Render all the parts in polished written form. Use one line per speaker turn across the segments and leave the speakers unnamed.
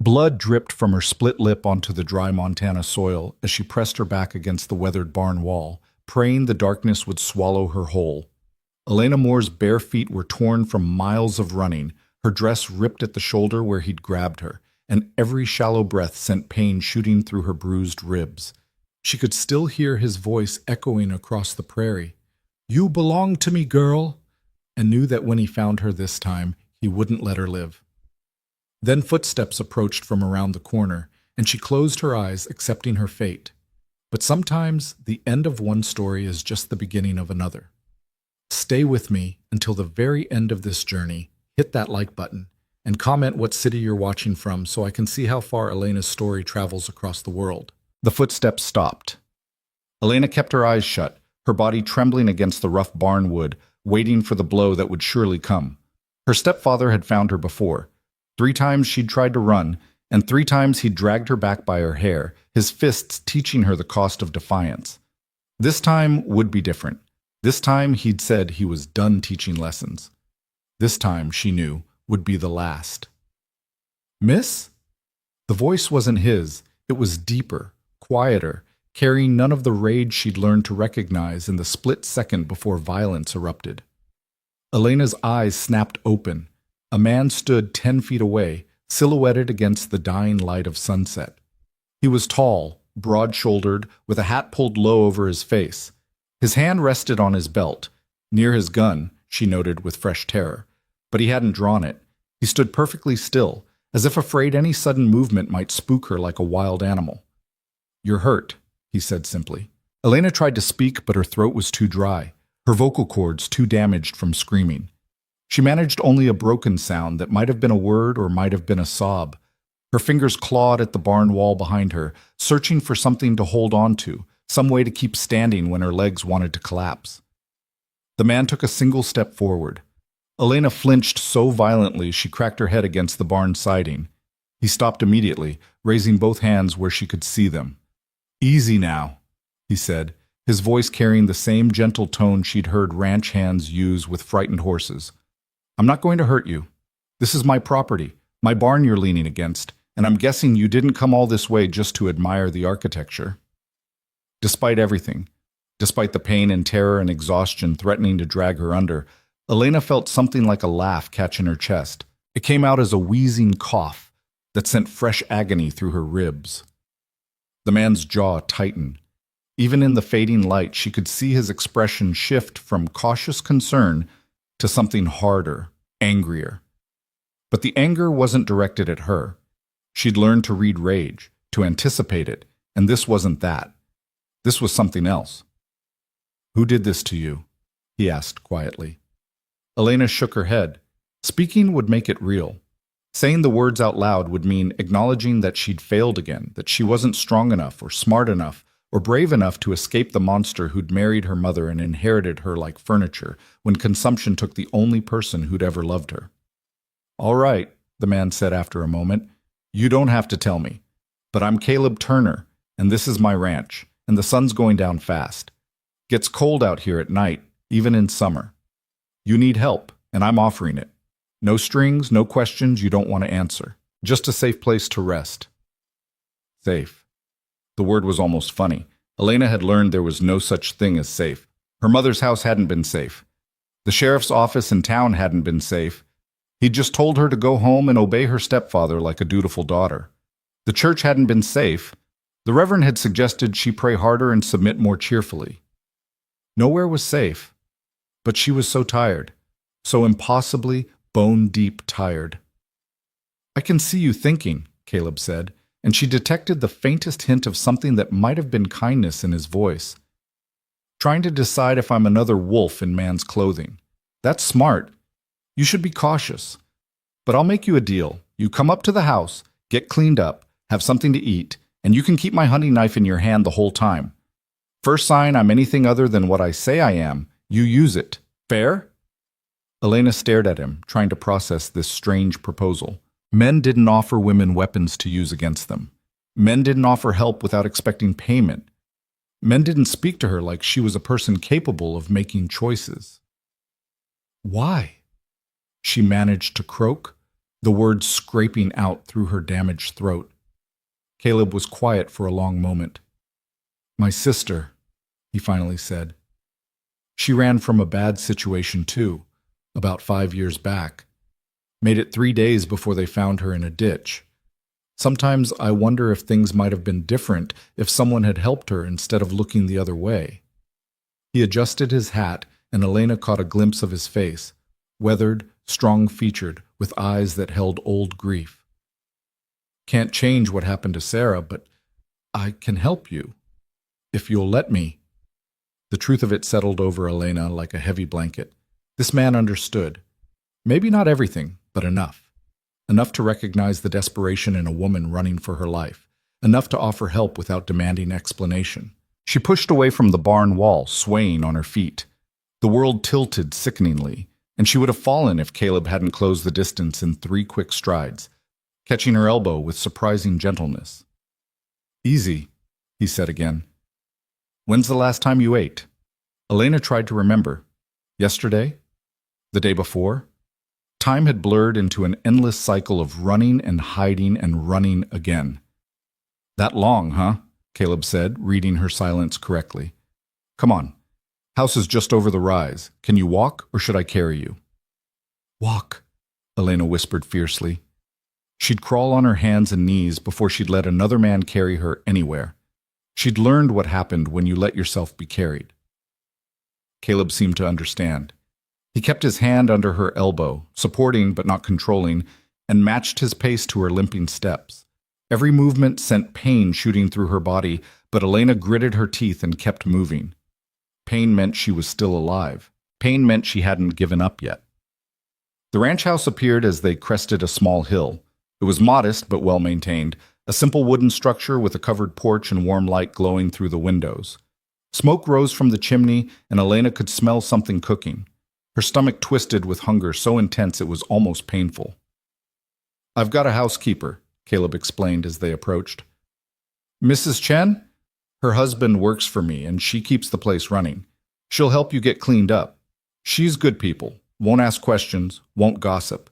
Blood dripped from her split lip onto the dry Montana soil as she pressed her back against the weathered barn wall, praying the darkness would swallow her whole. Elena Moore's bare feet were torn from miles of running, her dress ripped at the shoulder where he'd grabbed her, and every shallow breath sent pain shooting through her bruised ribs. She could still hear his voice echoing across the prairie. "You belong to me, girl," and knew that when he found her this time, he wouldn't let her live. Then footsteps approached from around the corner, and she closed her eyes, accepting her fate. But sometimes the end of one story is just the beginning of another. Stay with me until the very end of this journey, hit that like button, and comment what city you're watching from so I can see how far Elena's story travels across the world. The footsteps stopped. Elena kept her eyes shut, her body trembling against the rough barn wood, waiting for the blow that would surely come. Her stepfather had found her before. 3 times she'd tried to run, and 3 times he'd dragged her back by her hair, his fists teaching her the cost of defiance. This time would be different. This time he'd said he was done teaching lessons. This time, she knew, would be the last. "Miss?" The voice wasn't his. It was deeper, quieter, carrying none of the rage she'd learned to recognize in the split second before violence erupted. Elena's eyes snapped open. A man stood 10 feet away, silhouetted against the dying light of sunset. He was tall, broad-shouldered, with a hat pulled low over his face. His hand rested on his belt, near his gun, she noted with fresh terror. But he hadn't drawn it. He stood perfectly still, as if afraid any sudden movement might spook her like a wild animal. "You're hurt," he said simply. Elena tried to speak, but her throat was too dry, her vocal cords too damaged from screaming. She managed only a broken sound that might have been a word or might have been a sob. Her fingers clawed at the barn wall behind her, searching for something to hold on to, some way to keep standing when her legs wanted to collapse. The man took a single step forward. Elena flinched so violently she cracked her head against the barn siding. He stopped immediately, raising both hands where she could see them. "Easy now," he said, his voice carrying the same gentle tone she'd heard ranch hands use with frightened horses. "I'm not going to hurt you. This is my property, my barn you're leaning against, and I'm guessing you didn't come all this way just to admire the architecture." Despite everything, despite the pain and terror and exhaustion threatening to drag her under, Elena felt something like a laugh catch in her chest. It came out as a wheezing cough that sent fresh agony through her ribs. The man's jaw tightened. Even in the fading light, she could see his expression shift from cautious concern to something harder, angrier. But the anger wasn't directed at her. She'd learned to read rage, to anticipate it, and this wasn't that. This was something else. "Who did this to you?" he asked quietly. Elena shook her head. Speaking would make it real. Saying the words out loud would mean acknowledging that she'd failed again, that she wasn't strong enough or smart enough or brave enough to escape the monster who'd married her mother and inherited her like furniture when consumption took the only person who'd ever loved her. "All right," the man said after a moment. "You don't have to tell me. But I'm Caleb Turner, and this is my ranch, and the sun's going down fast. Gets cold out here at night, even in summer. You need help, and I'm offering it. No strings, no questions you don't want to answer. Just a safe place to rest." Safe. The word was almost funny. Elena had learned there was no such thing as safe. Her mother's house hadn't been safe. The sheriff's office in town hadn't been safe. He'd just told her to go home and obey her stepfather like a dutiful daughter. The church hadn't been safe. The Reverend had suggested she pray harder and submit more cheerfully. Nowhere was safe. But she was so tired, so impossibly, bone-deep tired. "I can see you thinking," Caleb said, and she detected the faintest hint of something that might have been kindness in his voice. "Trying to decide if I'm another wolf in man's clothing. That's smart. You should be cautious. But I'll make you a deal. You come up to the house, get cleaned up, have something to eat, and you can keep my hunting knife in your hand the whole time. First sign I'm anything other than what I say I am, you use it. Fair?" Elena stared at him, trying to process this strange proposal. Men didn't offer women weapons to use against them. Men didn't offer help without expecting payment. Men didn't speak to her like she was a person capable of making choices. "Why?" she managed to croak, the words scraping out through her damaged throat. Caleb was quiet for a long moment. "My sister," he finally said. "She ran from a bad situation too, about 5 years back. Made it 3 days before they found her in a ditch. Sometimes I wonder if things might have been different if someone had helped her instead of looking the other way." He adjusted his hat, and Elena caught a glimpse of his face, weathered, strong-featured, with eyes that held old grief. "Can't change what happened to Sarah, but I can help you, if you'll let me." The truth of it settled over Elena like a heavy blanket. This man understood. Maybe not everything, but enough. Enough to recognize the desperation in a woman running for her life. Enough to offer help without demanding explanation. She pushed away from the barn wall, swaying on her feet. The world tilted sickeningly, and she would have fallen if Caleb hadn't closed the distance in 3 quick strides, catching her elbow with surprising gentleness. "Easy," he said again. "When's the last time you ate?" Elena tried to remember. Yesterday? The day before? Time had blurred into an endless cycle of running and hiding and running again. "That long, huh?" Caleb said, reading her silence correctly. "Come on. House is just over the rise. Can you walk, or should I carry you?" "Walk," Elena whispered fiercely. She'd crawl on her hands and knees before she'd let another man carry her anywhere. She'd learned what happened when you let yourself be carried. Caleb seemed to understand. He kept his hand under her elbow, supporting but not controlling, and matched his pace to her limping steps. Every movement sent pain shooting through her body, but Elena gritted her teeth and kept moving. Pain meant she was still alive. Pain meant she hadn't given up yet. The ranch house appeared as they crested a small hill. It was modest but well-maintained, a simple wooden structure with a covered porch and warm light glowing through the windows. Smoke rose from the chimney, and Elena could smell something cooking. Her stomach twisted with hunger so intense it was almost painful. "I've got a housekeeper," Caleb explained as they approached. "Mrs. Chen? Her husband works for me, and she keeps the place running. She'll help you get cleaned up. She's good people, won't ask questions, won't gossip."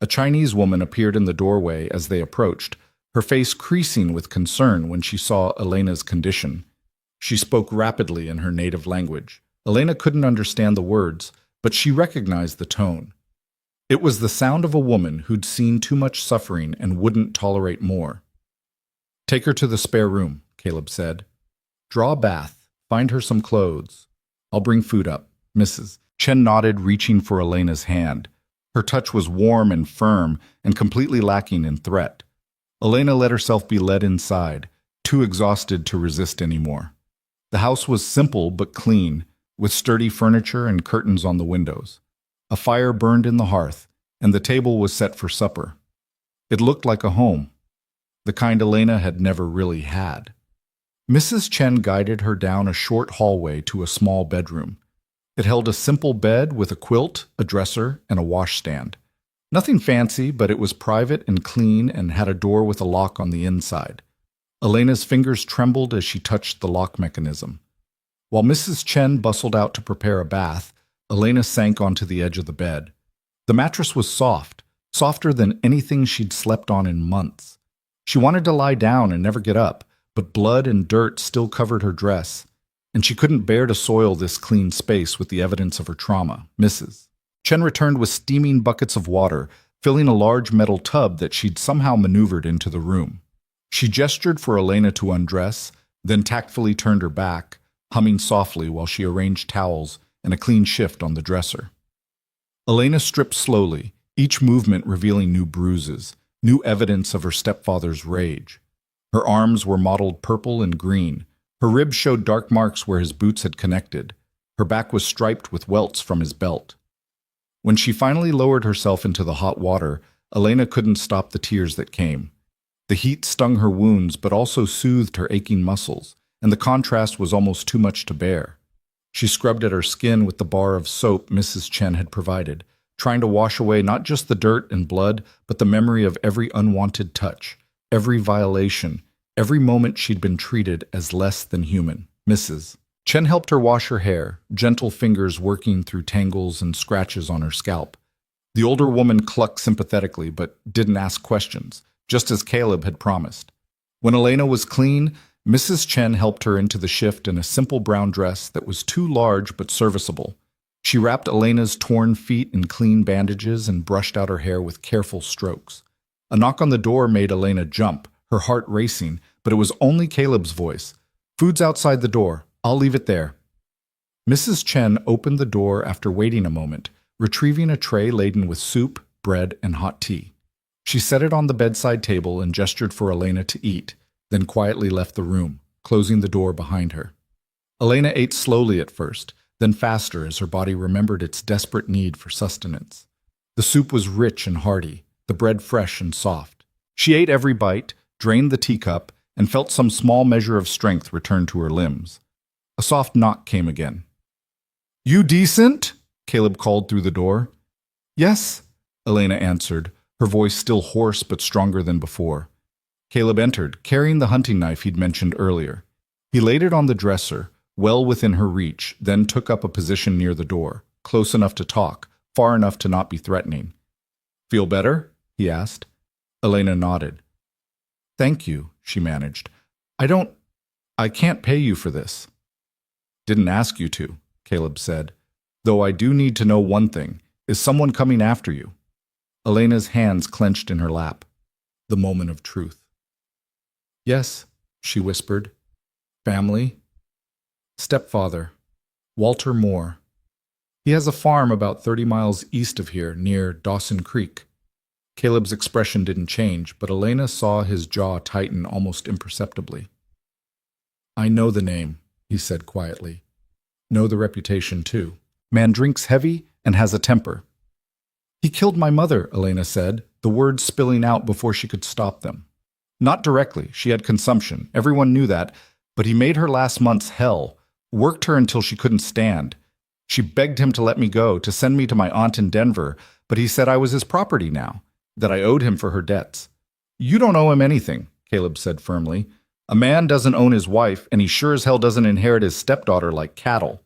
A Chinese woman appeared in the doorway as they approached, her face creasing with concern when she saw Elena's condition. She spoke rapidly in her native language. Elena couldn't understand the words, but she recognized the tone. It was the sound of a woman who'd seen too much suffering and wouldn't tolerate more. "Take her to the spare room," Caleb said. "Draw a bath, find her some clothes. I'll bring food up, Mrs." Chen nodded, reaching for Elena's hand. Her touch was warm and firm and completely lacking in threat. Elena let herself be led inside, too exhausted to resist anymore. The house was simple but clean, with sturdy furniture and curtains on the windows. A fire burned in the hearth, and the table was set for supper. It looked like a home, the kind Elena had never really had. Mrs. Chen guided her down a short hallway to a small bedroom. It held a simple bed with a quilt, a dresser, and a washstand. Nothing fancy, but it was private and clean and had a door with a lock on the inside. Elena's fingers trembled as she touched the lock mechanism. While Mrs. Chen bustled out to prepare a bath, Elena sank onto the edge of the bed. The mattress was soft, softer than anything she'd slept on in months. She wanted to lie down and never get up, but blood and dirt still covered her dress, and she couldn't bear to soil this clean space with the evidence of her trauma. Mrs. Chen returned with steaming buckets of water, filling a large metal tub that she'd somehow maneuvered into the room. She gestured for Elena to undress, then tactfully turned her back, humming softly while she arranged towels and a clean shift on the dresser. Elena stripped slowly, each movement revealing new bruises, new evidence of her stepfather's rage. Her arms were mottled purple and green. Her ribs showed dark marks where his boots had connected. Her back was striped with welts from his belt. When she finally lowered herself into the hot water, Elena couldn't stop the tears that came. The heat stung her wounds but also soothed her aching muscles, and the contrast was almost too much to bear. She scrubbed at her skin with the bar of soap Mrs. Chen had provided, trying to wash away not just the dirt and blood, but the memory of every unwanted touch, every violation, every moment she'd been treated as less than human. Mrs. Chen helped her wash her hair, gentle fingers working through tangles and scratches on her scalp. The older woman clucked sympathetically but didn't ask questions, just as Caleb had promised. When Elena was clean, Mrs. Chen helped her into the shift in a simple brown dress that was too large but serviceable. She wrapped Elena's torn feet in clean bandages and brushed out her hair with careful strokes. A knock on the door made Elena jump, her heart racing, but it was only Caleb's voice. "Food's outside the door. I'll leave it there." Mrs. Chen opened the door after waiting a moment, retrieving a tray laden with soup, bread, and hot tea. She set it on the bedside table and gestured for Elena to eat, then quietly left the room, closing the door behind her. Elena ate slowly at first, then faster as her body remembered its desperate need for sustenance. The soup was rich and hearty, the bread fresh and soft. She ate every bite, drained the teacup, and felt some small measure of strength return to her limbs. A soft knock came again. "You decent?" Caleb called through the door. "Yes," Elena answered, her voice still hoarse but stronger than before. Caleb entered, carrying the hunting knife he'd mentioned earlier. He laid it on the dresser, well within her reach, then took up a position near the door, close enough to talk, far enough to not be threatening. "Feel better?" he asked. Elena nodded. "Thank you," she managed. I can't pay you for this." "Didn't ask you to," Caleb said. "Though I do need to know one thing. Is someone coming after you?" Elena's hands clenched in her lap. The moment of truth. "Yes," she whispered. "Family? Stepfather, Walter Moore. He has a farm about 30 miles east of here, near Dawson Creek." Caleb's expression didn't change, but Elena saw his jaw tighten almost imperceptibly. "I know the name," he said quietly. "Know the reputation, too. Man drinks heavy and has a temper." "He killed my mother," Elena said, the words spilling out before she could stop them. "Not directly. She had consumption. Everyone knew that. But he made her last month's hell, worked her until she couldn't stand. She begged him to let me go, to send me to my aunt in Denver, but he said I was his property now, that I owed him for her debts." "You don't owe him anything," Caleb said firmly. "A man doesn't own his wife, and he sure as hell doesn't inherit his stepdaughter like cattle."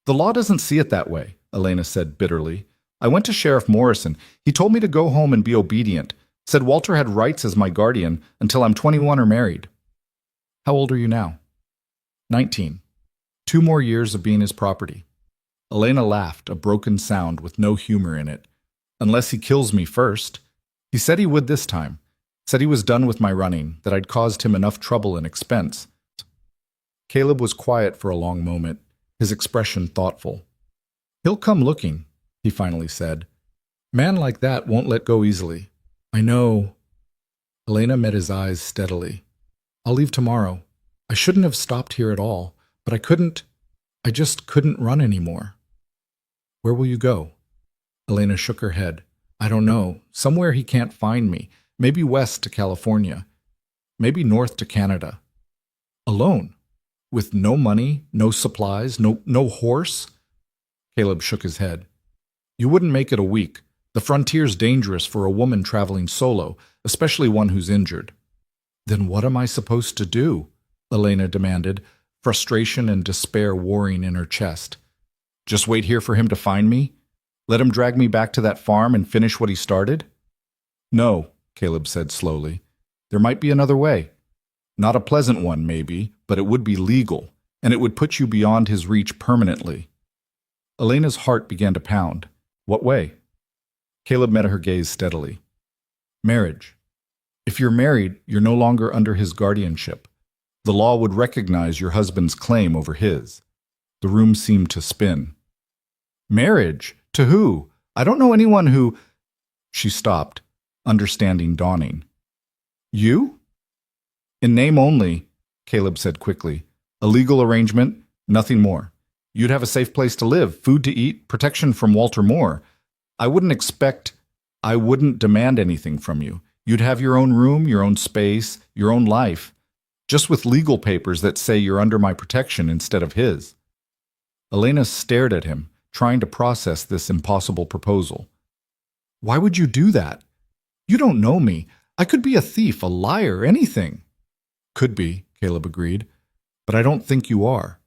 "The law doesn't see it that way," Elena said bitterly. "I went to Sheriff Morrison. He told me to go home and be obedient. Said Walter had rights as my guardian until I'm 21 or married." "How old are you now?" 19. 2 more years of being his property. Elena laughed, a broken sound with no humor in it. "Unless he kills me first. He said he would this time. Said he was done with my running, that I'd caused him enough trouble and expense." Caleb was quiet for a long moment, his expression thoughtful. "He'll come looking," he finally said. "Man like that won't let go easily." "I know." Elena met his eyes steadily. "I'll leave tomorrow. I shouldn't have stopped here at all, but I just couldn't run anymore." "Where will you go?" Elena shook her head. "I don't know. Somewhere he can't find me. Maybe west to California. Maybe north to Canada." "Alone? With no money, no supplies, no horse?" Caleb shook his head. "You wouldn't make it a week. The frontier's dangerous for a woman traveling solo, especially one who's injured." "Then what am I supposed to do?" Elena demanded, frustration and despair warring in her chest. "Just wait here for him to find me? Let him drag me back to that farm and finish what he started?" "No," Caleb said slowly. "There might be another way. Not a pleasant one, maybe, but it would be legal, and it would put you beyond his reach permanently." Elena's heart began to pound. "What way?" Caleb met her gaze steadily. "Marriage. If you're married, you're no longer under his guardianship. The law would recognize your husband's claim over his." The room seemed to spin. "Marriage? To who? I don't know anyone who—" She stopped, understanding dawning. "You?" "In name only," Caleb said quickly. "A legal arrangement, nothing more. You'd have a safe place to live, food to eat, protection from Walter Moore. I wouldn't demand anything from you. You'd have your own room, your own space, your own life, just with legal papers that say you're under my protection instead of his." Elena stared at him, trying to process this impossible proposal. "Why would you do that? You don't know me. I could be a thief, a liar, anything." "Could be," Caleb agreed, "but I don't think you are.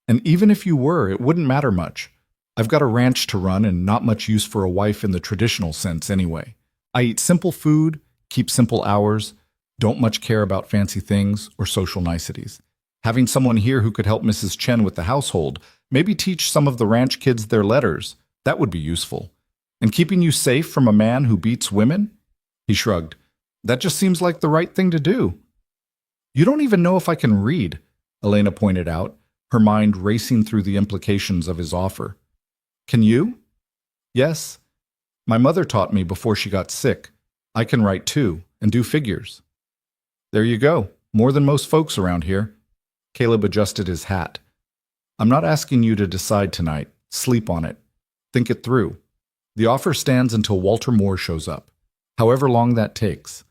And even if you were, it wouldn't matter much. I've got a ranch to run and not much use for a wife in the traditional sense anyway. I eat simple food, keep simple hours, don't much care about fancy things or social niceties. Having someone here who could help Mrs. Chen with the household, maybe teach some of the ranch kids their letters, that would be useful. And keeping you safe from a man who beats women? He shrugged. That just seems like the right thing to do. You don't even know if I can read, Elena pointed out, her mind racing through the implications of his offer. Can you? Yes. My mother taught me before she got sick. I can write too, and do figures. There you go, more than most folks around here. Caleb adjusted his hat. I'm not asking you to decide tonight. Sleep on it. Think it through. The offer stands until Walter Moore shows up, however long that takes.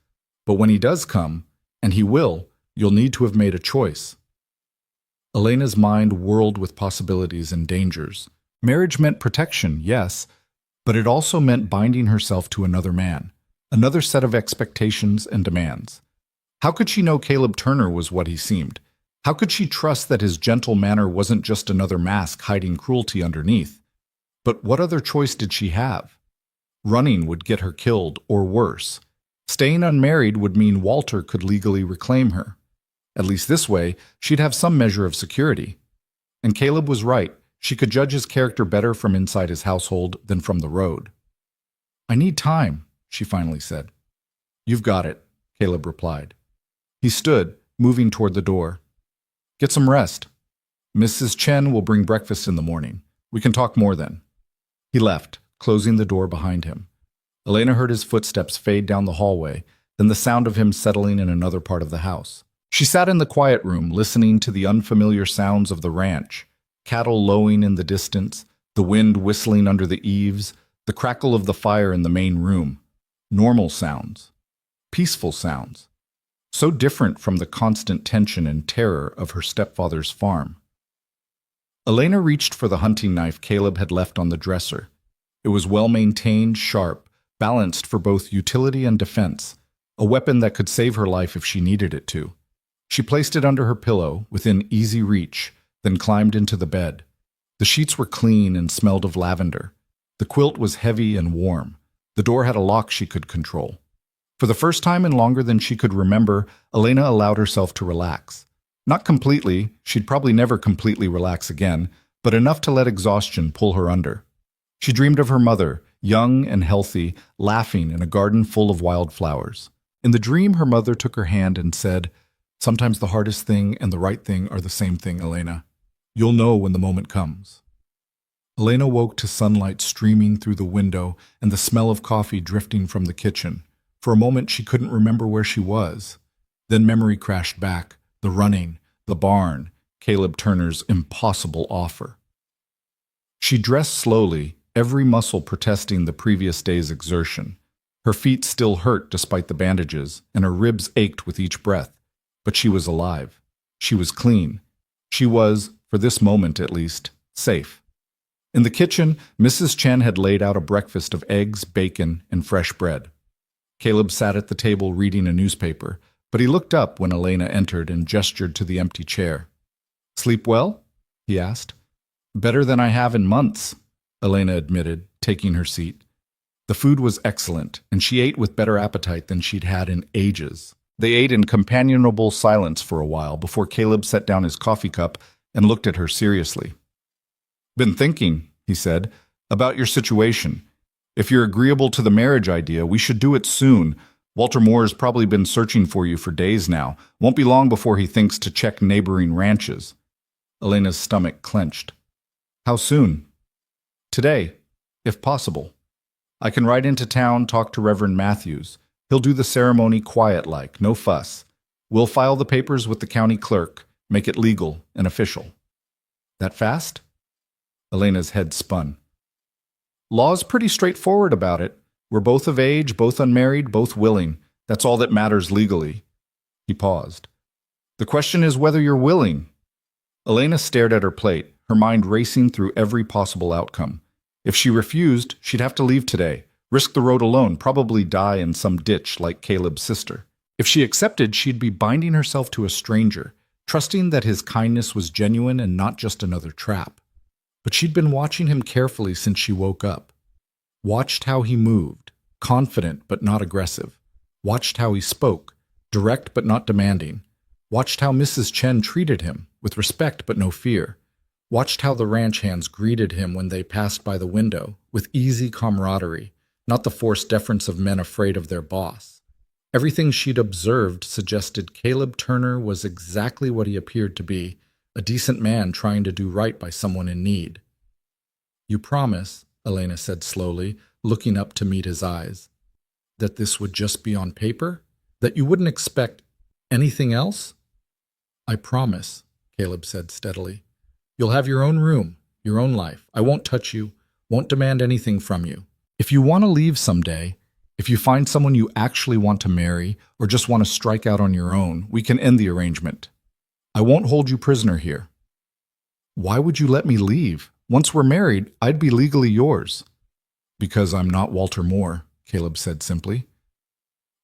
But when he does come, and he will, you'll need to have made a choice. Elena's mind whirled with possibilities and dangers. Marriage meant protection, yes, but it also meant binding herself to another man, another set of expectations and demands. How could she know Caleb Turner was what he seemed? How could she trust that his gentle manner wasn't just another mask hiding cruelty underneath? But what other choice did she have? Running would get her killed, or worse. Staying unmarried would mean Walter could legally reclaim her. At least this way, she'd have some measure of security. And Caleb was right. She could judge his character better from inside his household than from the road. I need time, she finally said. You've got it, Caleb replied. He stood, moving toward the door. Get some rest. Mrs. Chen will bring breakfast in the morning. We can talk more then. He left, closing the door behind him. Elena heard his footsteps fade down the hallway, then the sound of him settling in another part of the house. She sat in the quiet room, listening to the unfamiliar sounds of the ranch, cattle lowing in the distance, the wind whistling under the eaves, the crackle of the fire in the main room. Normal sounds. Peaceful sounds. So different from the constant tension and terror of her stepfather's farm. Elena reached for the hunting knife Caleb had left on the dresser. It was well-maintained, sharp, balanced for both utility and defense, a weapon that could save her life if she needed it to. She placed it under her pillow, within easy reach, then climbed into the bed. The sheets were clean and smelled of lavender. The quilt was heavy and warm. The door had a lock she could control. For the first time in longer than she could remember, Elena allowed herself to relax. Not completely, she'd probably never completely relax again, but enough to let exhaustion pull her under. She dreamed of her mother, young and healthy, laughing in a garden full of wildflowers. In the dream, her mother took her hand and said, "Sometimes the hardest thing and the right thing are the same thing, Elena. You'll know when the moment comes." Elena woke to sunlight streaming through the window and the smell of coffee drifting from the kitchen. For a moment, she couldn't remember where she was. Then memory crashed back, the running, the barn, Caleb Turner's impossible offer. She dressed slowly, every muscle protesting the previous day's exertion. Her feet still hurt despite the bandages, and her ribs ached with each breath. But she was alive. She was clean. She was, for this moment at least, safe. In the kitchen, Mrs. Chen had laid out a breakfast of eggs, bacon, and fresh bread. Caleb sat at the table reading a newspaper, but he looked up when Elena entered and gestured to the empty chair. "Sleep well?" he asked. "Better than I have in months," Elena admitted, taking her seat. The food was excellent, and she ate with better appetite than she'd had in ages. They ate in companionable silence for a while before Caleb set down his coffee cup and looked at her seriously. "Been thinking," he said, "about your situation. If you're agreeable to the marriage idea, we should do it soon. Walter Moore's probably been searching for you for days now. Won't be long before he thinks to check neighboring ranches." Elena's stomach clenched. "How soon?" "Today, if possible. I can ride into town, talk to Reverend Matthews. He'll do the ceremony quiet-like, no fuss. We'll file the papers with the county clerk, make it legal and official." "That fast?" Elena's head spun. "Law's pretty straightforward about it. We're both of age, both unmarried, both willing. That's all that matters legally." He paused. "The question is whether you're willing." Elena stared at her plate, her mind racing through every possible outcome. If she refused, she'd have to leave today, risk the road alone, probably die in some ditch like Caleb's sister. If she accepted, she'd be binding herself to a stranger, trusting that his kindness was genuine and not just another trap. But she'd been watching him carefully since she woke up. Watched how he moved, confident but not aggressive. Watched how he spoke, direct but not demanding. Watched how Mrs. Chen treated him, with respect but no fear. Watched how the ranch hands greeted him when they passed by the window, with easy camaraderie, not the forced deference of men afraid of their boss. Everything she'd observed suggested Caleb Turner was exactly what he appeared to be, a decent man trying to do right by someone in need. "You promise," Elena said slowly, looking up to meet his eyes, "that this would just be on paper? That you wouldn't expect anything else?" "I promise," Caleb said steadily. "You'll have your own room, your own life. I won't touch you, won't demand anything from you. If you want to leave someday, if you find someone you actually want to marry or just want to strike out on your own, we can end the arrangement. I won't hold you prisoner here." "Why would you let me leave? Once we're married, I'd be legally yours." "Because I'm not Walter Moore," Caleb said simply.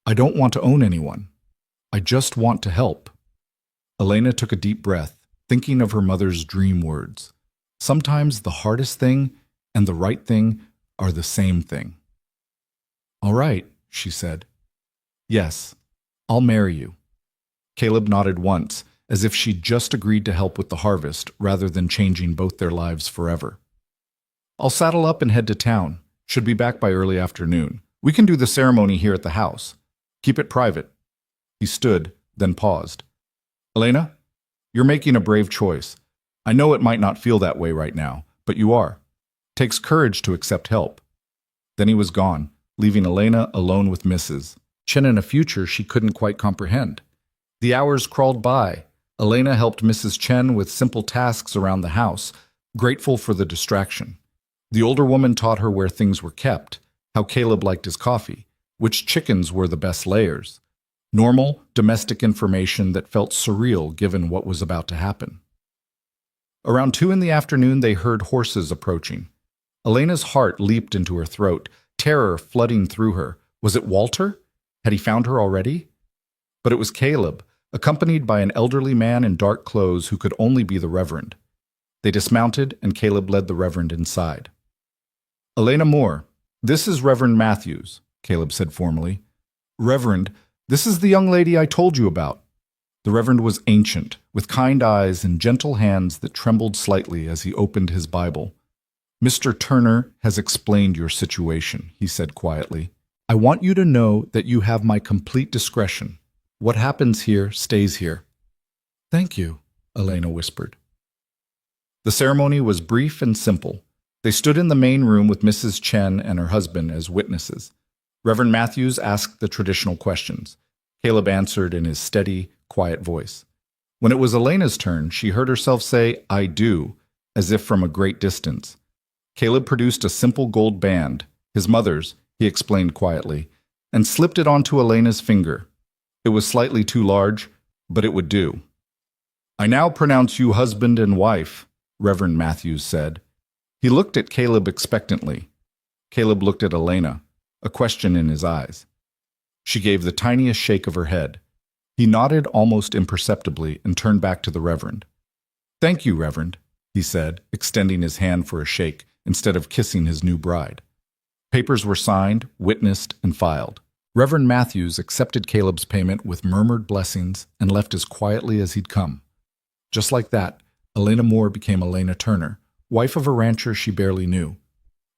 "I don't want to own anyone. I just want to help." Elena took a deep breath, thinking of her mother's dream words. Sometimes the hardest thing and the right thing are the same thing. "All right," she said. "Yes, I'll marry you." Caleb nodded once, as if she'd just agreed to help with the harvest rather than changing both their lives forever. "I'll saddle up and head to town. Should be back by early afternoon. We can do the ceremony here at the house. Keep it private." He stood, then paused. "Elena, you're making a brave choice. I know it might not feel that way right now, but you are. Takes courage to accept help." Then he was gone, leaving Elena alone with Mrs. Chen in a future she couldn't quite comprehend. The hours crawled by. Elena helped Mrs. Chen with simple tasks around the house, grateful for the distraction. The older woman taught her where things were kept, how Caleb liked his coffee, which chickens were the best layers. Normal, domestic information that felt surreal given what was about to happen. Around 2 in the afternoon, they heard horses approaching. Elena's heart leaped into her throat, terror flooding through her. Was it Walter? Had he found her already? But it was Caleb, accompanied by an elderly man in dark clothes who could only be the Reverend. They dismounted, and Caleb led the Reverend inside. "Elena Moore, this is Reverend Matthews," Caleb said formally. "Reverend, this is the young lady I told you about." The Reverend was ancient, with kind eyes and gentle hands that trembled slightly as he opened his Bible. "Mr. Turner has explained your situation," he said quietly. "I want you to know that you have my complete discretion. What happens here stays here." "Thank you," Elena whispered. The ceremony was brief and simple. They stood in the main room with Mrs. Chen and her husband as witnesses. Reverend Matthews asked the traditional questions. Caleb answered in his steady, quiet voice. When it was Elena's turn, she heard herself say, "I do," as if from a great distance. Caleb produced a simple gold band, his mother's, he explained quietly, and slipped it onto Elena's finger. It was slightly too large, but it would do. "I now pronounce you husband and wife," Reverend Matthews said. He looked at Caleb expectantly. Caleb looked at Elena, a question in his eyes. She gave the tiniest shake of her head. He nodded almost imperceptibly and turned back to the Reverend. "Thank you, Reverend," he said, extending his hand for a shake instead of kissing his new bride. Papers were signed, witnessed, and filed. Reverend Matthews accepted Caleb's payment with murmured blessings and left as quietly as he'd come. Just like that, Elena Moore became Elena Turner, wife of a rancher she barely knew.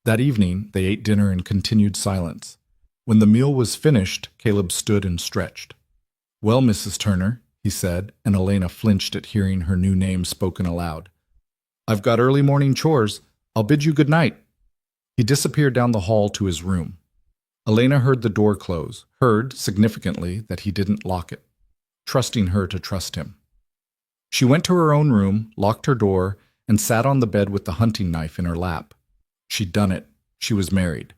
That evening, they ate dinner in continued silence. When the meal was finished, Caleb stood and stretched. "Well, Mrs. Turner," he said, and Elena flinched at hearing her new name spoken aloud. "I've got early morning chores. I'll bid you good night." He disappeared down the hall to his room. Elena heard the door close, heard, significantly, that he didn't lock it, trusting her to trust him. She went to her own room, locked her door, and sat on the bed with the hunting knife in her lap. She'd done it. She was married.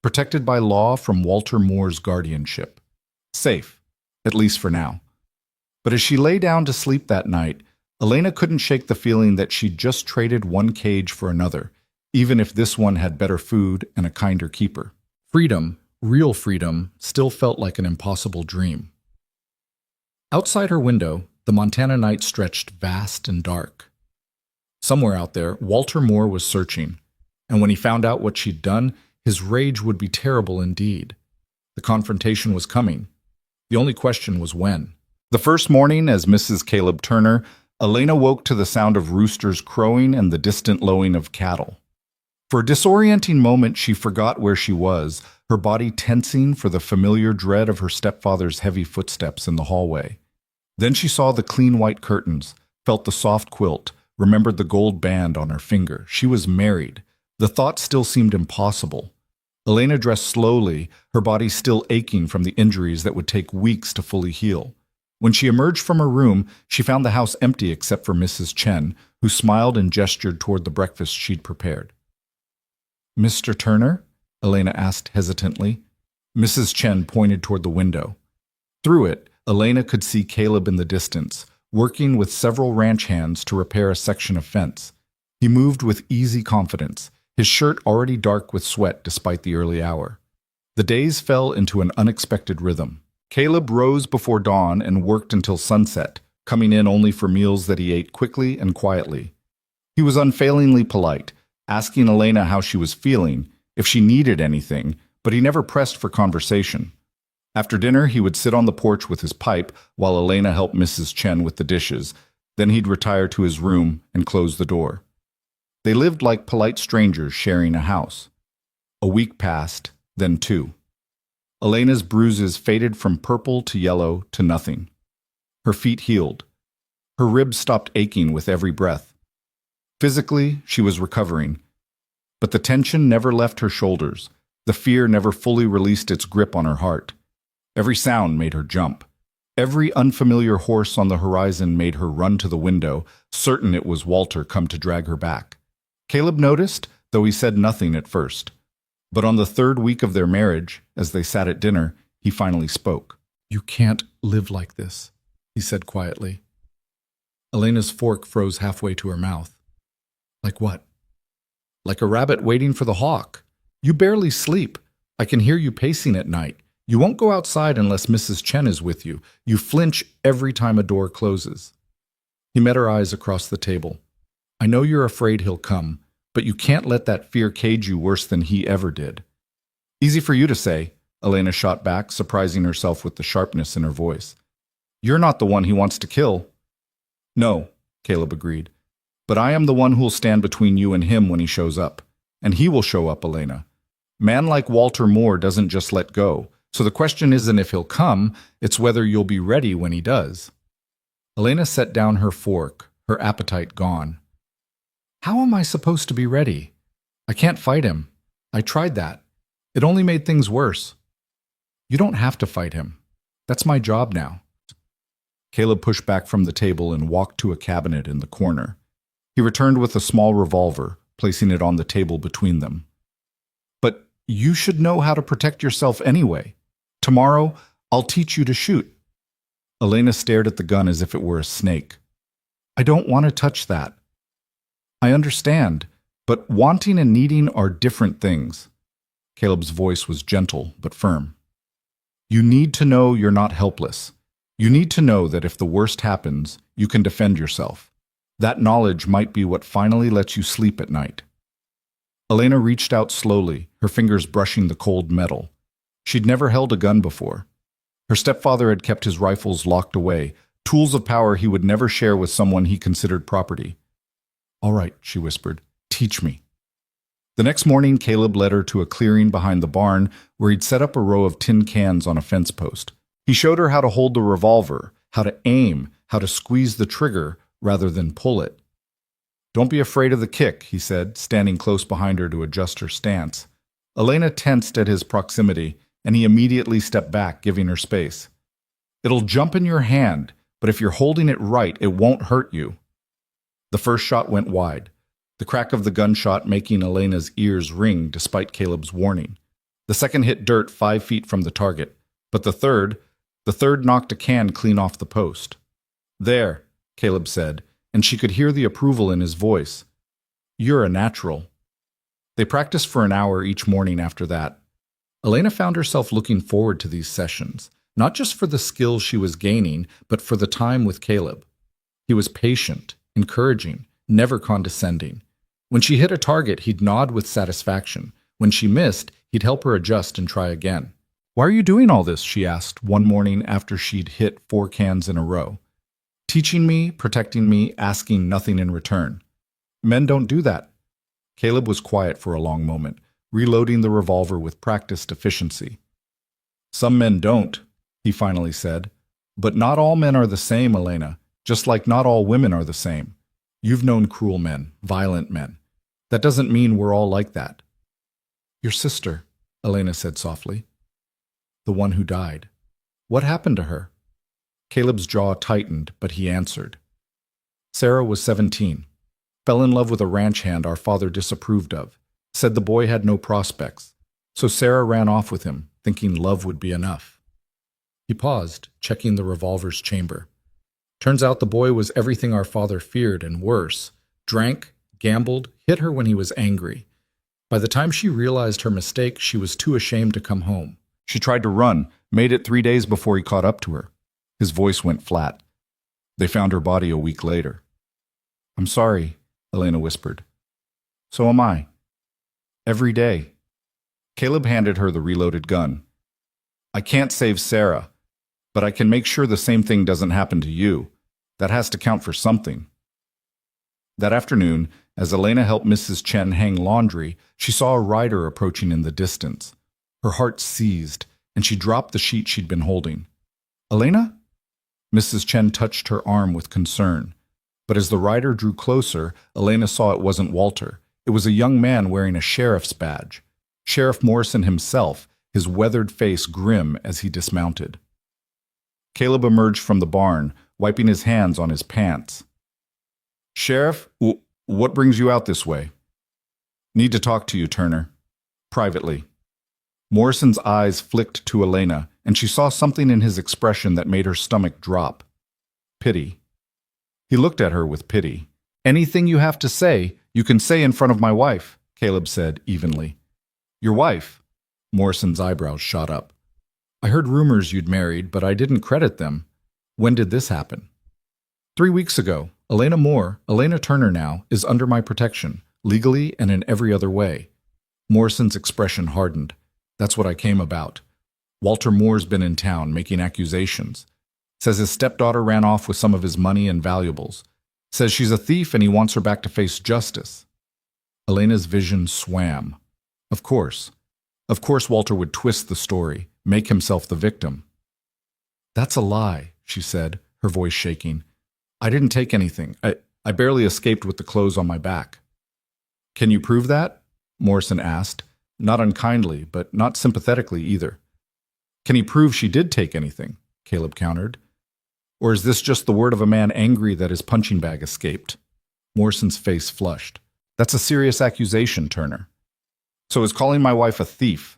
Protected by law from Walter Moore's guardianship. Safe, at least for now. But as she lay down to sleep that night, Elena couldn't shake the feeling that she'd just traded one cage for another, even if this one had better food and a kinder keeper. Freedom, real freedom, still felt like an impossible dream. Outside her window, the Montana night stretched vast and dark. Somewhere out there, Walter Moore was searching, and when he found out what she'd done, his rage would be terrible indeed. The confrontation was coming. The only question was when. The first morning, as Mrs. Caleb Turner, Elena woke to the sound of roosters crowing and the distant lowing of cattle. For a disorienting moment, she forgot where she was, her body tensing for the familiar dread of her stepfather's heavy footsteps in the hallway. Then she saw the clean white curtains, felt the soft quilt, remembered the gold band on her finger. She was married. The thought still seemed impossible. Elena dressed slowly, her body still aching from the injuries that would take weeks to fully heal. When she emerged from her room, she found the house empty except for Mrs. Chen, who smiled and gestured toward the breakfast she'd prepared. "Mr. Turner?" Elena asked hesitantly. Mrs. Chen pointed toward the window. Through it, Elena could see Caleb in the distance, working with several ranch hands to repair a section of fence. He moved with easy confidence, his shirt already dark with sweat despite the early hour. The days fell into an unexpected rhythm. Caleb rose before dawn and worked until sunset, coming in only for meals that he ate quickly and quietly. He was unfailingly polite, asking Elena how she was feeling, if she needed anything, but he never pressed for conversation. After dinner, he would sit on the porch with his pipe while Elena helped Mrs. Chen with the dishes. Then he'd retire to his room and close the door. They lived like polite strangers sharing a house. A week passed, then two. Elena's bruises faded from purple to yellow to nothing. Her feet healed. Her ribs stopped aching with every breath. Physically, she was recovering. But the tension never left her shoulders. The fear never fully released its grip on her heart. Every sound made her jump. Every unfamiliar horse on the horizon made her run to the window, certain it was Walter come to drag her back. Caleb noticed, though he said nothing at first. But on the third week of their marriage, as they sat at dinner, he finally spoke. "You can't live like this," he said quietly. Elena's fork froze halfway to her mouth. "Like what?" "Like a rabbit waiting for the hawk. You barely sleep. I can hear you pacing at night. You won't go outside unless Mrs. Chen is with you. You flinch every time a door closes." He met her eyes across the table. "I know you're afraid he'll come, but you can't let that fear cage you worse than he ever did." "Easy for you to say," Elena shot back, surprising herself with the sharpness in her voice. "You're not the one he wants to kill." "No," Caleb agreed. "But I am the one who'll stand between you and him when he shows up. And he will show up, Elena. Man like Walter Moore doesn't just let go. So the question isn't if he'll come, it's whether you'll be ready when he does." Elena set down her fork, her appetite gone. "How am I supposed to be ready? I can't fight him. I tried that. It only made things worse." "You don't have to fight him. That's my job now." Caleb pushed back from the table and walked to a cabinet in the corner. He returned with a small revolver, placing it on the table between them. "But you should know how to protect yourself anyway. Tomorrow, I'll teach you to shoot." Elena stared at the gun as if it were a snake. "I don't want to touch that." "I understand, but wanting and needing are different things." Caleb's voice was gentle but firm. "You need to know you're not helpless. You need to know that if the worst happens, you can defend yourself. That knowledge might be what finally lets you sleep at night." Elena reached out slowly, her fingers brushing the cold metal. She'd never held a gun before. Her stepfather had kept his rifles locked away, tools of power he would never share with someone he considered property. "All right," she whispered, "teach me." The next morning, Caleb led her to a clearing behind the barn where he'd set up a row of tin cans on a fence post. He showed her how to hold the revolver, how to aim, how to squeeze the trigger rather than pull it. "Don't be afraid of the kick," he said, standing close behind her to adjust her stance. Elena tensed at his proximity, and he immediately stepped back, giving her space. "It'll jump in your hand, but if you're holding it right, it won't hurt you." The first shot went wide, the crack of the gunshot making Elena's ears ring despite Caleb's warning. The second hit dirt 5 feet from the target, but the third knocked a can clean off the post. "There," Caleb said, and she could hear the approval in his voice. "You're a natural." They practiced for an hour each morning after that. Elena found herself looking forward to these sessions, not just for the skills she was gaining, but for the time with Caleb. He was patient, encouraging, never condescending. When she hit a target, he'd nod with satisfaction. When she missed, he'd help her adjust and try again. "Why are you doing all this?" she asked one morning after she'd hit 4 cans in a row. "Teaching me, protecting me, asking nothing in return." "Men don't do that." Caleb was quiet for a long moment, reloading the revolver with practiced efficiency. "Some men don't," he finally said. "But not all men are the same, Elena, just like not all women are the same. You've known cruel men, violent men. That doesn't mean we're all like that." "Your sister," Elena said softly. "The one who died. What happened to her?" Caleb's jaw tightened, but he answered. "Sarah was 17. Fell in love with a ranch hand our father disapproved of. Said the boy had no prospects. So Sarah ran off with him, thinking love would be enough." He paused, checking the revolver's chamber. "Turns out the boy was everything our father feared and worse. Drank, gambled, hit her when he was angry. By the time she realized her mistake, she was too ashamed to come home. She tried to run, made it 3 days before he caught up to her." His voice went flat. "They found her body a week later." "I'm sorry," Elena whispered. "So am I. Every day." Caleb handed her the reloaded gun. "I can't save Sarah, but I can make sure the same thing doesn't happen to you. That has to count for something." That afternoon, as Elena helped Mrs. Chen hang laundry, she saw a rider approaching in the distance. Her heart seized, and she dropped the sheet she'd been holding. "Elena?" Mrs. Chen touched her arm with concern. But as the rider drew closer, Elena saw it wasn't Walter. It was a young man wearing a sheriff's badge. Sheriff Morrison himself, his weathered face grim as he dismounted. Caleb emerged from the barn, wiping his hands on his pants. "Sheriff, what brings you out this way?" "Need to talk to you, Turner. Privately." Morrison's eyes flicked to Elena, and she saw something in his expression that made her stomach drop. Pity. He looked at her with pity. "Anything you have to say, you can say in front of my wife," Caleb said evenly. "Your wife?" Morrison's eyebrows shot up. "I heard rumors you'd married, but I didn't credit them. When did this happen?" 3 weeks ago. Elena Moore, Elena Turner now, is under my protection, legally and in every other way." Morrison's expression hardened. "That's what I came about. Walter Moore's been in town making accusations. Says his stepdaughter ran off with some of his money and valuables. Says she's a thief and he wants her back to face justice." Elena's vision swam. Of course. Of course Walter would twist the story, make himself the victim. "That's a lie," she said, her voice shaking. "I didn't take anything. I barely escaped with the clothes on my back." "Can you prove that?" Morrison asked, not unkindly, but not sympathetically either. "Can he prove she did take anything?" Caleb countered. "Or is this just the word of a man angry that his punching bag escaped?" Morrison's face flushed. "That's a serious accusation, Turner." "So is calling my wife a thief?"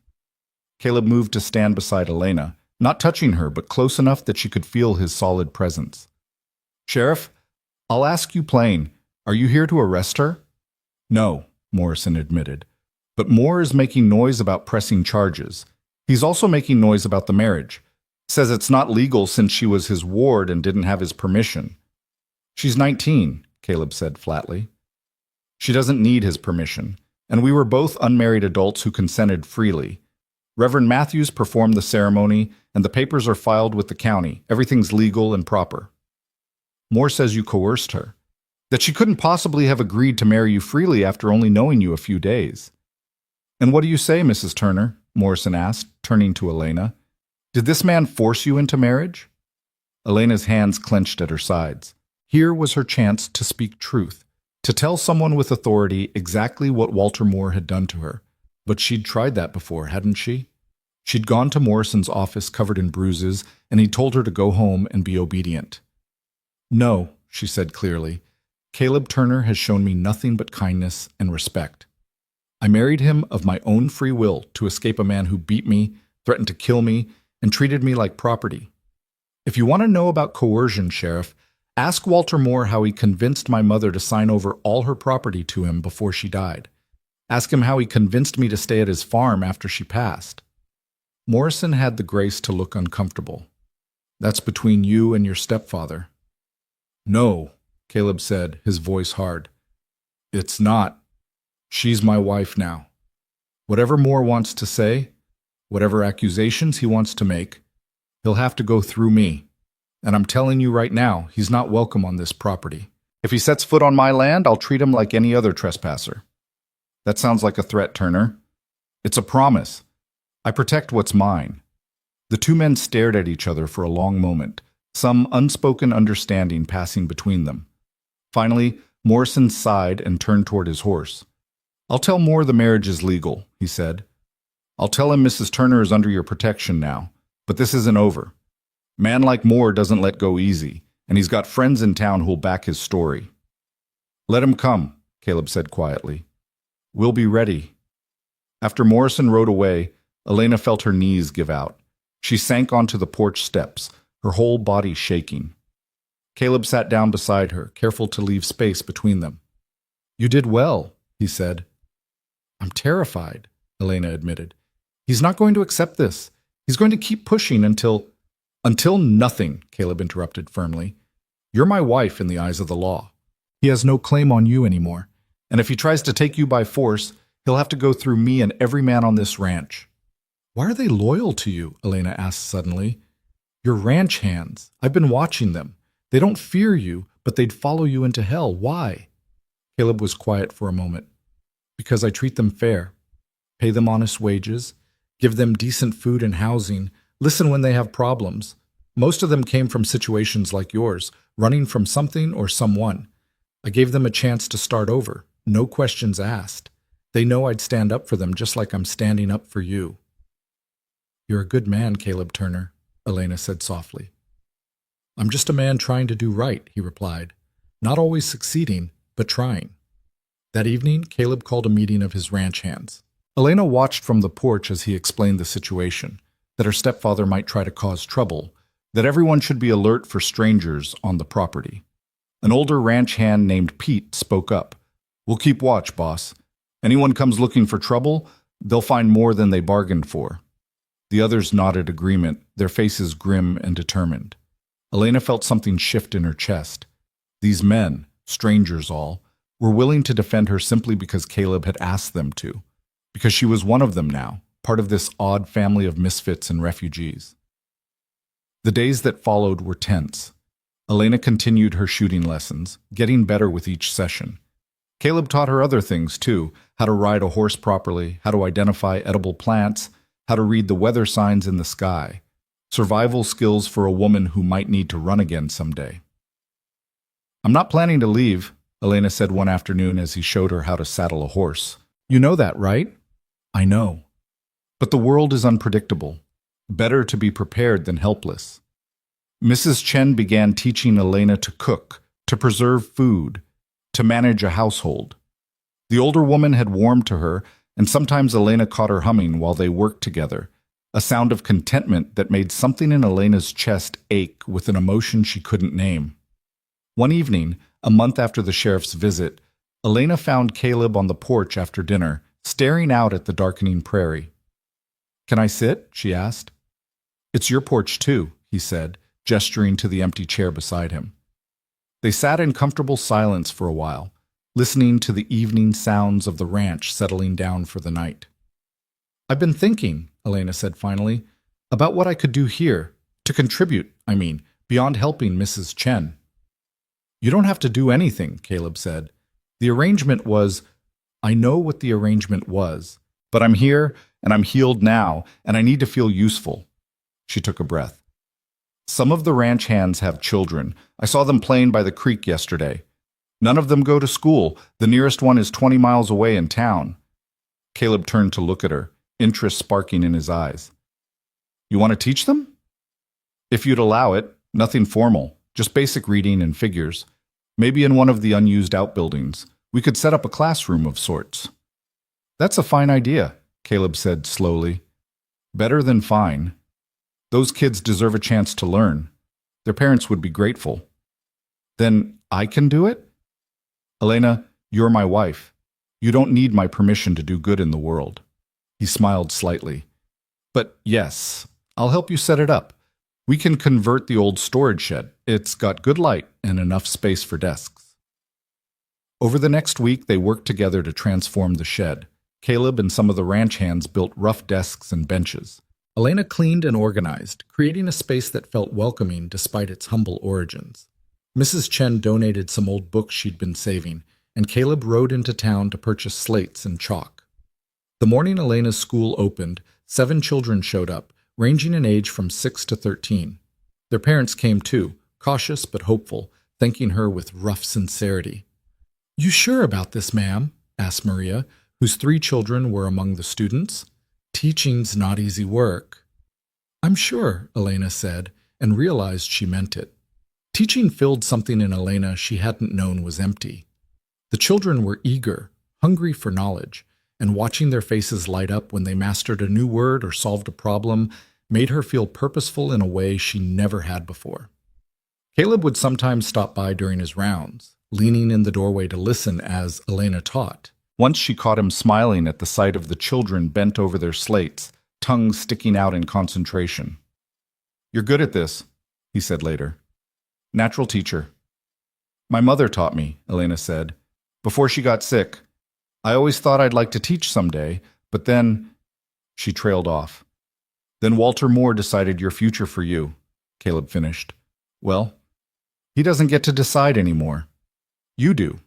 Caleb moved to stand beside Elena, not touching her, but close enough that she could feel his solid presence. "Sheriff, I'll ask you plain. Are you here to arrest her?" "No," Morrison admitted. "But Moore is making noise about pressing charges. He's also making noise about the marriage. Says it's not legal since she was his ward and didn't have his permission." "She's 19, Caleb said flatly. "She doesn't need his permission, and we were both unmarried adults who consented freely. Reverend Matthews performed the ceremony, and the papers are filed with the county. Everything's legal and proper." "Moore says you coerced her. That she couldn't possibly have agreed to marry you freely after only knowing you a few days." "And what do you say, Mrs. Turner?" Morrison asked, turning to Elena. "Did this man force you into marriage?" Elena's hands clenched at her sides. Here was her chance to speak truth, to tell someone with authority exactly what Walter Moore had done to her. But she'd tried that before, hadn't she? She'd gone to Morrison's office covered in bruises, and he'd told her to go home and be obedient. "No," she said clearly. "Caleb Turner has shown me nothing but kindness and respect. I married him of my own free will to escape a man who beat me, threatened to kill me, and treated me like property. If you want to know about coercion, Sheriff, ask Walter Moore how he convinced my mother to sign over all her property to him before she died. Ask him how he convinced me to stay at his farm after she passed." Morrison had the grace to look uncomfortable. "That's between you and your stepfather." "No," Caleb said, his voice hard. It's not. She's my wife now. Whatever Moore wants to say, whatever accusations he wants to make, he'll have to go through me. And I'm telling you right now, he's not welcome on this property. If he sets foot on my land, I'll treat him like any other trespasser. That sounds like a threat, Turner. It's a promise. I protect what's mine. The two men stared at each other for a long moment, some unspoken understanding passing between them. Finally, Morrison sighed and turned toward his horse. I'll tell Moore the marriage is legal, he said. I'll tell him Mrs. Turner is under your protection now, but this isn't over. Man like Moore doesn't let go easy, and he's got friends in town who'll back his story. Let him come, Caleb said quietly. We'll be ready. After Morrison rode away, Elena felt her knees give out. She sank onto the porch steps, her whole body shaking. Caleb sat down beside her, careful to leave space between them. You did well, he said. I'm terrified, Elena admitted. He's not going to accept this. He's going to keep pushing until nothing, Caleb interrupted firmly. You're my wife in the eyes of the law. He has no claim on you anymore, and if he tries to take you by force, he'll have to go through me and every man on this ranch. Why are they loyal to you? Elena asked suddenly. You're ranch hands. I've been watching them. They don't fear you, but they'd follow you into hell. Why? Caleb was quiet for a moment. Because I treat them fair. Pay them honest wages. Give them decent food and housing. Listen when they have problems. Most of them came from situations like yours, running from something or someone. I gave them a chance to start over. No questions asked. They know I'd stand up for them just like I'm standing up for you. You're a good man, Caleb Turner, Elena said softly. I'm just a man trying to do right, he replied. Not always succeeding, but trying. That evening, Caleb called a meeting of his ranch hands. Elena watched from the porch as he explained the situation, that her stepfather might try to cause trouble, that everyone should be alert for strangers on the property. An older ranch hand named Pete spoke up. We'll keep watch, boss. Anyone comes looking for trouble, they'll find more than they bargained for. The others nodded agreement, their faces grim and determined. Elena felt something shift in her chest. These men, strangers all, were willing to defend her simply because Caleb had asked them to, because she was one of them now, part of this odd family of misfits and refugees. The days that followed were tense. Elena continued her shooting lessons, getting better with each session. Caleb taught her other things too, how to ride a horse properly, how to identify edible plants, how to read the weather signs in the sky, survival skills for a woman who might need to run again someday. I'm not planning to leave, Elena said one afternoon as he showed her how to saddle a horse. You know that, right? I know. But the world is unpredictable. Better to be prepared than helpless. Mrs. Chen began teaching Elena to cook, to preserve food, to manage a household. The older woman had warmed to her, and sometimes Elena caught her humming while they worked together, a sound of contentment that made something in Elena's chest ache with an emotion she couldn't name. One evening, a month after the sheriff's visit, Elena found Caleb on the porch after dinner, staring out at the darkening prairie. Can I sit? She asked. It's your porch too, he said, gesturing to the empty chair beside him. They sat in comfortable silence for a while, listening to the evening sounds of the ranch settling down for the night. I've been thinking, Elena said finally, about what I could do here, to contribute, beyond helping Mrs. Chen. You don't have to do anything, Caleb said. The arrangement was, I know what the arrangement was, but I'm here and I'm healed now and I need to feel useful. She took a breath. Some of the ranch hands have children. I saw them playing by the creek yesterday. None of them go to school. The nearest one is 20 miles away in town. Caleb turned to look at her, interest sparking in his eyes. You want to teach them? If you'd allow it, nothing formal, just basic reading and figures. Maybe in one of the unused outbuildings. We could set up a classroom of sorts. That's a fine idea, Caleb said slowly. Better than fine. Those kids deserve a chance to learn. Their parents would be grateful. Then I can do it? Elena, you're my wife. You don't need my permission to do good in the world. He smiled slightly. But yes, I'll help you set it up. We can convert the old storage shed. It's got good light and enough space for desks. Over the next week, they worked together to transform the shed. Caleb and some of the ranch hands built rough desks and benches. Elena cleaned and organized, creating a space that felt welcoming despite its humble origins. Mrs. Chen donated some old books she'd been saving, and Caleb rode into town to purchase slates and chalk. The morning Elena's school opened, 7 children showed up, ranging in age from 6 to 13. Their parents came too, cautious but hopeful, thanking her with rough sincerity. "You sure about this, ma'am?" asked Maria, whose 3 children were among the students. "Teaching's not easy work." "I'm sure," Elena said, and realized she meant it. Teaching filled something in Elena she hadn't known was empty. The children were eager, hungry for knowledge, and watching their faces light up when they mastered a new word or solved a problem made her feel purposeful in a way she never had before. Caleb would sometimes stop by during his rounds, leaning in the doorway to listen as Elena taught. Once she caught him smiling at the sight of the children bent over their slates, tongues sticking out in concentration. "You're good at this," he said later. "Natural teacher." "My mother taught me," Elena said, "before she got sick. I always thought I'd like to teach someday, but then—" She trailed off. "Then Walter Moore decided your future for you," Caleb finished. "Well, he doesn't get to decide anymore. You do."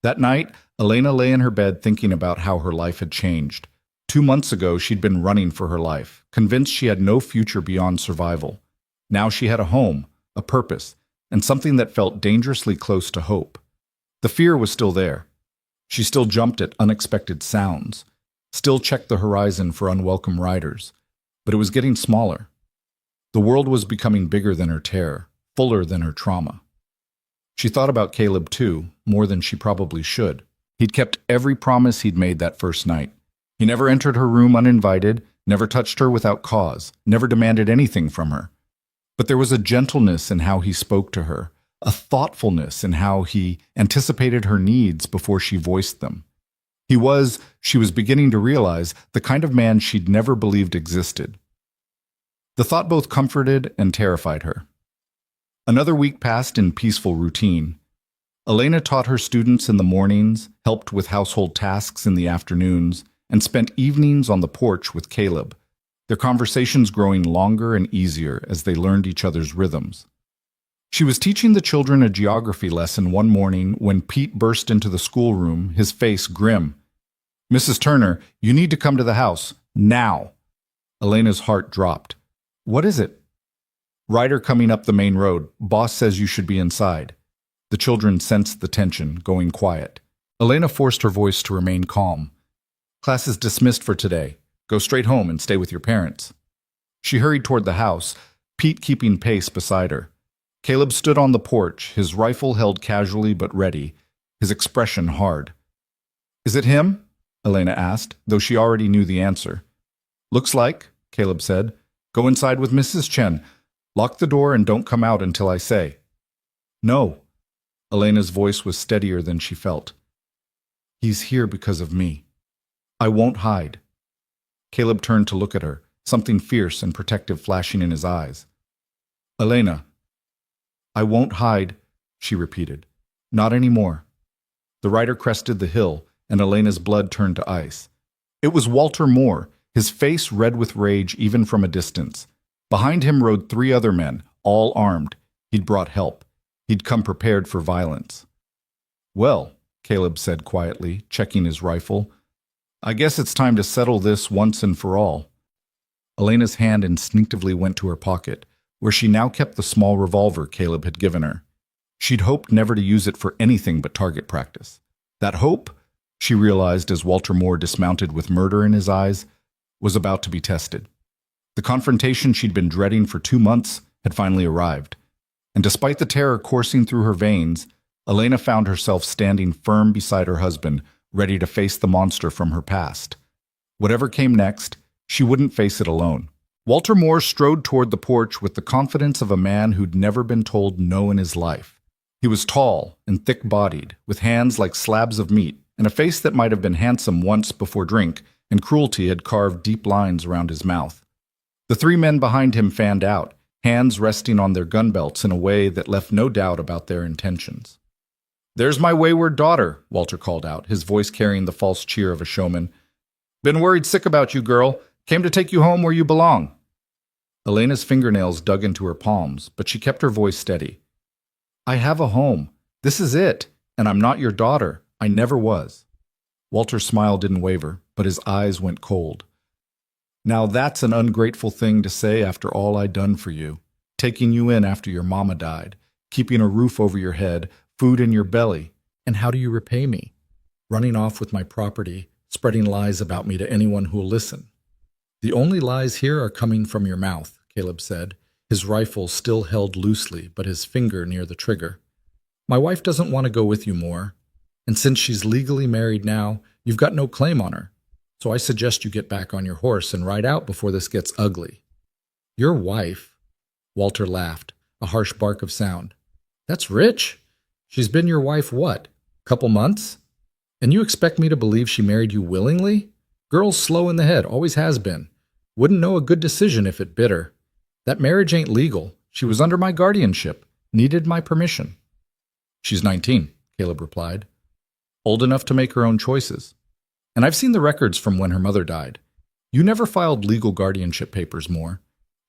That night, Elena lay in her bed thinking about how her life had changed. 2 months ago, she'd been running for her life, convinced she had no future beyond survival. Now she had a home, a purpose, and something that felt dangerously close to hope. The fear was still there. She still jumped at unexpected sounds, still checked the horizon for unwelcome riders, but it was getting smaller. The world was becoming bigger than her terror, fuller than her trauma. She thought about Caleb too, more than she probably should. He'd kept every promise he'd made that first night. He never entered her room uninvited, never touched her without cause, never demanded anything from her. But there was a gentleness in how he spoke to her, a thoughtfulness in how he anticipated her needs before she voiced them. He was, she was beginning to realize, the kind of man she'd never believed existed. The thought both comforted and terrified her. Another week passed in peaceful routine. Elena taught her students in the mornings, helped with household tasks in the afternoons, and spent evenings on the porch with Caleb, their conversations growing longer and easier as they learned each other's rhythms. She was teaching the children a geography lesson one morning when Pete burst into the schoolroom, his face grim. "Mrs. Turner, you need to come to the house, now." Elena's heart dropped. "What is it?" "Rider coming up the main road. Boss says you should be inside." The children sensed the tension, going quiet. Elena forced her voice to remain calm. "Class is dismissed for today. Go straight home and stay with your parents." She hurried toward the house, Pete keeping pace beside her. Caleb stood on the porch, his rifle held casually but ready, his expression hard. "Is it him?" Elena asked, though she already knew the answer. "Looks like," Caleb said. "Go inside with Mrs. Chen. Lock the door and don't come out until I say." "No." Elena's voice was steadier than she felt. "He's here because of me. I won't hide." Caleb turned to look at her, something fierce and protective flashing in his eyes. "Elena." "I won't hide," she repeated. "Not anymore." The rider crested the hill, and Elena's blood turned to ice. It was Walter Moore, his face red with rage even from a distance. Behind him rode 3 other men, all armed. He'd brought help. He'd come prepared for violence. "Well," Caleb said quietly, checking his rifle, "I guess it's time to settle this once and for all." Elena's hand instinctively went to her pocket, where she now kept the small revolver Caleb had given her. She'd hoped never to use it for anything but target practice. That hope, she realized as Walter Moore dismounted with murder in his eyes, was about to be tested. The confrontation she'd been dreading for 2 months had finally arrived. And despite the terror coursing through her veins, Elena found herself standing firm beside her husband, ready to face the monster from her past. Whatever came next, she wouldn't face it alone. Walter Moore strode toward the porch with the confidence of a man who'd never been told no in his life. He was tall and thick-bodied, with hands like slabs of meat, and a face that might have been handsome once before drink, and cruelty had carved deep lines around his mouth. The 3 men behind him fanned out, hands resting on their gun belts in a way that left no doubt about their intentions. There's my wayward daughter, Walter called out, his voice carrying the false cheer of a showman. Been worried sick about you, girl. Came to take you home where you belong. Elena's fingernails dug into her palms, but she kept her voice steady. I have a home. This is it, and I'm not your daughter. I never was. Walter's smile didn't waver, but his eyes went cold. Now that's an ungrateful thing to say after all I'd done for you. Taking you in after your mama died, keeping a roof over your head, food in your belly. And how do you repay me? Running off with my property, spreading lies about me to anyone who'll listen. The only lies here are coming from your mouth, Caleb said, his rifle still held loosely, but his finger near the trigger. My wife doesn't want to go with you more, and since she's legally married now, you've got no claim on her. So I suggest you get back on your horse and ride out before this gets ugly. Your wife? Walter laughed, a harsh bark of sound. That's rich. She's been your wife what? Couple months? And you expect me to believe she married you willingly? Girl's slow in the head, always has been. Wouldn't know a good decision if it bit her. That marriage ain't legal. She was under my guardianship, needed my permission. She's 19, Caleb replied. Old enough to make her own choices. And I've seen the records from when her mother died. You never filed legal guardianship papers, Moore.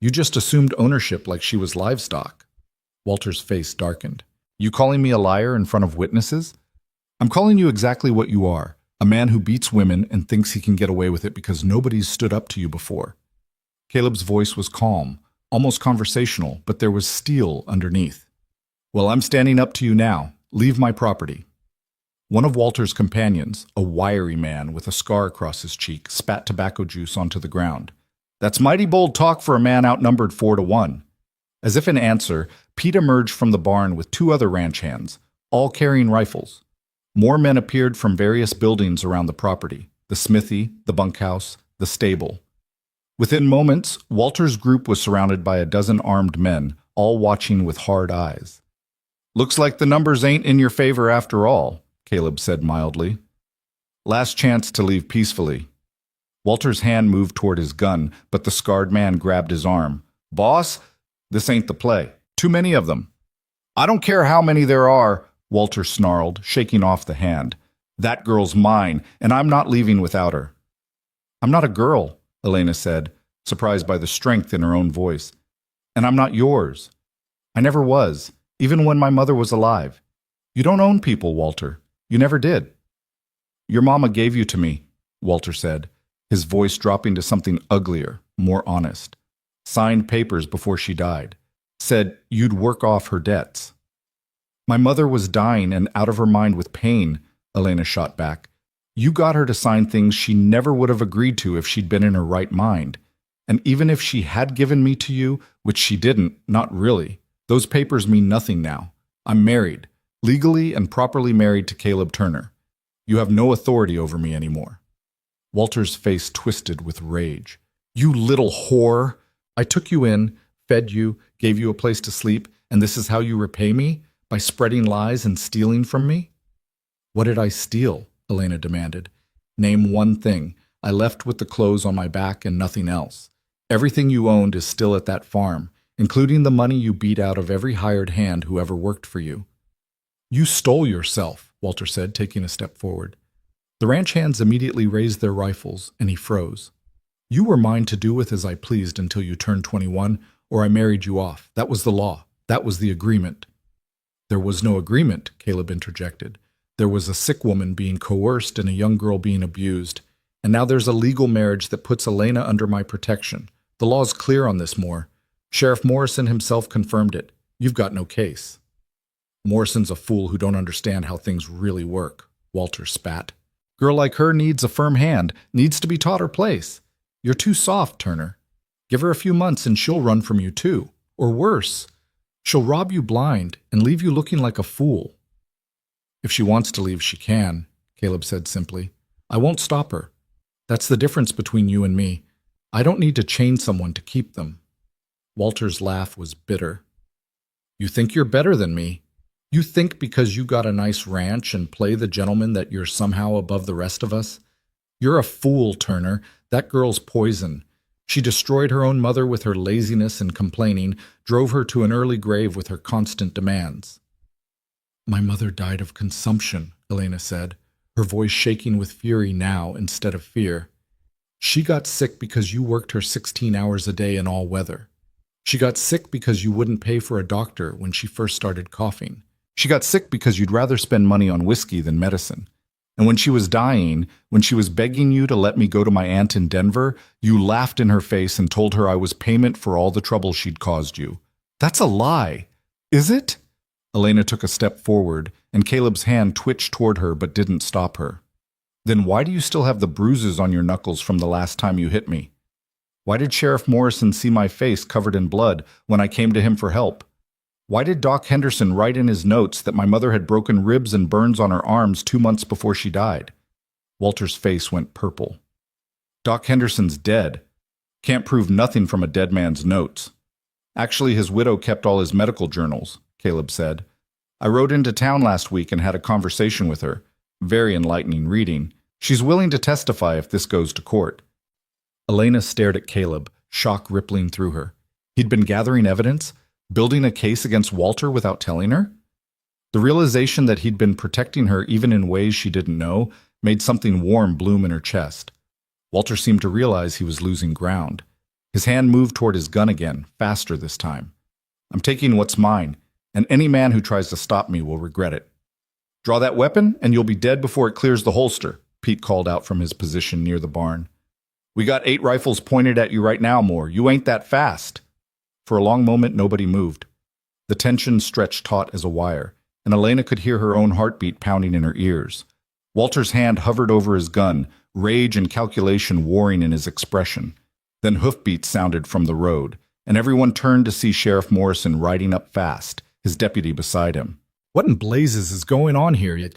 You just assumed ownership like she was livestock. Walter's face darkened. You calling me a liar in front of witnesses? I'm calling you exactly what you are, a man who beats women and thinks he can get away with it because nobody's stood up to you before. Caleb's voice was calm, almost conversational, but there was steel underneath. Well, I'm standing up to you now. Leave my property. One of Walter's companions, a wiry man with a scar across his cheek, spat tobacco juice onto the ground. That's mighty bold talk for a man outnumbered 4-1. As if in answer, Pete emerged from the barn with 2 other ranch hands, all carrying rifles. More men appeared from various buildings around the property, the smithy, the bunkhouse, the stable. Within moments, Walter's group was surrounded by a dozen armed men, all watching with hard eyes. Looks like the numbers ain't in your favor after all, Caleb said mildly. Last chance to leave peacefully. Walter's hand moved toward his gun, but the scarred man grabbed his arm. Boss, this ain't the play. Too many of them. I don't care how many there are, Walter snarled, shaking off the hand. That girl's mine, and I'm not leaving without her. I'm not a girl, Elena said, surprised by the strength in her own voice. And I'm not yours. I never was, even when my mother was alive. You don't own people, Walter. You never did. Your mama gave you to me, Walter said, his voice dropping to something uglier, more honest. Signed papers before she died. Said you'd work off her debts. My mother was dying and out of her mind with pain, Elena shot back. You got her to sign things she never would have agreed to if she'd been in her right mind. And even if she had given me to you, which she didn't, not really, those papers mean nothing now. I'm married, legally and properly married to Caleb Turner. You have no authority over me anymore. Walter's face twisted with rage. You little whore! I took you in, fed you, gave you a place to sleep, and this is how you repay me? By spreading lies and stealing from me? What did I steal? Elena demanded. Name one thing. I left with the clothes on my back and nothing else. Everything you owned is still at that farm, including the money you beat out of every hired hand who ever worked for you. You stole yourself, Walter said, taking a step forward. The ranch hands immediately raised their rifles, and he froze. You were mine to do with as I pleased until you turned 21, or I married you off. That was the law. That was the agreement. There was no agreement, Caleb interjected. There was a sick woman being coerced and a young girl being abused. And now there's a legal marriage that puts Elena under my protection. The law's clear on this, Moore. Sheriff Morrison himself confirmed it. You've got no case. Morrison's a fool who don't understand how things really work, Walter spat. Girl like her needs a firm hand, needs to be taught her place. You're too soft, Turner. Give her a few months and she'll run from you too. Or worse, she'll rob you blind and leave you looking like a fool. If she wants to leave, she can, Caleb said simply. I won't stop her. That's the difference between you and me. I don't need to chain someone to keep them. Walter's laugh was bitter. You think you're better than me? You think because you got a nice ranch and play the gentleman that you're somehow above the rest of us? You're a fool, Turner. That girl's poison. She destroyed her own mother with her laziness and complaining, drove her to an early grave with her constant demands. My mother died of consumption, Elena said, her voice shaking with fury now instead of fear. She got sick because you worked her 16 hours a day in all weather. She got sick because you wouldn't pay for a doctor when she first started coughing. She got sick because you'd rather spend money on whiskey than medicine. And when she was dying, when she was begging you to let me go to my aunt in Denver, you laughed in her face and told her I was payment for all the trouble she'd caused you. That's a lie. Is it? Elena took a step forward, and Caleb's hand twitched toward her but didn't stop her. Then why do you still have the bruises on your knuckles from the last time you hit me? Why did Sheriff Morrison see my face covered in blood when I came to him for help? Why did Doc Henderson write in his notes that my mother had broken ribs and burns on her arms 2 months before she died? Walter's face went purple. Doc Henderson's dead. Can't prove nothing from a dead man's notes. Actually, his widow kept all his medical journals, Caleb said. I rode into town last week and had a conversation with her. Very enlightening reading. She's willing to testify if this goes to court. Elena stared at Caleb, shock rippling through her. He'd been gathering evidence, building a case against Walter without telling her? The realization that he'd been protecting her even in ways she didn't know made something warm bloom in her chest. Walter seemed to realize he was losing ground. His hand moved toward his gun again, faster this time. I'm taking what's mine, and any man who tries to stop me will regret it. Draw that weapon, and you'll be dead before it clears the holster, Pete called out from his position near the barn. We got 8 rifles pointed at you right now, Moore. You ain't that fast. For a long moment, nobody moved. The tension stretched taut as a wire, and Elena could hear her own heartbeat pounding in her ears. Walter's hand hovered over his gun, rage and calculation warring in his expression. Then hoofbeats sounded from the road, and everyone turned to see Sheriff Morrison riding up fast, his deputy beside him. What in blazes is going on here,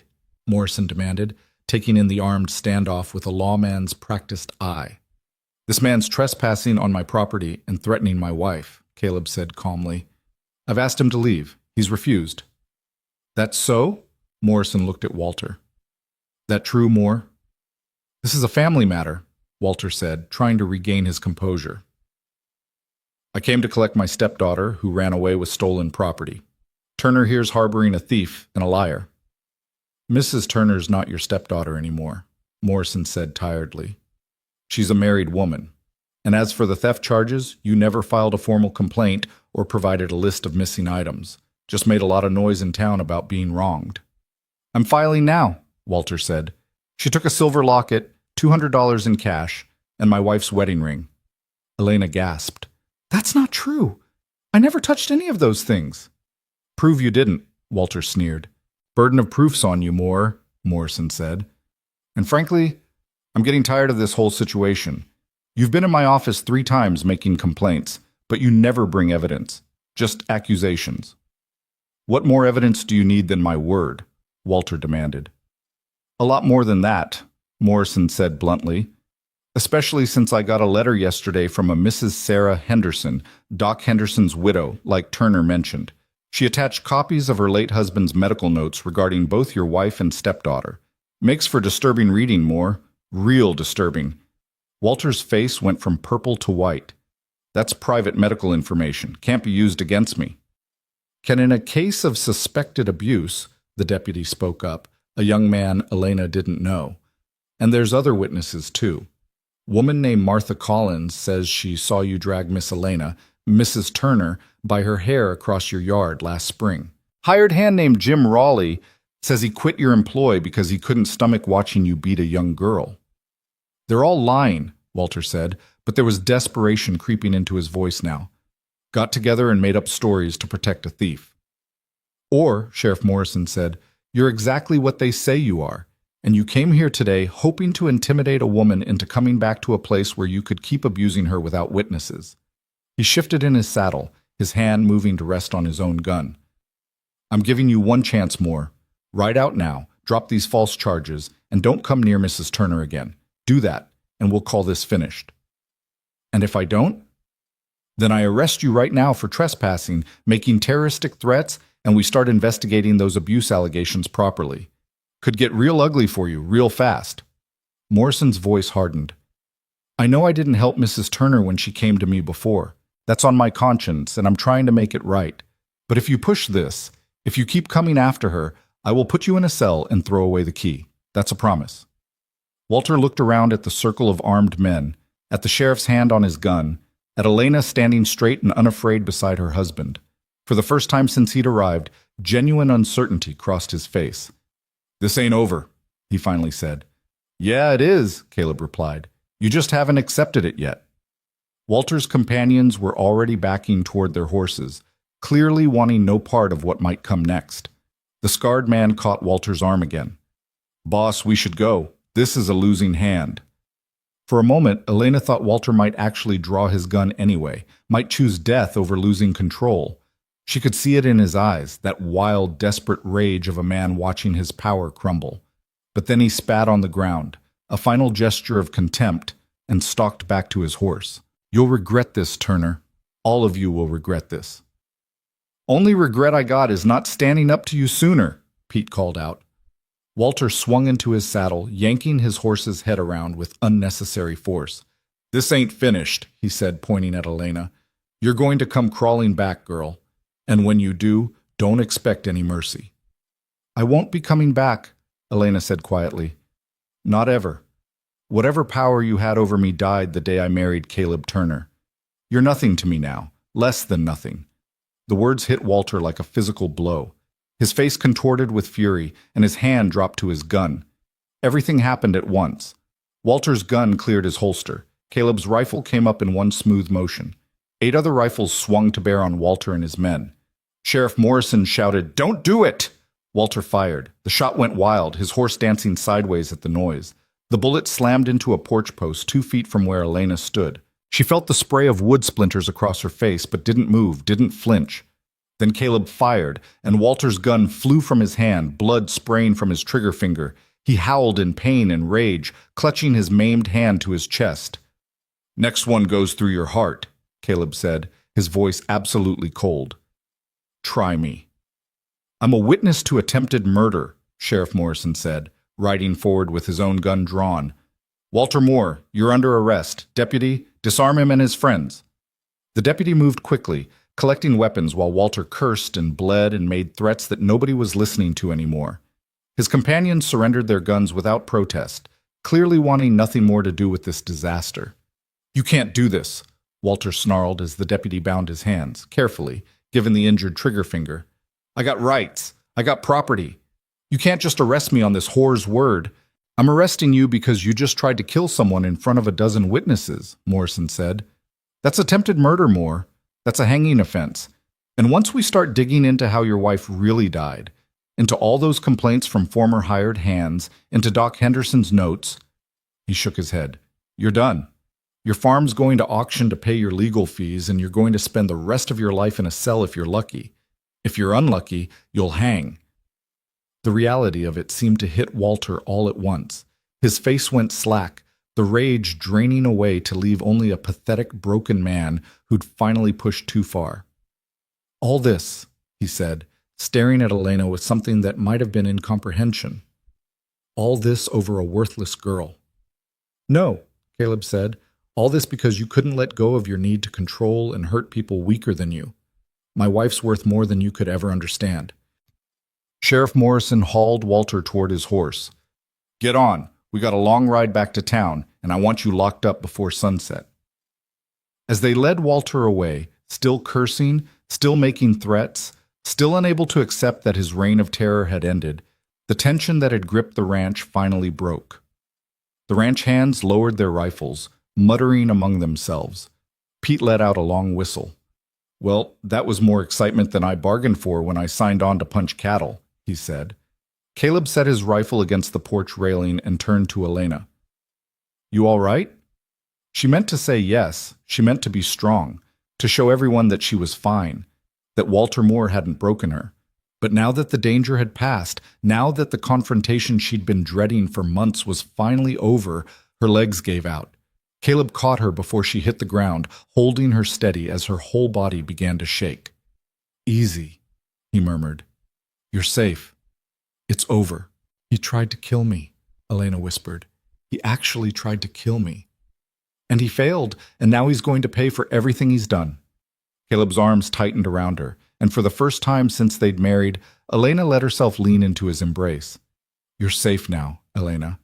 Morrison demanded, taking in the armed standoff with a lawman's practiced eye. This man's trespassing on my property and threatening my wife, Caleb said calmly. I've asked him to leave. He's refused. That's so? Morrison looked at Walter. That true, Moore? This is a family matter, Walter said, trying to regain his composure. I came to collect my stepdaughter, who ran away with stolen property. Turner here's harboring a thief and a liar. Mrs. Turner's not your stepdaughter anymore, Morrison said tiredly. She's a married woman. And as for the theft charges, you never filed a formal complaint or provided a list of missing items. Just made a lot of noise in town about being wronged. I'm filing now, Walter said. She took a silver locket, $200 in cash, and my wife's wedding ring. Elena gasped. That's not true. I never touched any of those things. Prove you didn't, Walter sneered. Burden of proof's on you, Moore, Morrison said. And frankly, I'm getting tired of this whole situation. You've been in my office 3 times making complaints, but you never bring evidence, just accusations. What more evidence do you need than my word? Walter demanded. A lot more than that, Morrison said bluntly, especially since I got a letter yesterday from a Mrs. Sarah Henderson, Doc Henderson's widow, like Turner mentioned. She attached copies of her late husband's medical notes regarding both your wife and stepdaughter. Makes for disturbing reading, Moore. Real disturbing. Walter's face went from purple to white. That's private medical information. Can't be used against me. Can in a case of suspected abuse, the deputy spoke up, a young man Elena didn't know. And there's other witnesses, too. Woman named Martha Collins says she saw you drag Miss Elena, Mrs. Turner, by her hair across your yard last spring. Hired hand named Jim Raleigh says he quit your employ because he couldn't stomach watching you beat a young girl. They're all lying, Walter said, but there was desperation creeping into his voice now. Got together and made up stories to protect a thief. Or, Sheriff Morrison said, you're exactly what they say you are, and you came here today hoping to intimidate a woman into coming back to a place where you could keep abusing her without witnesses. He shifted in his saddle, his hand moving to rest on his own gun. I'm giving you one chance more. Ride out now, drop these false charges, and don't come near Mrs. Turner again. Do that, and we'll call this finished. And if I don't? Then I arrest you right now for trespassing, making terroristic threats, and we start investigating those abuse allegations properly. Could get real ugly for you, real fast. Morrison's voice hardened. I know I didn't help Mrs. Turner when she came to me before. That's on my conscience, and I'm trying to make it right. But if you push this, if you keep coming after her, I will put you in a cell and throw away the key. That's a promise. Walter looked around at the circle of armed men, at the sheriff's hand on his gun, at Elena standing straight and unafraid beside her husband. For the first time since he'd arrived, genuine uncertainty crossed his face. "This ain't over," he finally said. "Yeah, it is," Caleb replied. "You just haven't accepted it yet." Walter's companions were already backing toward their horses, clearly wanting no part of what might come next. The scarred man caught Walter's arm again. "Boss, we should go. This is a losing hand." For a moment, Elena thought Walter might actually draw his gun anyway, might choose death over losing control. She could see it in his eyes, that wild, desperate rage of a man watching his power crumble. But then he spat on the ground, a final gesture of contempt, and stalked back to his horse. "You'll regret this, Turner. All of you will regret this." "Only regret I got is not standing up to you sooner," Pete called out. Walter swung into his saddle, yanking his horse's head around with unnecessary force. "This ain't finished," he said, pointing at Elena. "You're going to come crawling back, girl. And when you do, don't expect any mercy." "I won't be coming back," Elena said quietly. "Not ever. Whatever power you had over me died the day I married Caleb Turner. You're nothing to me now, less than nothing." The words hit Walter like a physical blow. His face contorted with fury, and his hand dropped to his gun. Everything happened at once. Walter's gun cleared his holster. Caleb's rifle came up in one smooth motion. 8 other rifles swung to bear on Walter and his men. Sheriff Morrison shouted, "Don't do it!" Walter fired. The shot went wild, his horse dancing sideways at the noise. The bullet slammed into a porch post 2 feet from where Elena stood. She felt the spray of wood splinters across her face, but didn't move, didn't flinch. Then Caleb fired, and Walter's gun flew from his hand, blood spraying from his trigger finger. He howled in pain and rage, clutching his maimed hand to his chest. "Next one goes through your heart," Caleb said, his voice absolutely cold. "Try me." "I'm a witness to attempted murder," Sheriff Morrison said, riding forward with his own gun drawn. "Walter Moore, you're under arrest. Deputy, disarm him and his friends." The deputy moved quickly, collecting weapons while Walter cursed and bled and made threats that nobody was listening to anymore. His companions surrendered their guns without protest, clearly wanting nothing more to do with this disaster. "You can't do this," Walter snarled as the deputy bound his hands, carefully, given the injured trigger finger. "I got rights. I got property. You can't just arrest me on this whore's word." "I'm arresting you because you just tried to kill someone in front of a dozen witnesses," Morrison said. "That's attempted murder, Moore. That's a hanging offense. And once we start digging into how your wife really died, into all those complaints from former hired hands, into Doc Henderson's notes," he shook his head, "you're done. Your farm's going to auction to pay your legal fees, and you're going to spend the rest of your life in a cell if you're lucky. If you're unlucky, you'll hang." The reality of it seemed to hit Walter all at once. His face went slack, the rage draining away to leave only a pathetic, broken man who'd finally pushed too far. "All this," he said, staring at Elena with something that might have been incomprehension. "All this over a worthless girl." "No," Caleb said, "all this because you couldn't let go of your need to control and hurt people weaker than you. My wife's worth more than you could ever understand." Sheriff Morrison hauled Walter toward his horse. "Get on. We got a long ride back to town, and I want you locked up before sunset." As they led Walter away, still cursing, still making threats, still unable to accept that his reign of terror had ended, the tension that had gripped the ranch finally broke. The ranch hands lowered their rifles, muttering among themselves. Pete let out a long whistle. "Well, that was more excitement than I bargained for when I signed on to punch cattle," he said. Caleb set his rifle against the porch railing and turned to Elena. "You all right?" She meant to say yes. She meant to be strong, to show everyone that she was fine, that Walter Moore hadn't broken her. But now that the danger had passed, now that the confrontation she'd been dreading for months was finally over, her legs gave out. Caleb caught her before she hit the ground, holding her steady as her whole body began to shake. "Easy," he murmured. "You're safe. It's over." "He tried to kill me," Elena whispered. "He actually tried to kill me. And he failed, and now he's going to pay for everything he's done." Caleb's arms tightened around her, and for the first time since they'd married, Elena let herself lean into his embrace. "You're safe now, Elena.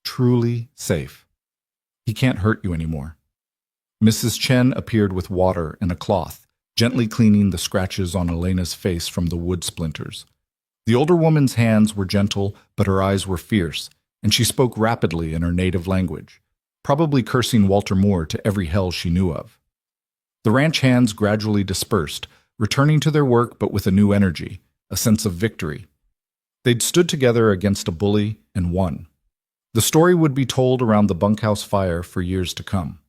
Truly safe. He can't hurt you anymore." Mrs. Chen appeared with water and a cloth, gently cleaning the scratches on Elena's face from the wood splinters. The older woman's hands were gentle, but her eyes were fierce, and she spoke rapidly in her native language, probably cursing Walter Moore to every hell she knew of. The ranch hands gradually dispersed, returning to their work but with a new energy, a sense of victory. They'd stood together against a bully and won. The story would be told around the bunkhouse fire for years to come.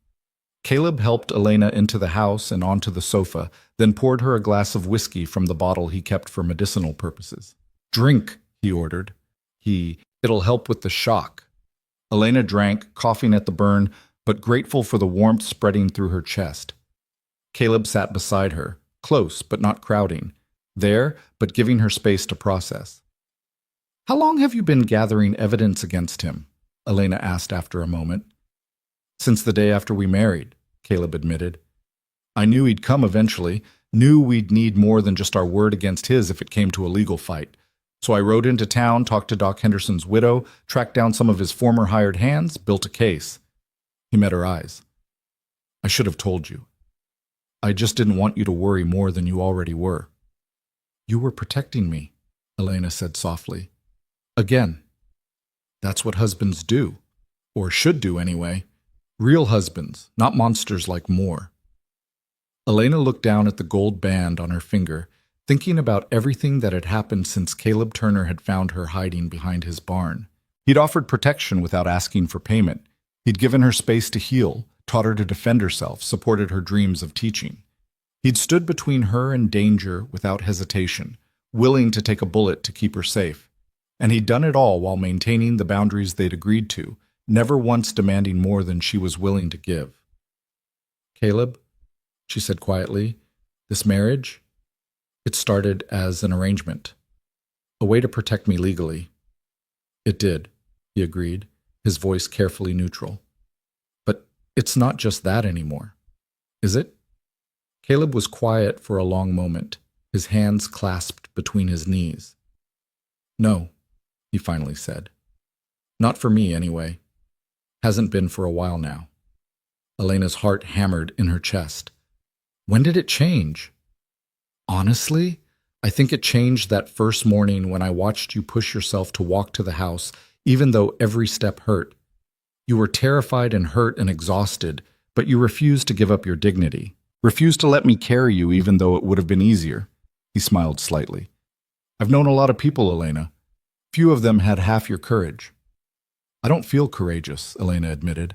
Caleb helped Elena into the house and onto the sofa, then poured her a glass of whiskey from the bottle he kept for medicinal purposes. "Drink," he ordered. It'll help with the shock." Elena drank, coughing at the burn, but grateful for the warmth spreading through her chest. Caleb sat beside her, close but not crowding, there but giving her space to process. "How long have you been gathering evidence against him?" Elena asked after a moment. "Since the day after we married," Caleb admitted. "I knew he'd come eventually, knew we'd need more than just our word against his if it came to a legal fight. So I rode into town, talked to Doc Henderson's widow, tracked down some of his former hired hands, built a case." He met her eyes. "I should have told you. I just didn't want you to worry more than you already were." "You were protecting me," Elena said softly. "Again. That's what husbands do. Or should do anyway. Real husbands, not monsters like Moore." Elena looked down at the gold band on her finger, thinking about everything that had happened since Caleb Turner had found her hiding behind his barn. He'd offered protection without asking for payment. He'd given her space to heal, taught her to defend herself, supported her dreams of teaching. He'd stood between her and danger without hesitation, willing to take a bullet to keep her safe. And he'd done it all while maintaining the boundaries they'd agreed to, never once demanding more than she was willing to give. "Caleb," she said quietly, "this marriage, it started as an arrangement, a way to protect me legally." "It did," he agreed, his voice carefully neutral. "But it's not just that anymore, is it?" Caleb was quiet for a long moment, his hands clasped between his knees. "No," he finally said. "Not for me, anyway. Hasn't been for a while now." Elena's heart hammered in her chest. "When did it change?" "Honestly, I think it changed that first morning when I watched you push yourself to walk to the house, even though every step hurt. You were terrified and hurt and exhausted, but you refused to give up your dignity, refused to let me carry you even though it would have been easier." He smiled slightly. "I've known a lot of people, Elena. Few of them had half your courage." "I don't feel courageous," Elena admitted.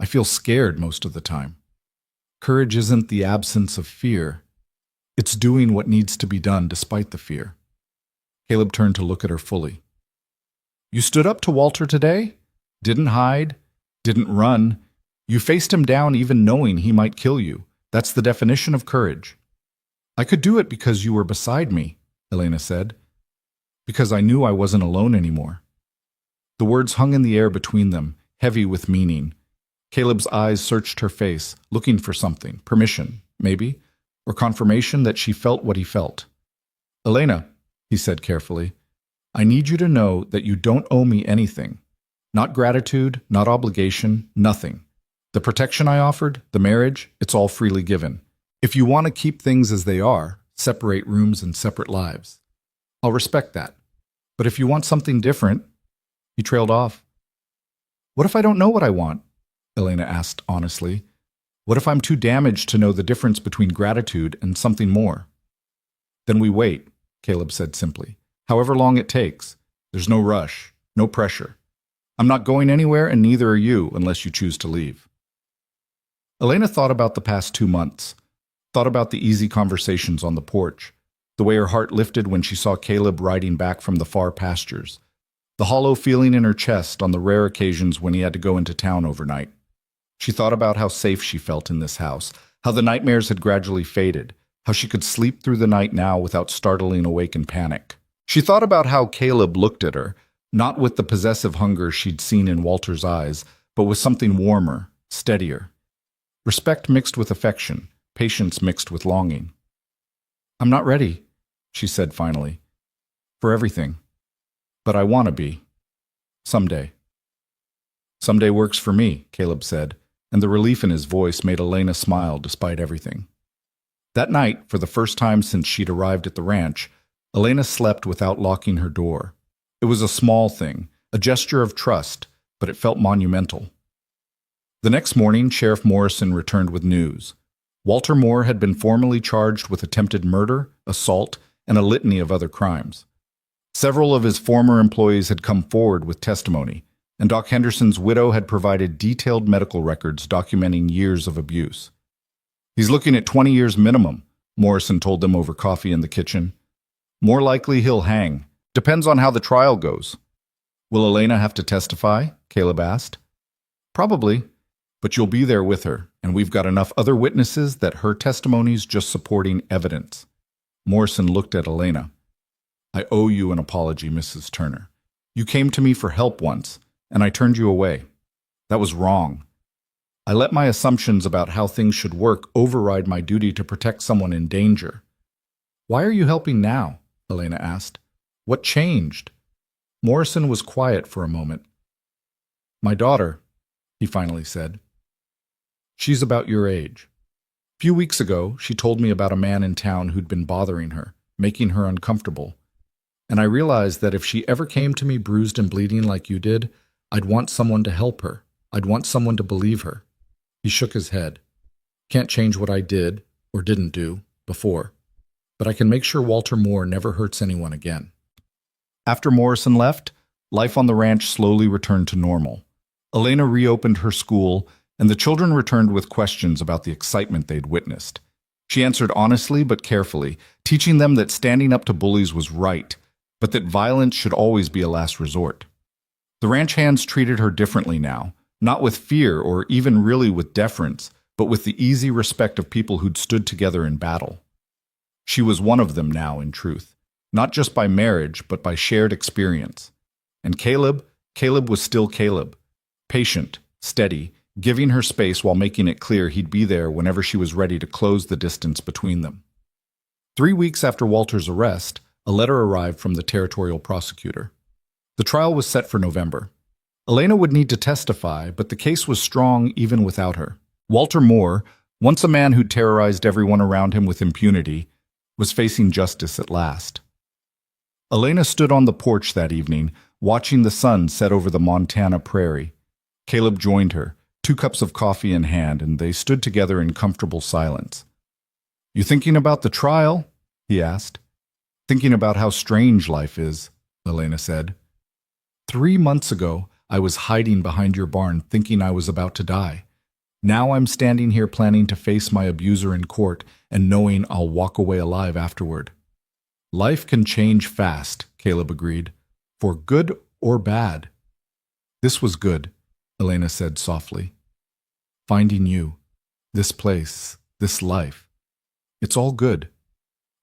"I feel scared most of the time. Courage isn't the absence of fear. It's doing what needs to be done despite the fear." Caleb turned to look at her fully. "You stood up to Walter today? Didn't hide? Didn't run? You faced him down even knowing he might kill you. That's the definition of courage." "I could do it because you were beside me," Elena said. "Because I knew I wasn't alone anymore." The words hung in the air between them, heavy with meaning. Caleb's eyes searched her face, looking for something, permission, maybe, or confirmation that she felt what he felt. "Elena," he said carefully, "I need you to know that you don't owe me anything. Not gratitude, not obligation, nothing. The protection I offered, the marriage, it's all freely given. If you want to keep things as they are, separate rooms and separate lives, I'll respect that. But if you want something different—" He trailed off. "What if I don't know what I want?" Elena asked honestly. "What if I'm too damaged to know the difference between gratitude and something more?" "Then we wait," Caleb said simply. "However long it takes. There's no rush, no pressure. I'm not going anywhere, and neither are you unless you choose to leave." Elena thought about the past 2 months, thought about the easy conversations on the porch, the way her heart lifted when she saw Caleb riding back from the far pastures, the hollow feeling in her chest on the rare occasions when he had to go into town overnight. She thought about how safe she felt in this house, how the nightmares had gradually faded, how she could sleep through the night now without startling awake in panic. She thought about how Caleb looked at her, not with the possessive hunger she'd seen in Walter's eyes, but with something warmer, steadier. Respect mixed with affection, patience mixed with longing. I'm not ready, she said finally, for everything. But I want to be. Someday. Someday works for me, Caleb said, and the relief in his voice made Elena smile despite everything. That night, for the first time since she'd arrived at the ranch, Elena slept without locking her door. It was a small thing, a gesture of trust, but it felt monumental. The next morning, Sheriff Morrison returned with news. Walter Moore had been formally charged with attempted murder, assault, and a litany of other crimes. Several of his former employees had come forward with testimony, and Doc Henderson's widow had provided detailed medical records documenting years of abuse. He's looking at 20 years minimum, Morrison told them over coffee in the kitchen. More likely he'll hang. Depends on how the trial goes. Will Elena have to testify? Caleb asked. Probably, but you'll be there with her, and we've got enough other witnesses that her testimony's just supporting evidence. Morrison looked at Elena. I owe you an apology, Mrs. Turner. You came to me for help once, and I turned you away. That was wrong. I let my assumptions about how things should work override my duty to protect someone in danger. Why are you helping now? Elena asked. What changed? Morrison was quiet for a moment. My daughter, he finally said. She's about your age. A few weeks ago, she told me about a man in town who'd been bothering her, making her uncomfortable. And I realized that if she ever came to me bruised and bleeding like you did, I'd want someone to help her. I'd want someone to believe her. He shook his head. Can't change what I did, or didn't do, before. But I can make sure Walter Moore never hurts anyone again. After Morrison left, life on the ranch slowly returned to normal. Elena reopened her school, and the children returned with questions about the excitement they'd witnessed. She answered honestly but carefully, teaching them that standing up to bullies was right, but that violence should always be a last resort. The ranch hands treated her differently now, not with fear or even really with deference, but with the easy respect of people who'd stood together in battle. She was one of them now, in truth, not just by marriage, but by shared experience. And Caleb was still Caleb, patient, steady, giving her space while making it clear he'd be there whenever she was ready to close the distance between them. 3 weeks after Walter's arrest, a letter arrived from the territorial prosecutor. The trial was set for November. Elena would need to testify, but the case was strong even without her. Walter Moore, once a man who'd terrorized everyone around him with impunity, was facing justice at last. Elena stood on the porch that evening, watching the sun set over the Montana prairie. Caleb joined her, 2 cups of coffee in hand, and they stood together in comfortable silence. You thinking about the trial? He asked. Thinking about how strange life is, Elena said. 3 months ago, I was hiding behind your barn thinking I was about to die. Now I'm standing here planning to face my abuser in court and knowing I'll walk away alive afterward. Life can change fast, Caleb agreed, for good or bad. This was good, Elena said softly. Finding you, this place, this life. It's all good.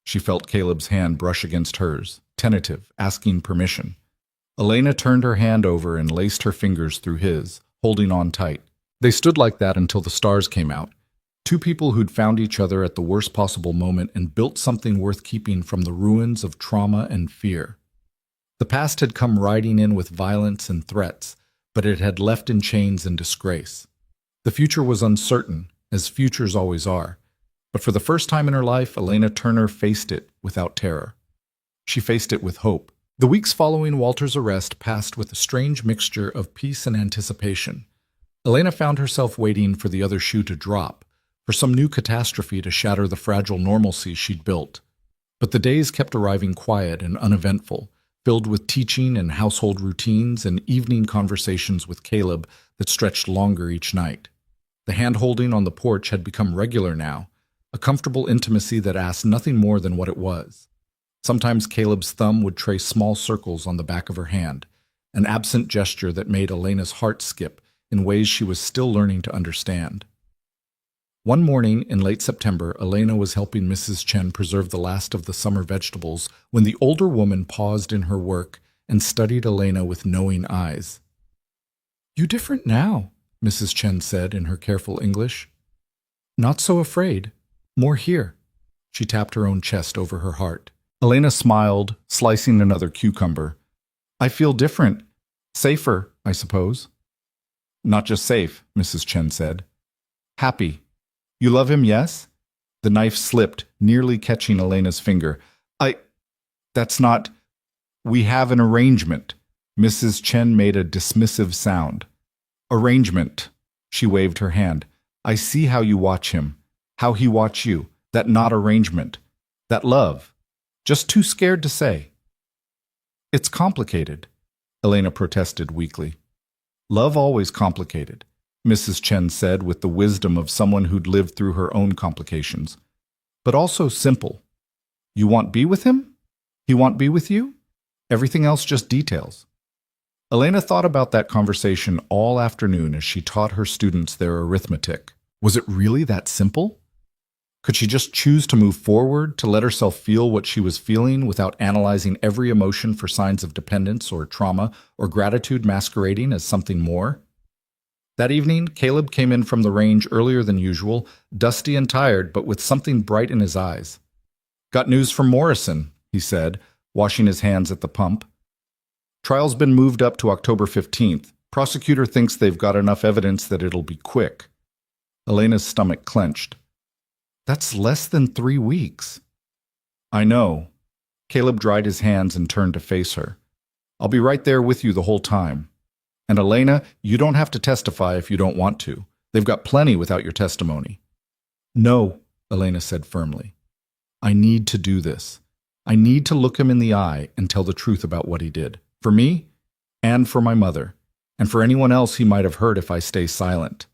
She felt Caleb's hand brush against hers, tentative, asking permission. Elena turned her hand over and laced her fingers through his, holding on tight. They stood like that until the stars came out. 2 people who'd found each other at the worst possible moment and built something worth keeping from the ruins of trauma and fear. The past had come riding in with violence and threats, but it had left in chains and disgrace. The future was uncertain, as futures always are, but for the first time in her life, Elena Turner faced it without terror. She faced it with hope. The weeks following Walter's arrest passed with a strange mixture of peace and anticipation. Elena found herself waiting for the other shoe to drop, for some new catastrophe to shatter the fragile normalcy she'd built. But the days kept arriving quiet and uneventful, filled with teaching and household routines and evening conversations with Caleb that stretched longer each night. The hand-holding on the porch had become regular now, a comfortable intimacy that asked nothing more than what it was. Sometimes Caleb's thumb would trace small circles on the back of her hand, an absent gesture that made Elena's heart skip in ways she was still learning to understand. One morning in late September, Elena was helping Mrs. Chen preserve the last of the summer vegetables when the older woman paused in her work and studied Elena with knowing eyes. "You different now," Mrs. Chen said in her careful English. "Not so afraid. More here." She tapped her own chest over her heart. Elena smiled, slicing another cucumber. I feel different. Safer, I suppose. Not just safe, Mrs. Chen said. Happy. You love him, yes? The knife slipped, nearly catching Elena's finger. That's not... We have an arrangement. Mrs. Chen made a dismissive sound. Arrangement. She waved her hand. I see how you watch him, how he watch you. That not arrangement. That love. Just too scared to say. It's complicated, Elena protested weakly. Love always complicated, Mrs. Chen said with the wisdom of someone who'd lived through her own complications. But also simple. You want be with him? He want be with you? Everything else just details. Elena thought about that conversation all afternoon as she taught her students their arithmetic. Was it really that simple? Could she just choose to move forward, to let herself feel what she was feeling without analyzing every emotion for signs of dependence or trauma or gratitude masquerading as something more? That evening, Caleb came in from the range earlier than usual, dusty and tired, but with something bright in his eyes. Got news from Morrison, he said, washing his hands at the pump. Trial's been moved up to October 15th. Prosecutor thinks they've got enough evidence that it'll be quick. Elena's stomach clenched. That's less than 3 weeks. I know. Caleb dried his hands and turned to face her. I'll be right there with you the whole time. And Elena, you don't have to testify if you don't want to. They've got plenty without your testimony. No, Elena said firmly. I need to do this. I need to look him in the eye and tell the truth about what he did. For me, and for my mother, and for anyone else he might have hurt if I stay silent.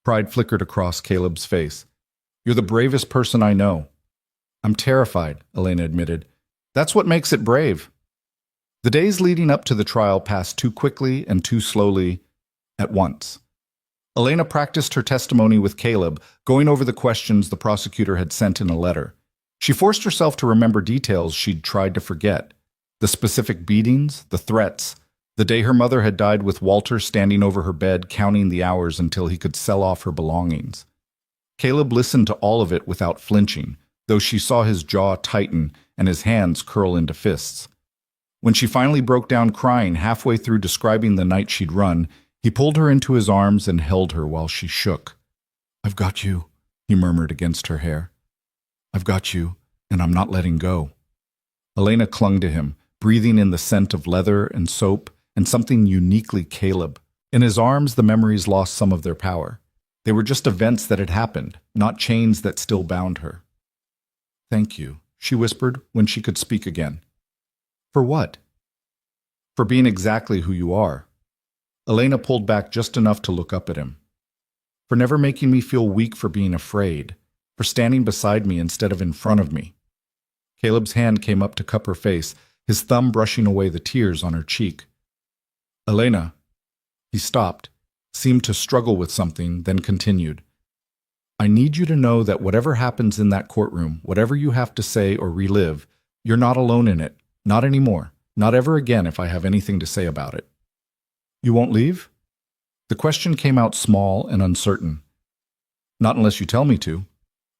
Pride flickered across Caleb's face. You're the bravest person I know. I'm terrified, Elena admitted. That's what makes it brave. The days leading up to the trial passed too quickly and too slowly at once. Elena practiced her testimony with Caleb, going over the questions the prosecutor had sent in a letter. She forced herself to remember details she'd tried to forget. The specific beatings, the threats, the day her mother had died with Walter standing over her bed counting the hours until he could sell off her belongings. Caleb listened to all of it without flinching, though she saw his jaw tighten and his hands curl into fists. When she finally broke down crying halfway through describing the night she'd run, he pulled her into his arms and held her while she shook. I've got you, he murmured against her hair. I've got you, and I'm not letting go. Elena clung to him, breathing in the scent of leather and soap and something uniquely Caleb. In his arms, the memories lost some of their power. They were just events that had happened, not chains that still bound her. Thank you, she whispered when she could speak again. For what? For being exactly who you are. Elena pulled back just enough to look up at him. For never making me feel weak for being afraid, for standing beside me instead of in front of me. Caleb's hand came up to cup her face, his thumb brushing away the tears on her cheek. Elena. He stopped, seemed to struggle with something, then continued. I need you to know that whatever happens in that courtroom, whatever you have to say or relive, you're not alone in it. Not anymore. Not ever again if I have anything to say about it. You won't leave? The question came out small and uncertain. Not unless you tell me to.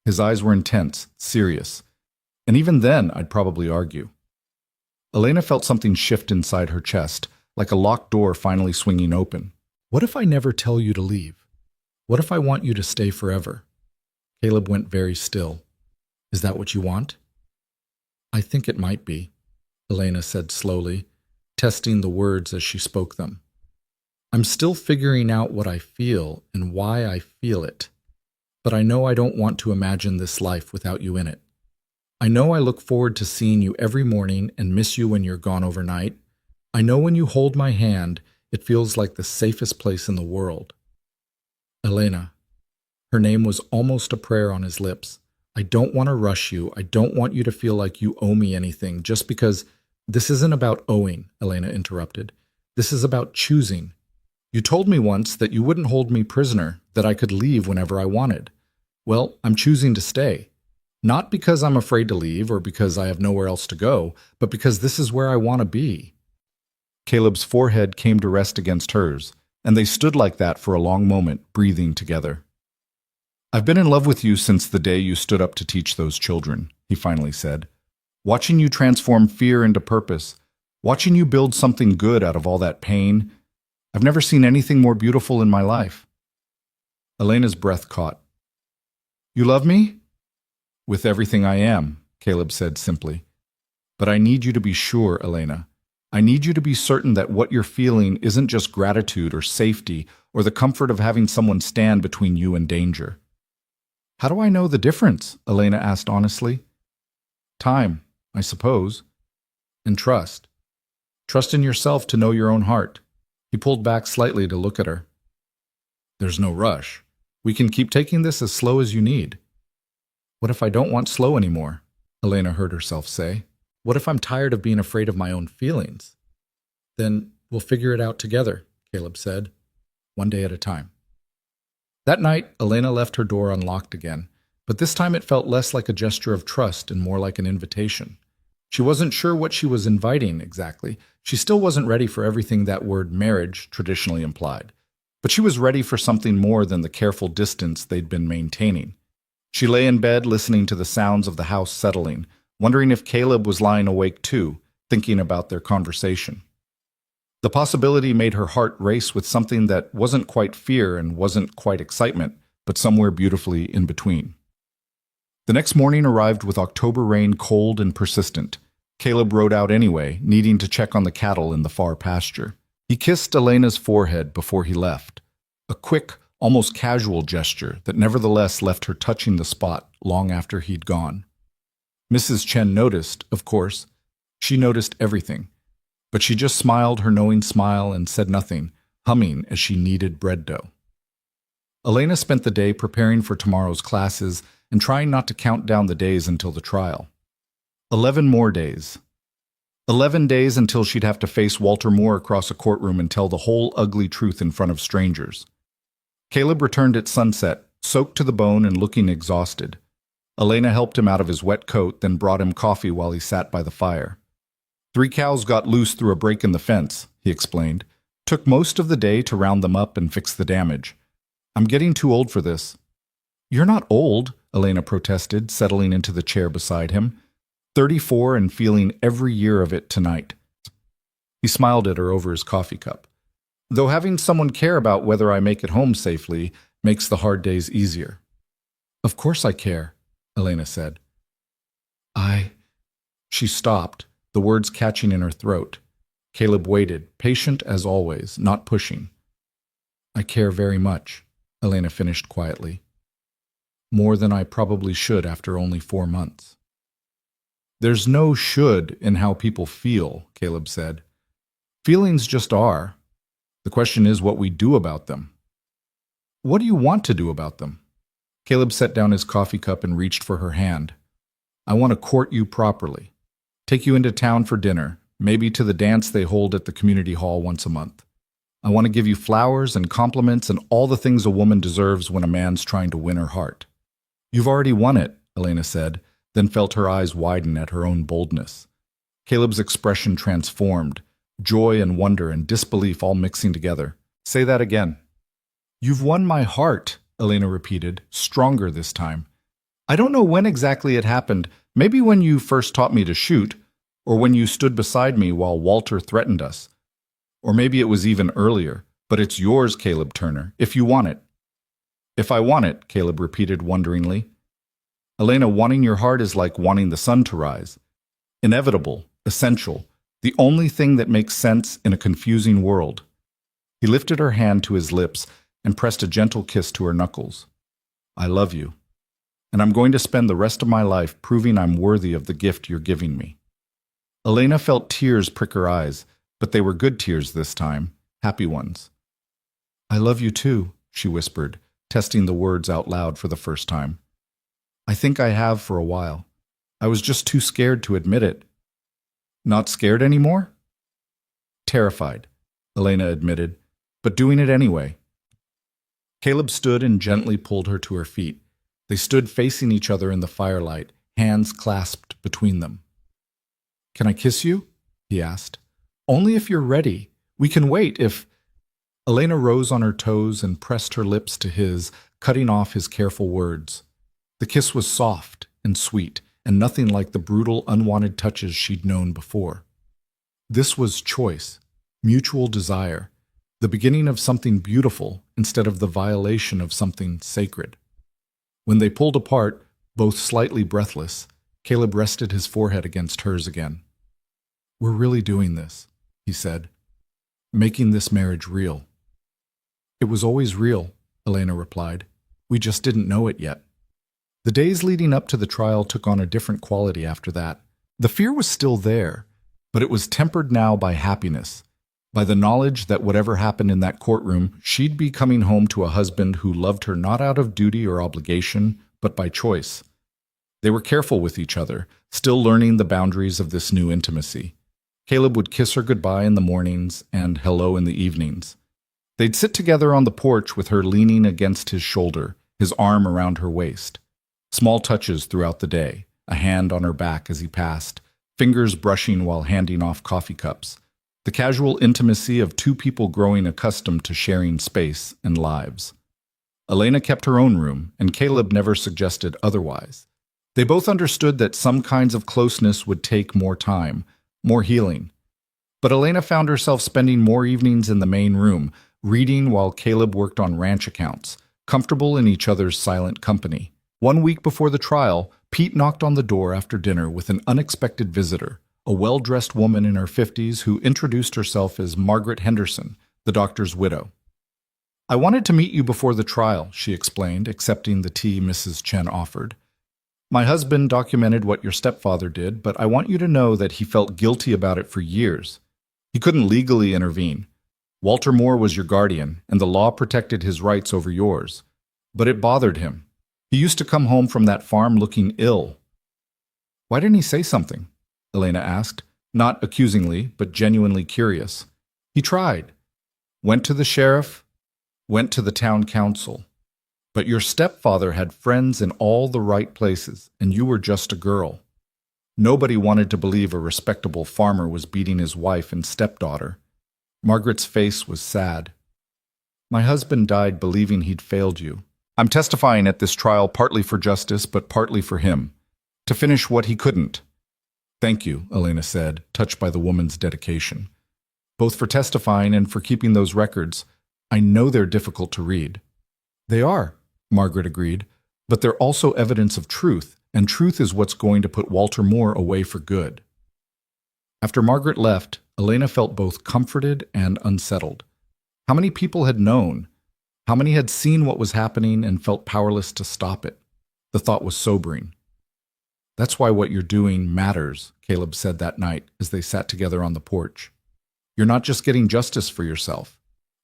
His eyes were intense, serious. And even then, I'd probably argue. Elena felt something shift inside her chest, like a locked door finally swinging open. What if I never tell you to leave? What if I want you to stay forever? Caleb went very still. Is that what you want? I think it might be, Elena said slowly, testing the words as she spoke them. I'm still figuring out what I feel and why I feel it, but I know I don't want to imagine this life without you in it. I know I look forward to seeing you every morning and miss you when you're gone overnight. I know when you hold my hand, it feels like the safest place in the world. Elena. Her name was almost a prayer on his lips. I don't want to rush you. I don't want you to feel like you owe me anything just because... This isn't about owing, Elena interrupted. This is about choosing. You told me once that you wouldn't hold me prisoner, that I could leave whenever I wanted. Well, I'm choosing to stay. Not because I'm afraid to leave or because I have nowhere else to go, but because this is where I want to be. Caleb's forehead came to rest against hers, and they stood like that for a long moment, breathing together. I've been in love with you since the day you stood up to teach those children, he finally said. Watching you transform fear into purpose, watching you build something good out of all that pain, I've never seen anything more beautiful in my life. Elena's breath caught. You love me? With everything I am, Caleb said simply. But I need you to be sure, Elena. I need you to be certain that what you're feeling isn't just gratitude or safety or the comfort of having someone stand between you and danger. How do I know the difference? Elena asked honestly. Time, I suppose. And trust. Trust in yourself to know your own heart. He pulled back slightly to look at her. There's no rush. We can keep taking this as slow as you need. What if I don't want slow anymore? Elena heard herself say. What if I'm tired of being afraid of my own feelings? Then we'll figure it out together, Caleb said, one day at a time. That night, Elena left her door unlocked again, but this time it felt less like a gesture of trust and more like an invitation. She wasn't sure what she was inviting exactly. She still wasn't ready for everything that word marriage traditionally implied, but she was ready for something more than the careful distance they'd been maintaining. She lay in bed listening to the sounds of the house settling, wondering if Caleb was lying awake too, thinking about their conversation. The possibility made her heart race with something that wasn't quite fear and wasn't quite excitement, but somewhere beautifully in between. The next morning arrived with October rain cold and persistent. Caleb rode out anyway, needing to check on the cattle in the far pasture. He kissed Elena's forehead before he left, a quick, almost casual gesture that nevertheless left her touching the spot long after he'd gone. Mrs. Chen noticed, of course. She noticed everything. But she just smiled her knowing smile and said nothing, humming as she kneaded bread dough. Elena spent the day preparing for tomorrow's classes and trying not to count down the days until the trial. 11 more days. 11 days until she'd have to face Walter Moore across a courtroom and tell the whole ugly truth in front of strangers. Caleb returned at sunset, soaked to the bone and looking exhausted. Elena helped him out of his wet coat, then brought him coffee while he sat by the fire. 3 cows got loose through a break in the fence, he explained. Took most of the day to round them up and fix the damage. I'm getting too old for this. You're not old, Elena protested, settling into the chair beside him. 34 and feeling every year of it tonight. He smiled at her over his coffee cup. Though having someone care about whether I make it home safely makes the hard days easier. Of course I care, Elena said. She stopped, the words catching in her throat. Caleb waited, patient as always, not pushing. I care very much, Elena finished quietly. More than I probably should after only 4 months. There's no should in how people feel, Caleb said. Feelings just are. The question is what we do about them. What do you want to do about them? Caleb set down his coffee cup and reached for her hand. I want to court you properly. Take you into town for dinner, maybe to the dance they hold at the community hall once a month. I want to give you flowers and compliments and all the things a woman deserves when a man's trying to win her heart. You've already won it, Elena said, then felt her eyes widen at her own boldness. Caleb's expression transformed, joy and wonder and disbelief all mixing together. Say that again. You've won my heart, Elena repeated, stronger this time. I don't know when exactly it happened, maybe when you first taught me to shoot, or when you stood beside me while Walter threatened us. Or maybe it was even earlier, but it's yours, Caleb Turner, if you want it. If I want it, Caleb repeated wonderingly. Elena, wanting your heart is like wanting the sun to rise. Inevitable, essential, the only thing that makes sense in a confusing world. He lifted her hand to his lips and pressed a gentle kiss to her knuckles. I love you, and I'm going to spend the rest of my life proving I'm worthy of the gift you're giving me. Elena felt tears prick her eyes, but they were good tears this time, happy ones. I love you too, she whispered, testing the words out loud for the first time. I think I have for a while. I was just too scared to admit it. Not scared anymore? Terrified, Elena admitted, but doing it anyway. Caleb stood and gently pulled her to her feet. They stood facing each other in the firelight, hands clasped between them. Can I kiss you? He asked. Only if you're ready. We can wait if... Elena rose on her toes and pressed her lips to his, cutting off his careful words. The kiss was soft and sweet, and nothing like the brutal, unwanted touches she'd known before. This was choice, mutual desire, the beginning of something beautiful instead of the violation of something sacred. When they pulled apart, both slightly breathless, Caleb rested his forehead against hers again. "We're really doing this," he said, "making this marriage real." "It was always real," Elena replied. "We just didn't know it yet." The days leading up to the trial took on a different quality after that. The fear was still there, but it was tempered now by happiness, by the knowledge that whatever happened in that courtroom, she'd be coming home to a husband who loved her not out of duty or obligation, but by choice. They were careful with each other, still learning the boundaries of this new intimacy. Caleb would kiss her goodbye in the mornings and hello in the evenings. They'd sit together on the porch with her leaning against his shoulder, his arm around her waist. Small touches throughout the day, a hand on her back as he passed, fingers brushing while handing off coffee cups. The casual intimacy of two people growing accustomed to sharing space and lives. Elena kept her own room, and Caleb never suggested otherwise. They both understood that some kinds of closeness would take more time, more healing. But Elena found herself spending more evenings in the main room, reading while Caleb worked on ranch accounts, comfortable in each other's silent company. 1 week before the trial, Pete knocked on the door after dinner with an unexpected visitor, a well-dressed woman in her 50s who introduced herself as Margaret Henderson, the doctor's widow. "I wanted to meet you before the trial," she explained, accepting the tea Mrs. Chen offered. "My husband documented what your stepfather did, but I want you to know that he felt guilty about it for years. He couldn't legally intervene. Walter Moore was your guardian, and the law protected his rights over yours. But it bothered him. He used to come home from that farm looking ill." "Why didn't he say something?" Elena asked, not accusingly, but genuinely curious. "He tried. Went to the sheriff, went to the town council. But your stepfather had friends in all the right places, and you were just a girl. Nobody wanted to believe a respectable farmer was beating his wife and stepdaughter." Margaret's face was sad. "My husband died believing he'd failed you. I'm testifying at this trial partly for justice, but partly for him, to finish what he couldn't." "Thank you," Elena said, touched by the woman's dedication. "Both for testifying and for keeping those records. I know they're difficult to read." "They are," Margaret agreed, "but they're also evidence of truth, and truth is what's going to put Walter Moore away for good." After Margaret left, Elena felt both comforted and unsettled. How many people had known? How many had seen what was happening and felt powerless to stop it? The thought was sobering. "That's why what you're doing matters," Caleb said that night as they sat together on the porch. "You're not just getting justice for yourself.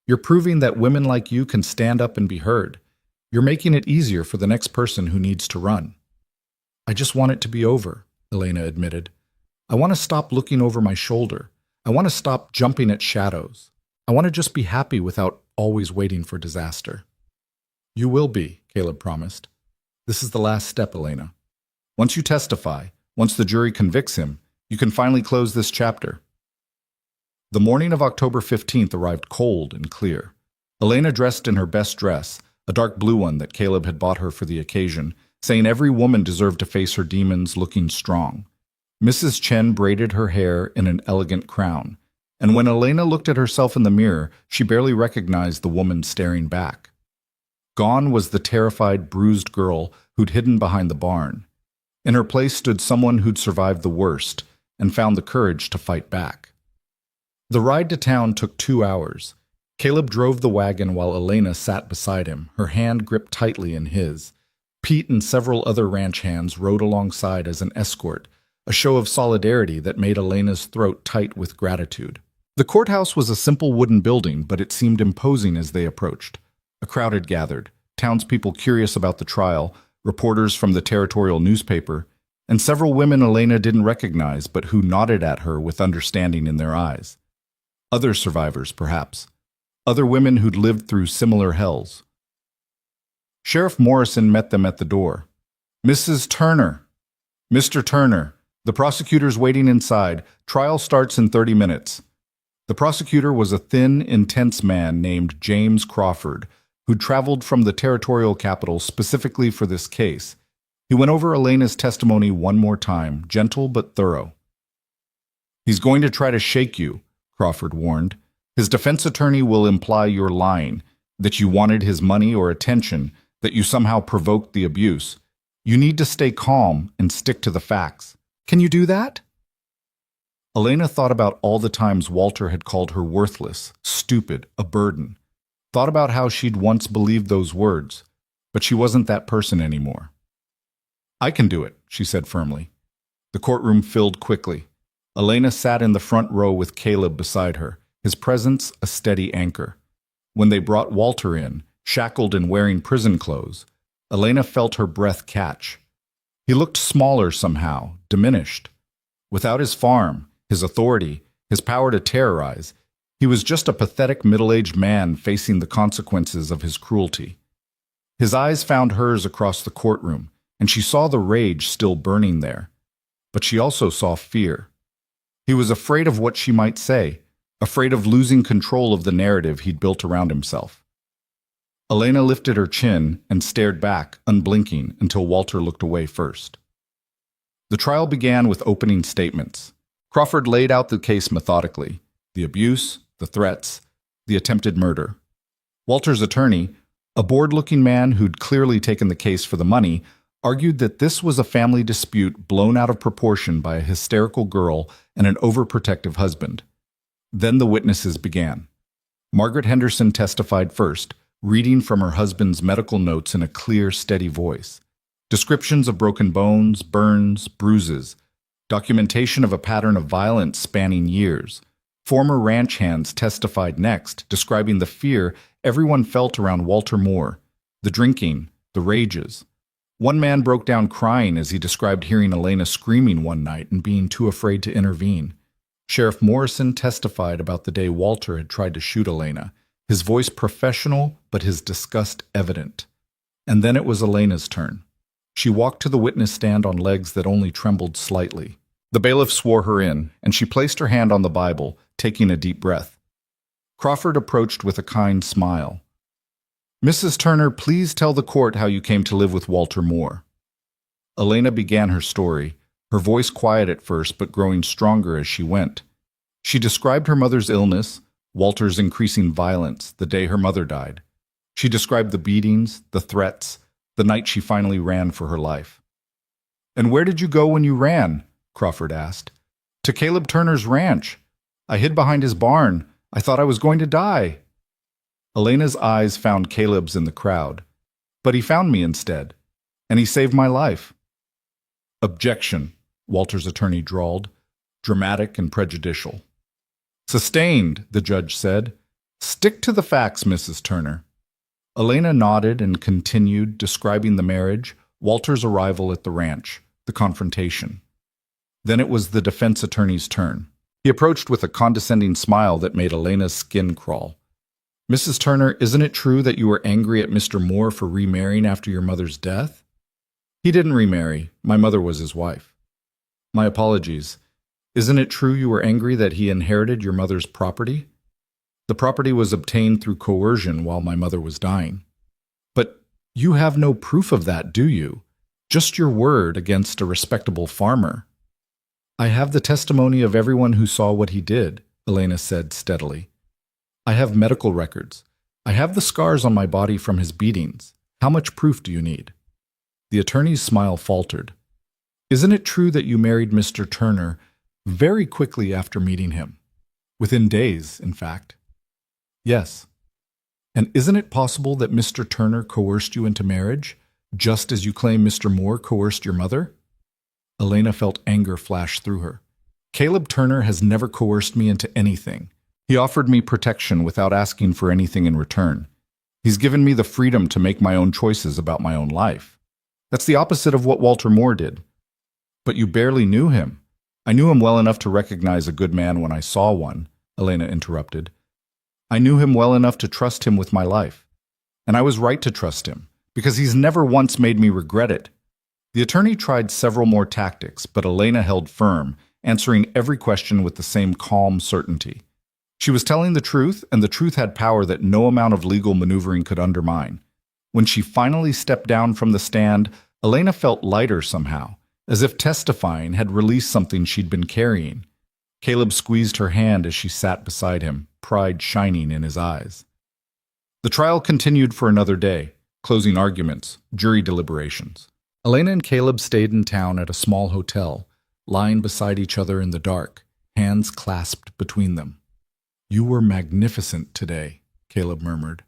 You're proving that women like you can stand up and be heard. You're making it easier for the next person who needs to run." "I just want it to be over," Elena admitted. "I want to stop looking over my shoulder. I want to stop jumping at shadows. I want to just be happy without always waiting for disaster." "You will be," Caleb promised. "This is the last step, Elena. Once you testify, once the jury convicts him, you can finally close this chapter." The morning of October 15th arrived cold and clear. Elena dressed in her best dress, a dark blue one that Caleb had bought her for the occasion, saying every woman deserved to face her demons looking strong. Mrs. Chen braided her hair in an elegant crown, and when Elena looked at herself in the mirror, she barely recognized the woman staring back. Gone was the terrified, bruised girl who'd hidden behind the barn. In her place stood someone who'd survived the worst and found the courage to fight back. The ride to town took 2 hours. Caleb drove the wagon while Elena sat beside him, her hand gripped tightly in his. Pete and several other ranch hands rode alongside as an escort, a show of solidarity that made Elena's throat tight with gratitude. The courthouse was a simple wooden building, but it seemed imposing as they approached. A crowd had gathered, townspeople curious about the trial, reporters from the territorial newspaper, and several women Elena didn't recognize but who nodded at her with understanding in their eyes. Other survivors, perhaps. Other women who'd lived through similar hells. Sheriff Morrison met them at the door. "Mrs. Turner! Mr. Turner! The prosecutor's waiting inside. Trial starts in 30 minutes. The prosecutor was a thin, intense man named James Crawford, who'd traveled from the territorial capital specifically for this case. He went over Elena's testimony one more time, gentle but thorough. "He's going to try to shake you," Crawford warned. "His defense attorney will imply you're lying, that you wanted his money or attention, that you somehow provoked the abuse. You need to stay calm and stick to the facts. Can you do that?" Elena thought about all the times Walter had called her worthless, stupid, a burden. Thought about how she'd once believed those words, but she wasn't that person anymore. "I can do it," she said firmly. The courtroom filled quickly. Elena sat in the front row with Caleb beside her, his presence a steady anchor. When they brought Walter in, shackled and wearing prison clothes, Elena felt her breath catch. He looked smaller somehow, diminished. Without his farm, his authority, his power to terrorize, he was just a pathetic middle-aged man facing the consequences of his cruelty. His eyes found hers across the courtroom, and she saw the rage still burning there. But she also saw fear. He was afraid of what she might say, afraid of losing control of the narrative he'd built around himself. Elena lifted her chin and stared back, unblinking, until Walter looked away first. The trial began with opening statements. Crawford laid out the case methodically: the abuse, the threats, the attempted murder. Walter's attorney, a bored-looking man who'd clearly taken the case for the money, argued that this was a family dispute blown out of proportion by a hysterical girl and an overprotective husband. Then the witnesses began. Margaret Henderson testified first, reading from her husband's medical notes in a clear, steady voice. Descriptions of broken bones, burns, bruises. Documentation of a pattern of violence spanning years. Former ranch hands testified next, describing the fear everyone felt around Walter Moore, the drinking, the rages. One man broke down crying as he described hearing Elena screaming one night and being too afraid to intervene. Sheriff Morrison testified about the day Walter had tried to shoot Elena, his voice professional but his disgust evident. And then it was Elena's turn. She walked to the witness stand on legs that only trembled slightly. The bailiff swore her in, and she placed her hand on the Bible, taking a deep breath. Crawford approached with a kind smile. "Mrs. Turner, please tell the court how you came to live with Walter Moore." Elena began her story, her voice quiet at first but growing stronger as she went. She described her mother's illness, Walter's increasing violence, the day her mother died. She described the beatings, the threats, the night she finally ran for her life. "And where did you go when you ran?" Crawford asked. "To Caleb Turner's ranch. I hid behind his barn. I thought I was going to die." Elena's eyes found Caleb's in the crowd. "But he found me instead, and he saved my life." "Objection," Walter's attorney drawled, dramatic and prejudicial. "Sustained," the judge said. "Stick to the facts, Mrs. Turner." Elena nodded and continued, describing the marriage, Walter's arrival at the ranch, the confrontation. Then it was the defense attorney's turn. He approached with a condescending smile that made Elena's skin crawl. "Mrs. Turner, isn't it true that you were angry at Mr. Moore for remarrying after your mother's death?" "He didn't remarry. My mother was his wife." "My apologies. Isn't it true you were angry that he inherited your mother's property?" "The property was obtained through coercion while my mother was dying." "But you have no proof of that, do you? Just your word against a respectable farmer." "I have the testimony of everyone who saw what he did," Elena said steadily. "I have medical records. I have the scars on my body from his beatings. How much proof do you need?" The attorney's smile faltered. "Isn't it true that you married Mr. Turner very quickly after meeting him? Within days, in fact." "Yes." "And isn't it possible that Mr. Turner coerced you into marriage, just as you claim Mr. Moore coerced your mother?" Elena felt anger flash through her. "Caleb Turner has never coerced me into anything. He offered me protection without asking for anything in return. He's given me the freedom to make my own choices about my own life. That's the opposite of what Walter Moore did." "But you barely knew him." "I knew him well enough to recognize a good man when I saw one," Elena interrupted. "I knew him well enough to trust him with my life. And I was right to trust him, because he's never once made me regret it." The attorney tried several more tactics, but Elena held firm, answering every question with the same calm certainty. She was telling the truth, and the truth had power that no amount of legal maneuvering could undermine. When she finally stepped down from the stand, Elena felt lighter somehow, as if testifying had released something she'd been carrying. Caleb squeezed her hand as she sat beside him, pride shining in his eyes. The trial continued for another day, closing arguments, jury deliberations. Elena and Caleb stayed in town at a small hotel, lying beside each other in the dark, hands clasped between them. "You were magnificent today," Caleb murmured.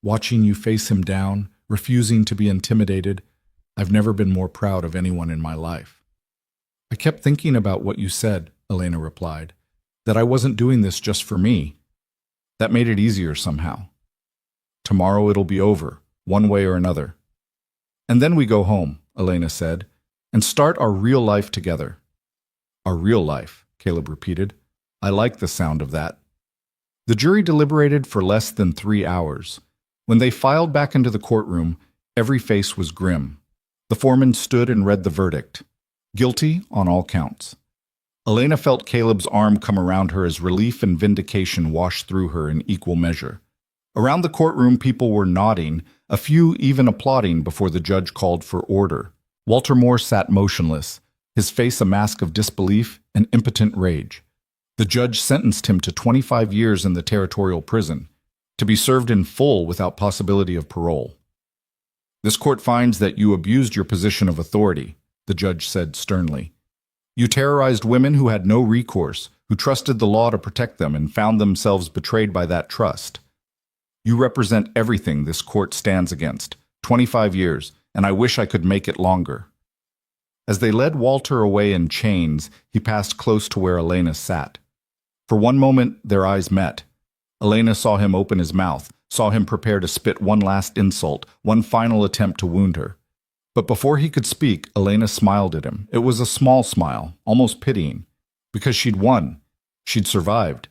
"Watching you face him down, refusing to be intimidated, I've never been more proud of anyone in my life." "I kept thinking about what you said," Elena replied, "that I wasn't doing this just for me. That made it easier somehow. Tomorrow it'll be over, one way or another. And then we go home," Elena said, "and start our real life together." "Our real life," Caleb repeated. "I like the sound of that." The jury deliberated for less than 3 hours. When they filed back into the courtroom, every face was grim. The foreman stood and read the verdict. Guilty on all counts. Elena felt Caleb's arm come around her as relief and vindication washed through her in equal measure. Around the courtroom, people were nodding, a few even applauding before the judge called for order. Walter Moore sat motionless, his face a mask of disbelief and impotent rage. The judge sentenced him to 25 years in the territorial prison, to be served in full without possibility of parole. "This court finds that you abused your position of authority," the judge said sternly. "You terrorized women who had no recourse, who trusted the law to protect them and found themselves betrayed by that trust. You represent everything this court stands against. 25 years, and I wish I could make it longer." As they led Walter away in chains, he passed close to where Elena sat. For one moment, their eyes met. Elena saw him open his mouth, saw him prepare to spit one last insult, one final attempt to wound her. But before he could speak, Elena smiled at him. It was a small smile, almost pitying, because she'd won. She'd survived.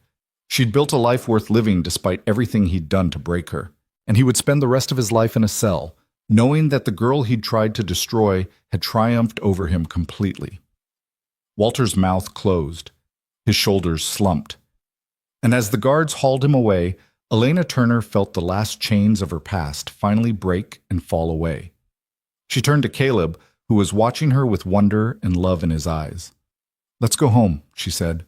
She'd built a life worth living despite everything he'd done to break her. And he would spend the rest of his life in a cell, knowing that the girl he'd tried to destroy had triumphed over him completely. Walter's mouth closed. His shoulders slumped. And as the guards hauled him away, Elena Turner felt the last chains of her past finally break and fall away. She turned to Caleb, who was watching her with wonder and love in his eyes. "Let's go home," she said.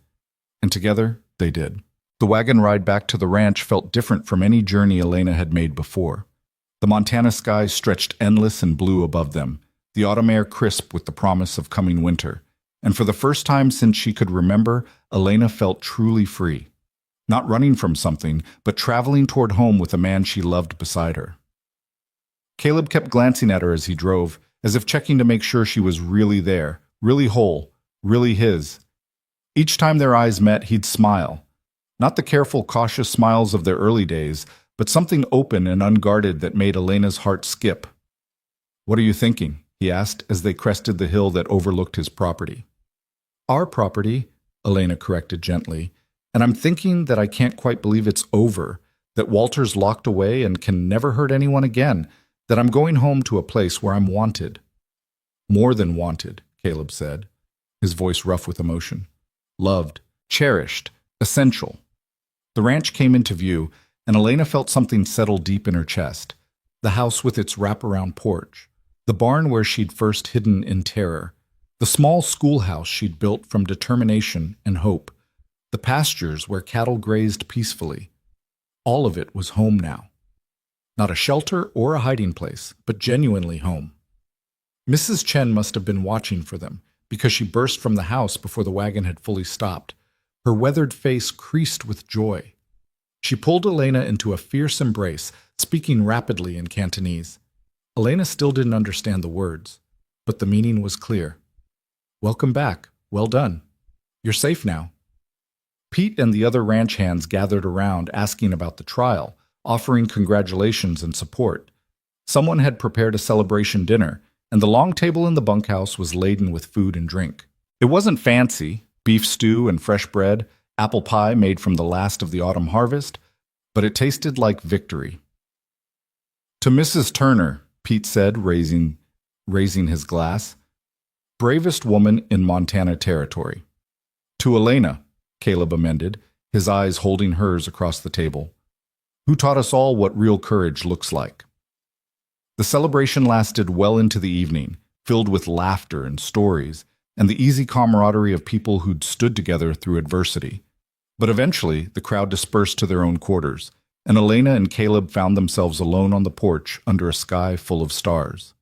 And together they did. The wagon ride back to the ranch felt different from any journey Elena had made before. The Montana sky stretched endless and blue above them, the autumn air crisp with the promise of coming winter. And for the first time since she could remember, Elena felt truly free. Not running from something, but traveling toward home with a man she loved beside her. Caleb kept glancing at her as he drove, as if checking to make sure she was really there, really whole, really his. Each time their eyes met, he'd smile. Not the careful, cautious smiles of their early days, but something open and unguarded that made Elena's heart skip. "What are you thinking?" he asked as they crested the hill that overlooked his property. "Our property," Elena corrected gently, "and I'm thinking that I can't quite believe it's over, that Walter's locked away and can never hurt anyone again, that I'm going home to a place where I'm wanted." "More than wanted," Caleb said, his voice rough with emotion. "Loved, cherished, essential." The ranch came into view, and Elena felt something settle deep in her chest. The house with its wraparound porch, the barn where she'd first hidden in terror, the small schoolhouse she'd built from determination and hope, the pastures where cattle grazed peacefully. All of it was home now. Not a shelter or a hiding place, but genuinely home. Mrs. Chen must have been watching for them, because she burst from the house before the wagon had fully stopped. Her weathered face creased with joy. She pulled Elena into a fierce embrace, speaking rapidly in Cantonese. Elena still didn't understand the words, but the meaning was clear. "Welcome back. Well done. You're safe now." Pete and the other ranch hands gathered around, asking about the trial, offering congratulations and support. Someone had prepared a celebration dinner, and the long table in the bunkhouse was laden with food and drink. It wasn't fancy, beef stew and fresh bread, apple pie made from the last of the autumn harvest, but it tasted like victory. "To Mrs. Turner," Pete said, raising his glass, "bravest woman in Montana territory." "To Elena," Caleb amended, his eyes holding hers across the table. Who taught us all what real courage looks like? The celebration lasted well into the evening, filled with laughter and stories, and the easy camaraderie of people who'd stood together through adversity. But eventually, the crowd dispersed to their own quarters, and Elena and Caleb found themselves alone on the porch under a sky full of stars.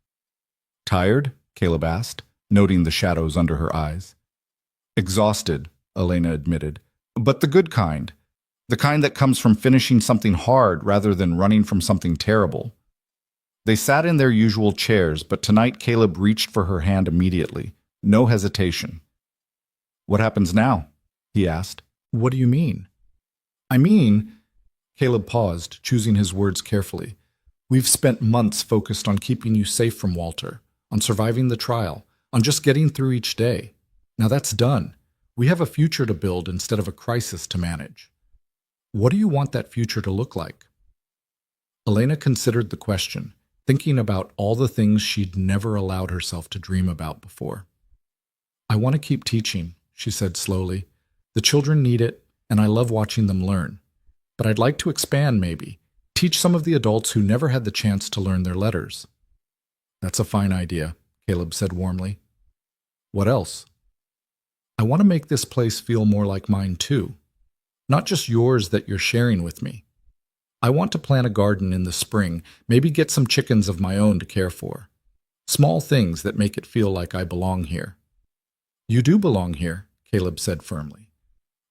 Tired? Caleb asked, noting the shadows under her eyes. Exhausted, Elena admitted, but the good kind. The kind that comes from finishing something hard rather than running from something terrible. They sat in their usual chairs, but tonight Caleb reached for her hand immediately, no hesitation. What happens now? He asked. What do you mean? I mean, Caleb paused, choosing his words carefully. We've spent months focused on keeping you safe from Walter, on surviving the trial, on just getting through each day. Now that's done. We have a future to build instead of a crisis to manage. What do you want that future to look like? Elena considered the question, thinking about all the things she'd never allowed herself to dream about before. I want to keep teaching, she said slowly. The children need it, and I love watching them learn. But I'd like to expand, maybe. Teach some of the adults who never had the chance to learn their letters. That's a fine idea, Caleb said warmly. What else? I want to make this place feel more like mine too. Not just yours that you're sharing with me. I want to plant a garden in the spring, maybe get some chickens of my own to care for. Small things that make it feel like I belong here. You do belong here, Caleb said firmly.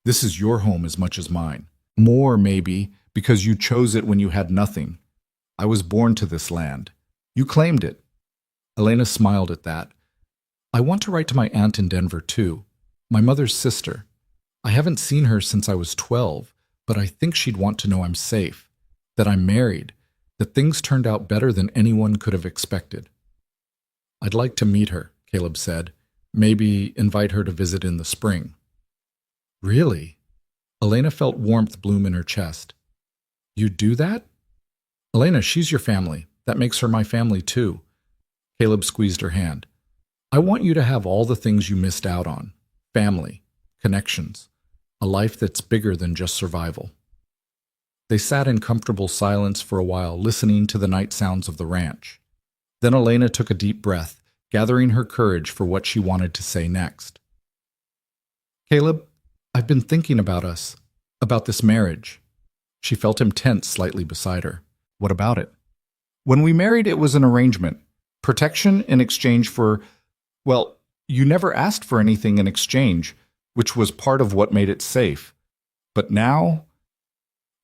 This is your home as much as mine. More, maybe, because you chose it when you had nothing. I was born to this land. You claimed it. Elena smiled at that. I want to write to my aunt in Denver, too. My mother's sister. I haven't seen her since I was 12, but I think she'd want to know I'm safe, that I'm married, that things turned out better than anyone could have expected. I'd like to meet her, Caleb said. Maybe invite her to visit in the spring. Really? Elena felt warmth bloom in her chest. You'd do that? Elena, she's your family. That makes her my family too. Caleb squeezed her hand. I want you to have all the things you missed out on. Family, connections, a life that's bigger than just survival. They sat in comfortable silence for a while, listening to the night sounds of the ranch. Then Elena took a deep breath, gathering her courage for what she wanted to say next. Caleb, I've been thinking about us, about this marriage. She felt him tense slightly beside her. What about it? When we married, it was an arrangement. Protection in exchange for, well, you never asked for anything in exchange, which was part of what made it safe. But now,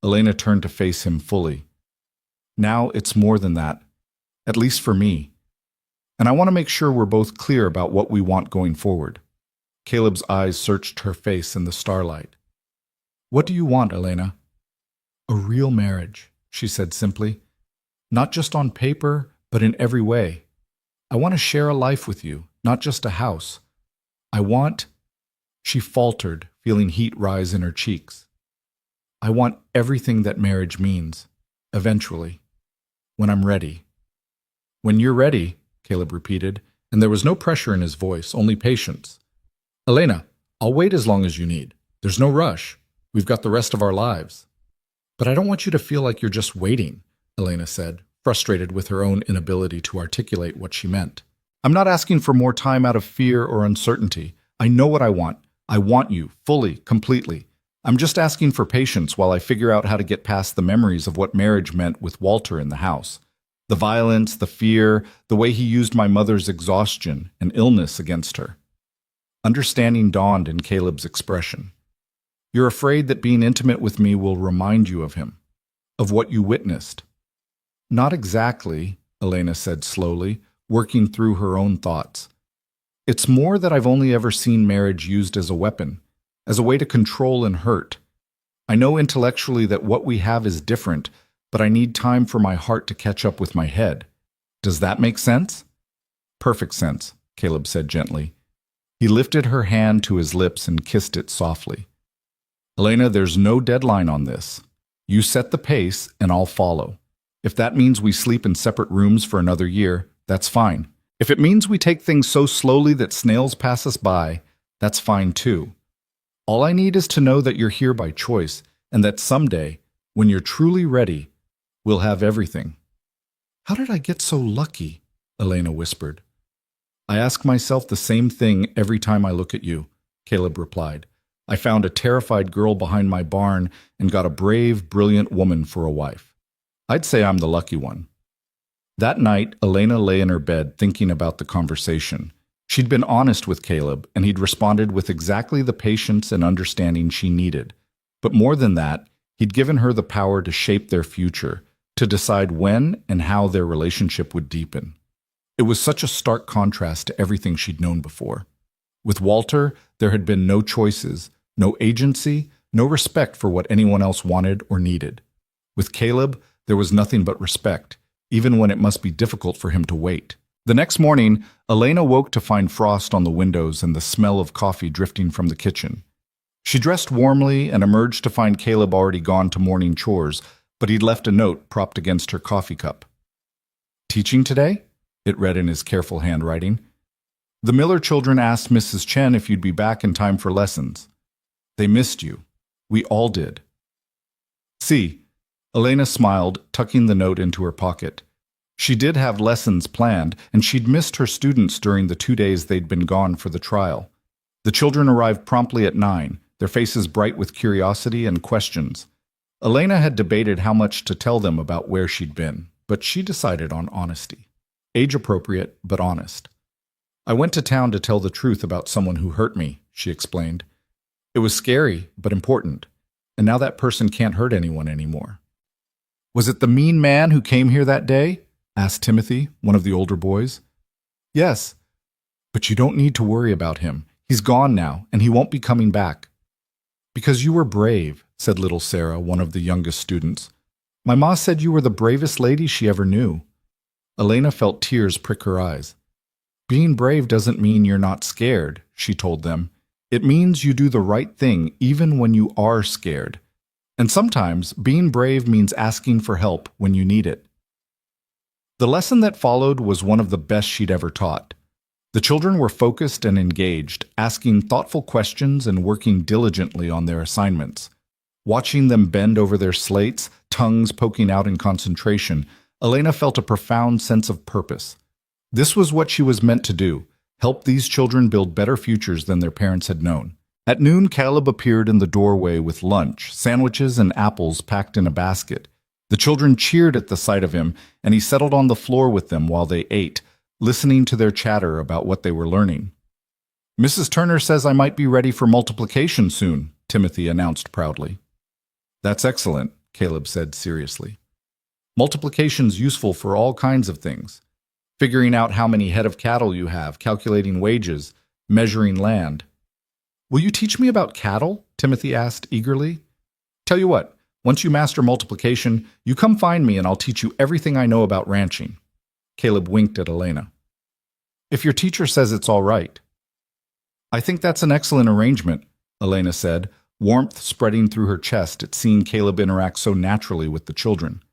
Elena turned to face him fully. Now it's more than that, at least for me. And I want to make sure we're both clear about what we want going forward. Caleb's eyes searched her face in the starlight. What do you want, Elena? A real marriage, she said simply. Not just on paper, but in every way. I want to share a life with you, not just a house. I want... She faltered, feeling heat rise in her cheeks. I want everything that marriage means, eventually, when I'm ready. When you're ready, Caleb repeated, and there was no pressure in his voice, only patience. Elena, I'll wait as long as you need. There's no rush. We've got the rest of our lives. But I don't want you to feel like you're just waiting, Elena said, frustrated with her own inability to articulate what she meant. I'm not asking for more time out of fear or uncertainty. I know what I want. I want you, fully, completely. I'm just asking for patience while I figure out how to get past the memories of what marriage meant with Walter in the house. The violence, the fear, the way he used my mother's exhaustion and illness against her. Understanding dawned in Caleb's expression. You're afraid that being intimate with me will remind you of him, of what you witnessed. Not exactly, Elena said slowly, working through her own thoughts. It's more that I've only ever seen marriage used as a weapon, as a way to control and hurt. I know intellectually that what we have is different, but I need time for my heart to catch up with my head. Does that make sense? Perfect sense, Caleb said gently. He lifted her hand to his lips and kissed it softly. Elena, there's no deadline on this. You set the pace, and I'll follow. If that means we sleep in separate rooms for another year, that's fine. If it means we take things so slowly that snails pass us by, that's fine too. All I need is to know that you're here by choice, and that someday, when you're truly ready, we'll have everything." "How did I get so lucky?" Elena whispered. "I ask myself the same thing every time I look at you," Caleb replied. "I found a terrified girl behind my barn and got a brave, brilliant woman for a wife. I'd say I'm the lucky one." That night, Elena lay in her bed thinking about the conversation. She'd been honest with Caleb, and he'd responded with exactly the patience and understanding she needed. But more than that, he'd given her the power to shape their future, to decide when and how their relationship would deepen. It was such a stark contrast to everything she'd known before. With Walter, there had been no choices, no agency, no respect for what anyone else wanted or needed. With Caleb, there was nothing but respect, even when it must be difficult for him to wait. The next morning, Elena woke to find frost on the windows and the smell of coffee drifting from the kitchen. She dressed warmly and emerged to find Caleb already gone to morning chores, but he'd left a note propped against her coffee cup. "Teaching today?" it read in his careful handwriting. "The Miller children asked Mrs. Chen if you'd be back in time for lessons. They missed you. We all did." "See," Elena smiled, tucking the note into her pocket. She did have lessons planned, and she'd missed her students during the 2 days they'd been gone for the trial. The children arrived promptly at 9, their faces bright with curiosity and questions. Elena had debated how much to tell them about where she'd been, but she decided on honesty. Age-appropriate, but honest. "I went to town to tell the truth about someone who hurt me," she explained. "It was scary, but important, and now that person can't hurt anyone anymore." "Was it the mean man who came here that day?" asked Timothy, one of the older boys. "Yes, but you don't need to worry about him. He's gone now, and he won't be coming back." "Because you were brave," said little Sarah, one of the youngest students. "My ma said you were the bravest lady she ever knew." Elena felt tears prick her eyes. "Being brave doesn't mean you're not scared," she told them. "It means you do the right thing even when you are scared. And sometimes being brave means asking for help when you need it." The lesson that followed was one of the best she'd ever taught. The children were focused and engaged, asking thoughtful questions and working diligently on their assignments. Watching them bend over their slates, tongues poking out in concentration, Elena felt a profound sense of purpose. This was what she was meant to do, help these children build better futures than their parents had known. At noon, Caleb appeared in the doorway with lunch, sandwiches and apples packed in a basket. The children cheered at the sight of him, and he settled on the floor with them while they ate, listening to their chatter about what they were learning. "Mrs. Turner says I might be ready for multiplication soon," Timothy announced proudly. "That's excellent," Caleb said seriously. "Multiplication's useful for all kinds of things. Figuring out how many head of cattle you have, calculating wages, measuring land." "Will you teach me about cattle?" Timothy asked eagerly. "Tell you what, once you master multiplication, you come find me and I'll teach you everything I know about ranching." Caleb winked at Elena. "If your teacher says it's all right." "I think that's an excellent arrangement," Elena said, warmth spreading through her chest at seeing Caleb interact so naturally with the children.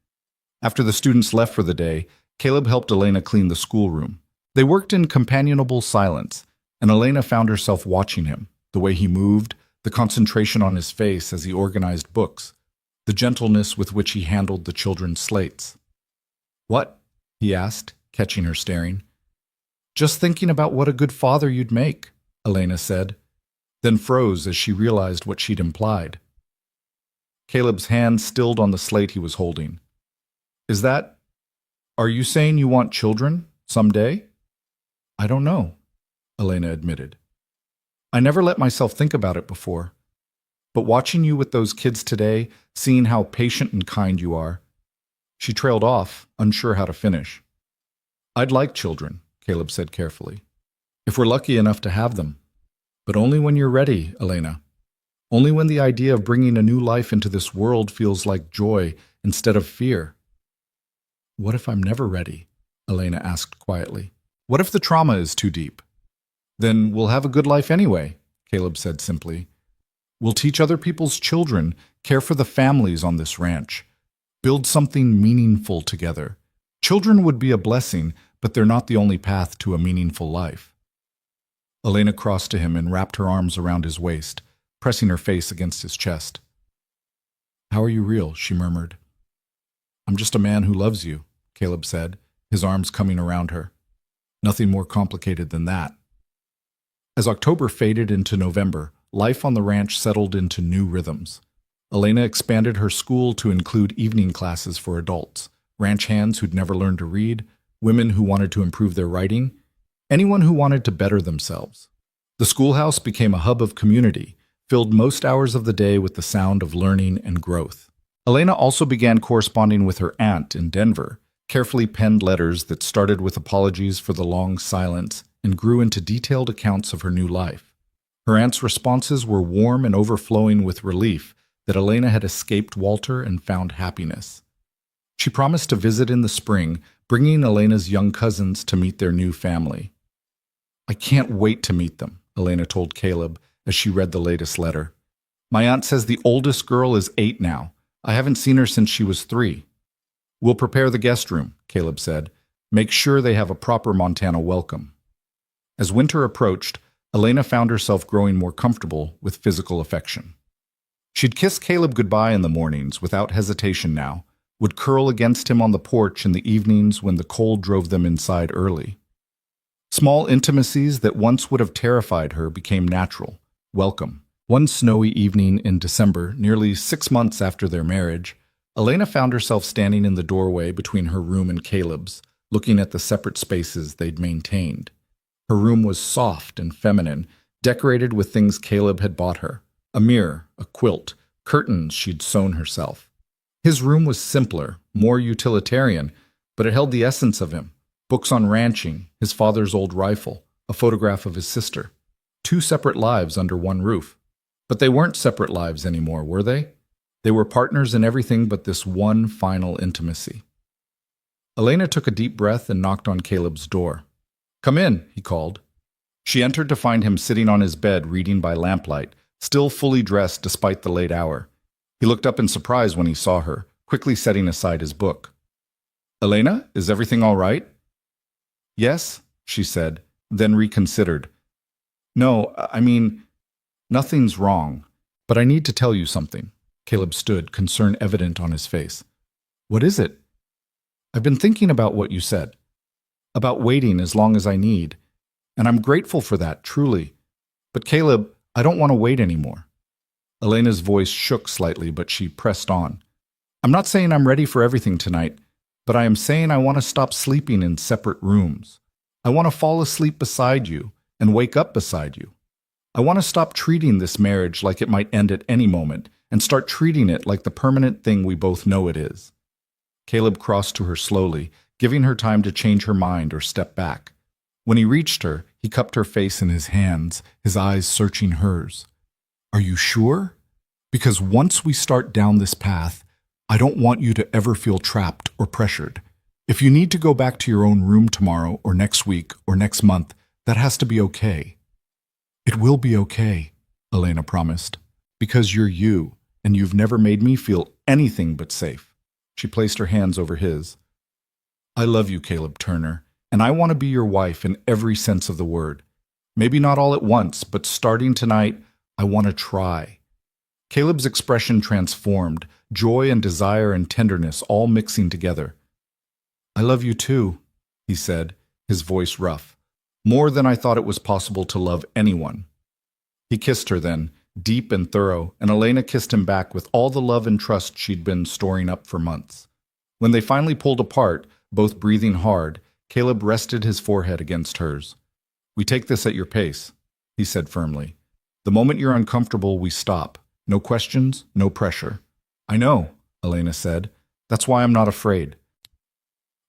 After the students left for the day, Caleb helped Elena clean the schoolroom. They worked in companionable silence, and Elena found herself watching him, the way he moved, the concentration on his face as he organized books, the gentleness with which he handled the children's slates. "What?" he asked, catching her staring. "Just thinking about what a good father you'd make," Elena said, then froze as she realized what she'd implied. Caleb's hand stilled on the slate he was holding. Are you saying you want children, someday?" "I don't know," Elena admitted. "I never let myself think about it before. But watching you with those kids today, seeing how patient and kind you are." She trailed off, unsure how to finish. "I'd like children," Caleb said carefully, "if we're lucky enough to have them. But only when you're ready, Elena. Only when the idea of bringing a new life into this world feels like joy instead of fear." "What if I'm never ready?" Elena asked quietly. "What if the trauma is too deep?" "Then we'll have a good life anyway," Caleb said simply. "We'll teach other people's children, care for the families on this ranch, build something meaningful together. Children would be a blessing, but they're not the only path to a meaningful life." Elena crossed to him and wrapped her arms around his waist, pressing her face against his chest. "How are you real?" she murmured. "I'm just a man who loves you," Caleb said, his arms coming around her. "Nothing more complicated than that." As October faded into November, life on the ranch settled into new rhythms. Elena expanded her school to include evening classes for adults, ranch hands who'd never learned to read, women who wanted to improve their writing, anyone who wanted to better themselves. The schoolhouse became a hub of community, filled most hours of the day with the sound of learning and growth. Elena also began corresponding with her aunt in Denver, carefully penned letters that started with apologies for the long silence and grew into detailed accounts of her new life. Her aunt's responses were warm and overflowing with relief that Elena had escaped Walter and found happiness. She promised to visit in the spring, bringing Elena's young cousins to meet their new family. "I can't wait to meet them," Elena told Caleb as she read the latest letter. "My aunt says the oldest girl is 8 now. I haven't seen her since she was 3. "We'll prepare the guest room," Caleb said. "Make sure they have a proper Montana welcome." As winter approached, Elena found herself growing more comfortable with physical affection. She'd kiss Caleb goodbye in the mornings without hesitation now, would curl against him on the porch in the evenings when the cold drove them inside early. Small intimacies that once would have terrified her became natural, welcome. One snowy evening in December, nearly 6 months after their marriage, Elena found herself standing in the doorway between her room and Caleb's, looking at the separate spaces they'd maintained. Her room was soft and feminine, decorated with things Caleb had bought her: a mirror, a quilt, curtains she'd sewn herself. His room was simpler, more utilitarian, but it held the essence of him: books on ranching, his father's old rifle, a photograph of his sister. 2 separate lives under one roof. But they weren't separate lives anymore, were they? They were partners in everything but this one final intimacy. Elena took a deep breath and knocked on Caleb's door. "Come in," he called. She entered to find him sitting on his bed reading by lamplight, still fully dressed despite the late hour. He looked up in surprise when he saw her, quickly setting aside his book. "Elena, is everything all right?" "Yes," she said, then reconsidered. "No, I mean, nothing's wrong, but I need to tell you something." Caleb stood, concern evident on his face. "What is it?" "I've been thinking about what you said, about waiting as long as I need, and I'm grateful for that, truly. But Caleb, I don't want to wait anymore." Elena's voice shook slightly, but she pressed on. "I'm not saying I'm ready for everything tonight, but I am saying I want to stop sleeping in separate rooms. I want to fall asleep beside you and wake up beside you. I want to stop treating this marriage like it might end at any moment and start treating it like the permanent thing we both know it is." Caleb crossed to her slowly, giving her time to change her mind or step back. When he reached her, he cupped her face in his hands, his eyes searching hers. "Are you sure? Because once we start down this path, I don't want you to ever feel trapped or pressured. If you need to go back to your own room tomorrow or next week or next month, that has to be okay." "It will be okay," Elena promised, "because you're you, and you've never made me feel anything but safe." She placed her hands over his. "I love you, Caleb Turner, and I want to be your wife in every sense of the word. Maybe not all at once, but starting tonight, I want to try." Caleb's expression transformed, joy and desire and tenderness all mixing together. "I love you too," he said, his voice rough. "More than I thought it was possible to love anyone." He kissed her then, deep and thorough, and Elena kissed him back with all the love and trust she'd been storing up for months. When they finally pulled apart, both breathing hard, Caleb rested his forehead against hers. "We take this at your pace," he said firmly. "The moment you're uncomfortable, we stop. No questions, no pressure." "I know," Elena said. "That's why I'm not afraid."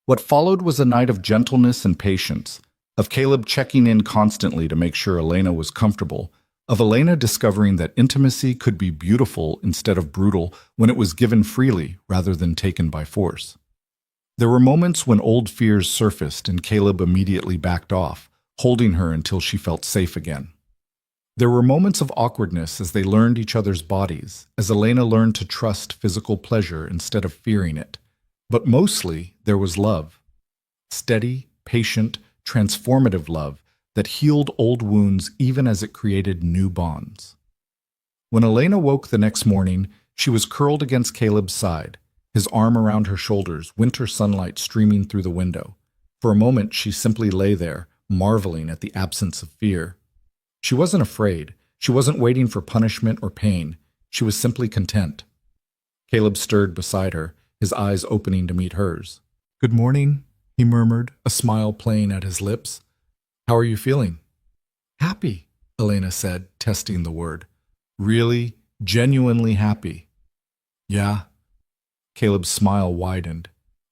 What followed was a night of gentleness and patience, of Caleb checking in constantly to make sure Elena was comfortable, of Elena discovering that intimacy could be beautiful instead of brutal when it was given freely rather than taken by force. There were moments when old fears surfaced and Caleb immediately backed off, holding her until she felt safe again. There were moments of awkwardness as they learned each other's bodies, as Elena learned to trust physical pleasure instead of fearing it. But mostly, there was love. Steady, patient, transformative love that healed old wounds even as it created new bonds. When Elena woke the next morning, she was curled against Caleb's side, his arm around her shoulders, winter sunlight streaming through the window. For a moment, she simply lay there, marveling at the absence of fear. She wasn't afraid. She wasn't waiting for punishment or pain. She was simply content. Caleb stirred beside her, his eyes opening to meet hers. "Good morning," he murmured, a smile playing at his lips. "How are you feeling?" "Happy," Elena said, testing the word. "Really, genuinely happy?" "Yeah." Caleb's smile widened.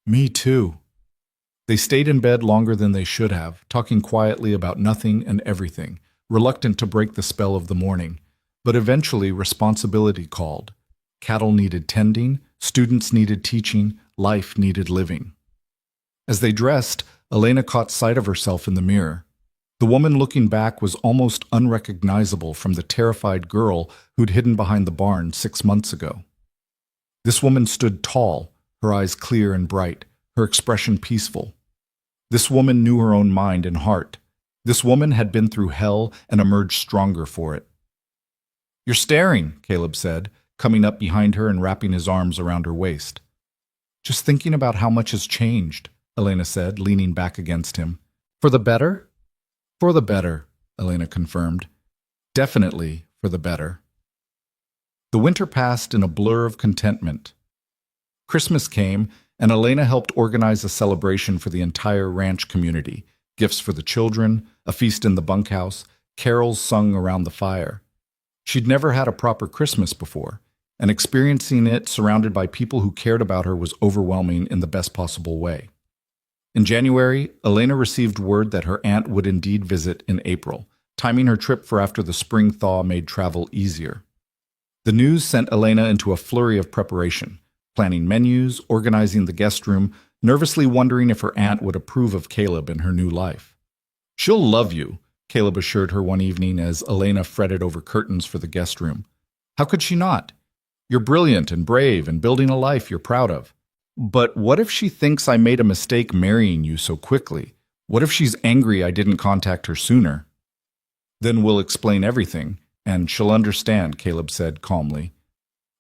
"Me too." They stayed in bed longer than they should have, talking quietly about nothing and everything, reluctant to break the spell of the morning. But eventually responsibility called. Cattle needed tending, students needed teaching, life needed living. As they dressed, Elena caught sight of herself in the mirror. The woman looking back was almost unrecognizable from the terrified girl who'd hidden behind the barn 6 months ago. This woman stood tall, her eyes clear and bright, her expression peaceful. This woman knew her own mind and heart. This woman had been through hell and emerged stronger for it. "You're staring," Caleb said, coming up behind her and wrapping his arms around her waist. "Just thinking about how much has changed," Elena said, leaning back against him. "For the better?" "For the better," Elena confirmed. "Definitely for the better." The winter passed in a blur of contentment. Christmas came, and Elena helped organize a celebration for the entire ranch community. Gifts for the children, a feast in the bunkhouse, carols sung around the fire. She'd never had a proper Christmas before, and experiencing it surrounded by people who cared about her was overwhelming in the best possible way. In January, Elena received word that her aunt would indeed visit in April, timing her trip for after the spring thaw made travel easier. The news sent Elena into a flurry of preparation, planning menus, organizing the guest room, nervously wondering if her aunt would approve of Caleb and her new life. "She'll love you," Caleb assured her one evening as Elena fretted over curtains for the guest room. "How could she not? You're brilliant and brave and building a life you're proud of. But what if she thinks I made a mistake marrying you so quickly? What if she's angry I didn't contact her sooner?" "Then we'll explain everything, and she'll understand," Caleb said calmly.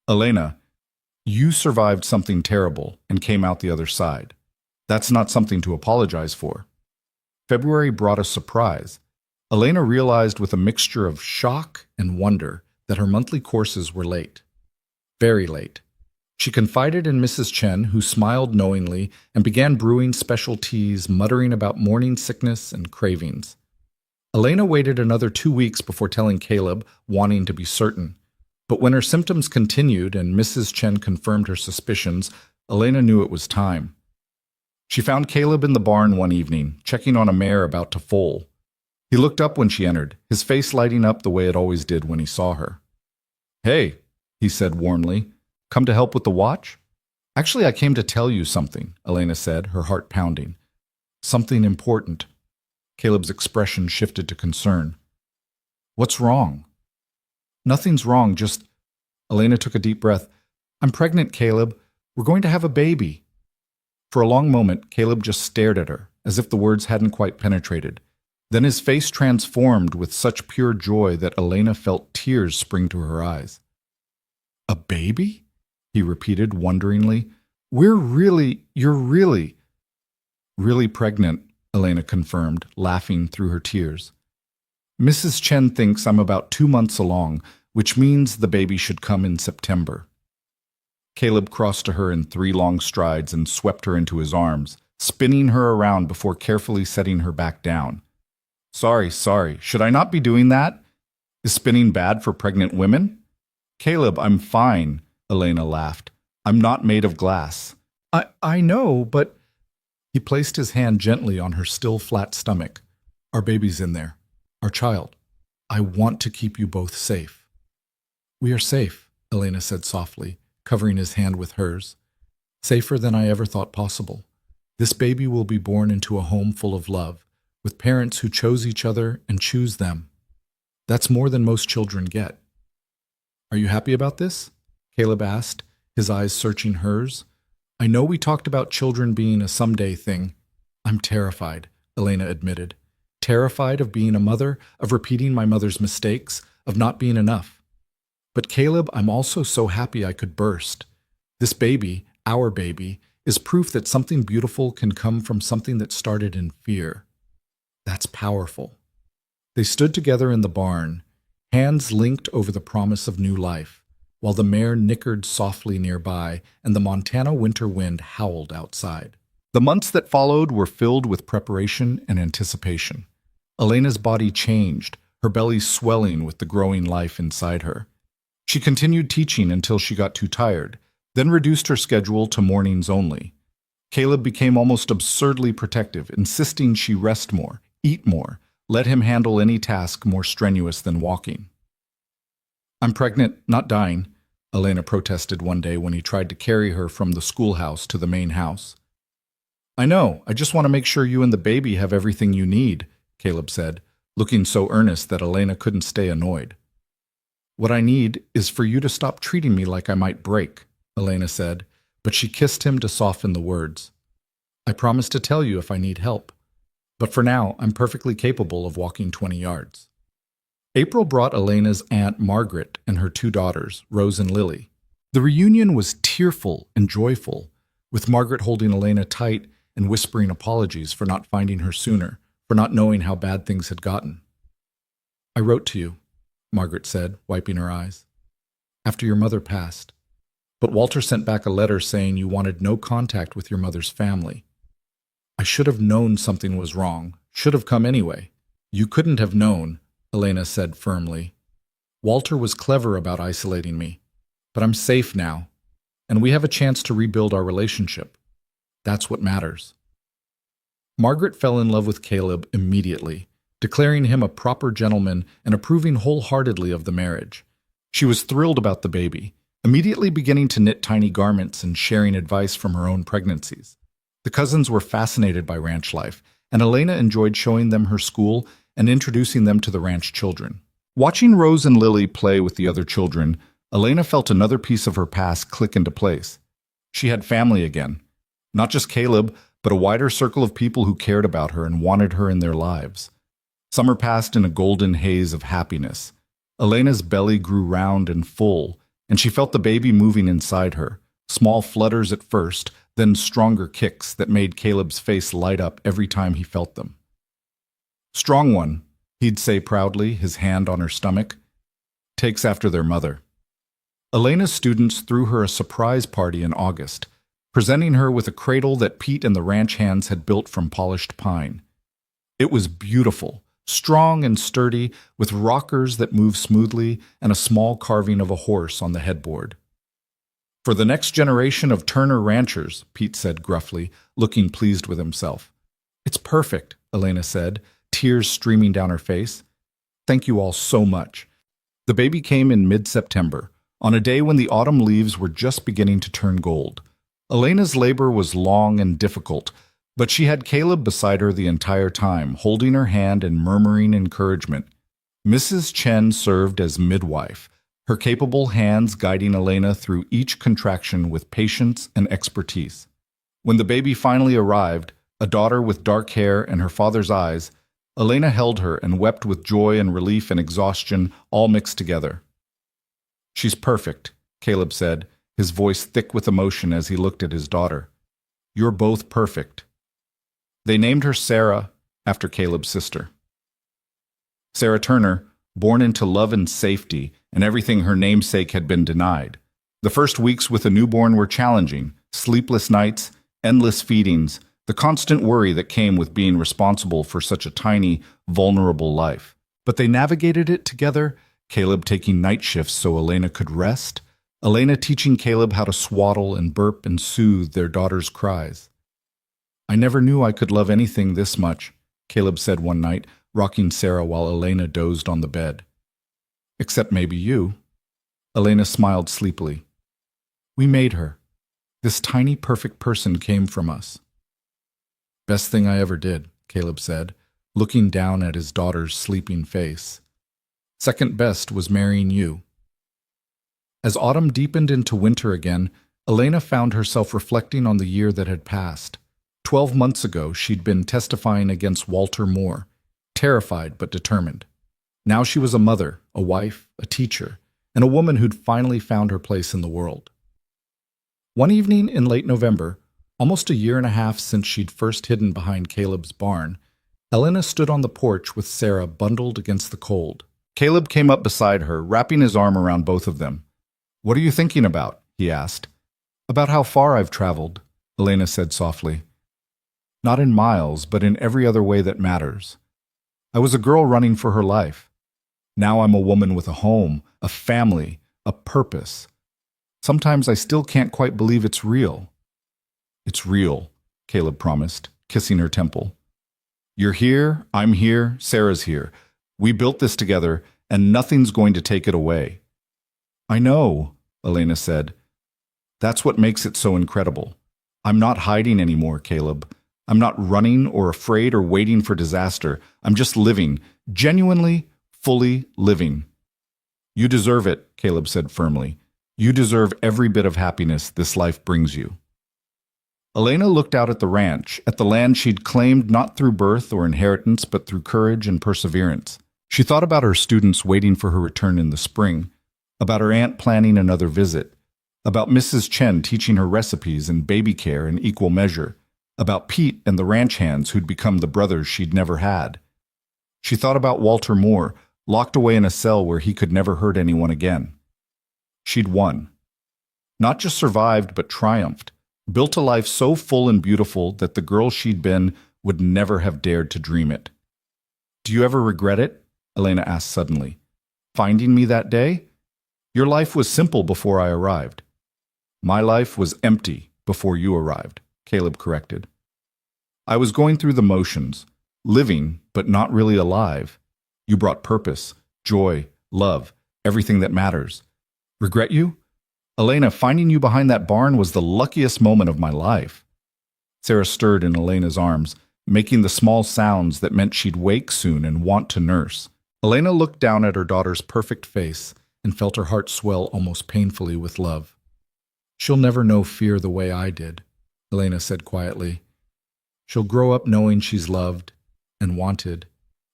"Elena, you survived something terrible and came out the other side. That's not something to apologize for." February brought a surprise. Elena realized with a mixture of shock and wonder that her monthly courses were late. Very late. She confided in Mrs. Chen, who smiled knowingly and began brewing special teas, muttering about morning sickness and cravings. Elena waited another 2 weeks before telling Caleb, wanting to be certain. But when her symptoms continued and Mrs. Chen confirmed her suspicions, Elena knew it was time. She found Caleb in the barn one evening, checking on a mare about to foal. He looked up when she entered, his face lighting up the way it always did when he saw her. "Hey," he said warmly, "come to help with the watch?" "Actually, I came to tell you something," Elena said, her heart pounding. "Something important." Caleb's expression shifted to concern. "What's wrong?" "Nothing's wrong, just—" Elena took a deep breath. "I'm pregnant, Caleb. We're going to have a baby." For a long moment, Caleb just stared at her, as if the words hadn't quite penetrated. Then his face transformed with such pure joy that Elena felt tears spring to her eyes. "A baby?" he repeated wonderingly. You're really pregnant," Elena confirmed, laughing through her tears. "Mrs. Chen thinks I'm about 2 months along, which means the baby should come in September." Caleb crossed to her in 3 long strides and swept her into his arms, spinning her around before carefully setting her back down. Sorry. Should I not be doing that? Is spinning bad for pregnant women?" "Caleb, I'm fine," Elena laughed. "I'm not made of glass." I know, but—" He placed his hand gently on her still flat stomach. "Our baby's in there. Our child. I want to keep you both safe." "We are safe," Elena said softly, covering his hand with hers. "Safer than I ever thought possible. This baby will be born into a home full of love, with parents who chose each other and choose them. That's more than most children get." "Are you happy about this?" Caleb asked, his eyes searching hers. "I know we talked about children being a someday thing." "I'm terrified," Elena admitted. "Terrified of being a mother, of repeating my mother's mistakes, of not being enough." But Caleb, I'm also so happy I could burst. This baby, our baby, is proof that something beautiful can come from something that started in fear. That's powerful. They stood together in the barn, hands linked over the promise of new life, while the mare nickered softly nearby and the Montana winter wind howled outside. The months that followed were filled with preparation and anticipation. Elena's body changed, her belly swelling with the growing life inside her. She continued teaching until she got too tired, then reduced her schedule to mornings only. Caleb became almost absurdly protective, insisting she rest more, eat more, let him handle any task more strenuous than walking. "I'm pregnant, not dying," Elena protested one day when he tried to carry her from the schoolhouse to the main house. "I know, I just want to make sure you and the baby have everything you need," Caleb said, looking so earnest that Elena couldn't stay annoyed. "What I need is for you to stop treating me like I might break," Elena said, but she kissed him to soften the words. "I promise to tell you if I need help. But for now, I'm perfectly capable of walking 20 yards. April brought Elena's Aunt Margaret and her 2 daughters, Rose and Lily. The reunion was tearful and joyful, with Margaret holding Elena tight and whispering apologies for not finding her sooner, for not knowing how bad things had gotten. "I wrote to you," Margaret said, wiping her eyes, "after your mother passed. But Walter sent back a letter saying you wanted no contact with your mother's family. I should have known something was wrong, should have come anyway." "You couldn't have known," Elena said firmly. "Walter was clever about isolating me. But I'm safe now, and we have a chance to rebuild our relationship. That's what matters." Margaret fell in love with Caleb immediately, declaring him a proper gentleman and approving wholeheartedly of the marriage. She was thrilled about the baby, immediately beginning to knit tiny garments and sharing advice from her own pregnancies. The cousins were fascinated by ranch life, and Elena enjoyed showing them her school and introducing them to the ranch children. Watching Rose and Lily play with the other children, Elena felt another piece of her past click into place. She had family again. Not just Caleb, but a wider circle of people who cared about her and wanted her in their lives. Summer passed in a golden haze of happiness. Elena's belly grew round and full, and she felt the baby moving inside her, small flutters at first, then stronger kicks that made Caleb's face light up every time he felt them. "Strong one," he'd say proudly, his hand on her stomach. "Takes after their mother." Elena's students threw her a surprise party in August, presenting her with a cradle that Pete and the ranch hands had built from polished pine. It was beautiful, strong and sturdy, with rockers that moved smoothly and a small carving of a horse on the headboard. "For the next generation of Turner ranchers," Pete said gruffly, looking pleased with himself. "It's perfect," Elena said, tears streaming down her face. "Thank you all so much." The baby came in mid-September, on a day when the autumn leaves were just beginning to turn gold. Elena's labor was long and difficult, but she had Caleb beside her the entire time, holding her hand and murmuring encouragement. Mrs. Chen served as midwife, her capable hands guiding Elena through each contraction with patience and expertise. When the baby finally arrived, a daughter with dark hair and her father's eyes, Elena held her and wept with joy and relief and exhaustion all mixed together. "She's perfect," Caleb said, his voice thick with emotion as he looked at his daughter. "You're both perfect." They named her Sarah, after Caleb's sister. Sarah Turner, born into love and safety, and everything her namesake had been denied. The first weeks with a newborn were challenging, sleepless nights, endless feedings, the constant worry that came with being responsible for such a tiny, vulnerable life. But they navigated it together, Caleb taking night shifts so Elena could rest, Elena teaching Caleb how to swaddle and burp and soothe their daughter's cries. "I never knew I could love anything this much," Caleb said one night, rocking Sarah while Elena dozed on the bed. "Except maybe you." Elena smiled sleepily. "We made her. This tiny, perfect person came from us." "Best thing I ever did," Caleb said, looking down at his daughter's sleeping face. "Second best was marrying you." As autumn deepened into winter again, Elena found herself reflecting on the year that had passed. 12 months ago, she'd been testifying against Walter Moore, terrified but determined. Now she was a mother, a wife, a teacher, and a woman who'd finally found her place in the world. One evening in late November, almost a year and a half since she'd first hidden behind Caleb's barn, Elena stood on the porch with Sarah bundled against the cold. Caleb came up beside her, wrapping his arm around both of them. "What are you thinking about?" he asked. "About how far I've traveled," Elena said softly. "Not in miles, but in every other way that matters. I was a girl running for her life. Now I'm a woman with a home, a family, a purpose. Sometimes I still can't quite believe it's real." "It's real," Caleb promised, kissing her temple. "You're here, I'm here, Sarah's here. We built this together, and nothing's going to take it away." "I know," Elena said. "That's what makes it so incredible. I'm not hiding anymore, Caleb. I'm not running or afraid or waiting for disaster. I'm just living, genuinely, fully living." "You deserve it," Caleb said firmly. "You deserve every bit of happiness this life brings you." Elena looked out at the ranch, at the land she'd claimed not through birth or inheritance, but through courage and perseverance. She thought about her students waiting for her return in the spring, about her aunt planning another visit, about Mrs. Chen teaching her recipes and baby care in equal measure, about Pete and the ranch hands who'd become the brothers she'd never had. She thought about Walter Moore, locked away in a cell where he could never hurt anyone again. She'd won. Not just survived, but triumphed, built a life so full and beautiful that the girl she'd been would never have dared to dream it. "Do you ever regret it?" Elena asked suddenly. "Finding me that day? Your life was simple before I arrived." "My life was empty before you arrived," Caleb corrected. "I was going through the motions, living but not really alive. You brought purpose, joy, love, everything that matters. Regret you? Elena, finding you behind that barn was the luckiest moment of my life." Sarah stirred in Elena's arms, making the small sounds that meant she'd wake soon and want to nurse. Elena looked down at her daughter's perfect face and felt her heart swell almost painfully with love. "She'll never know fear the way I did," Elena said quietly. "She'll grow up knowing she's loved and wanted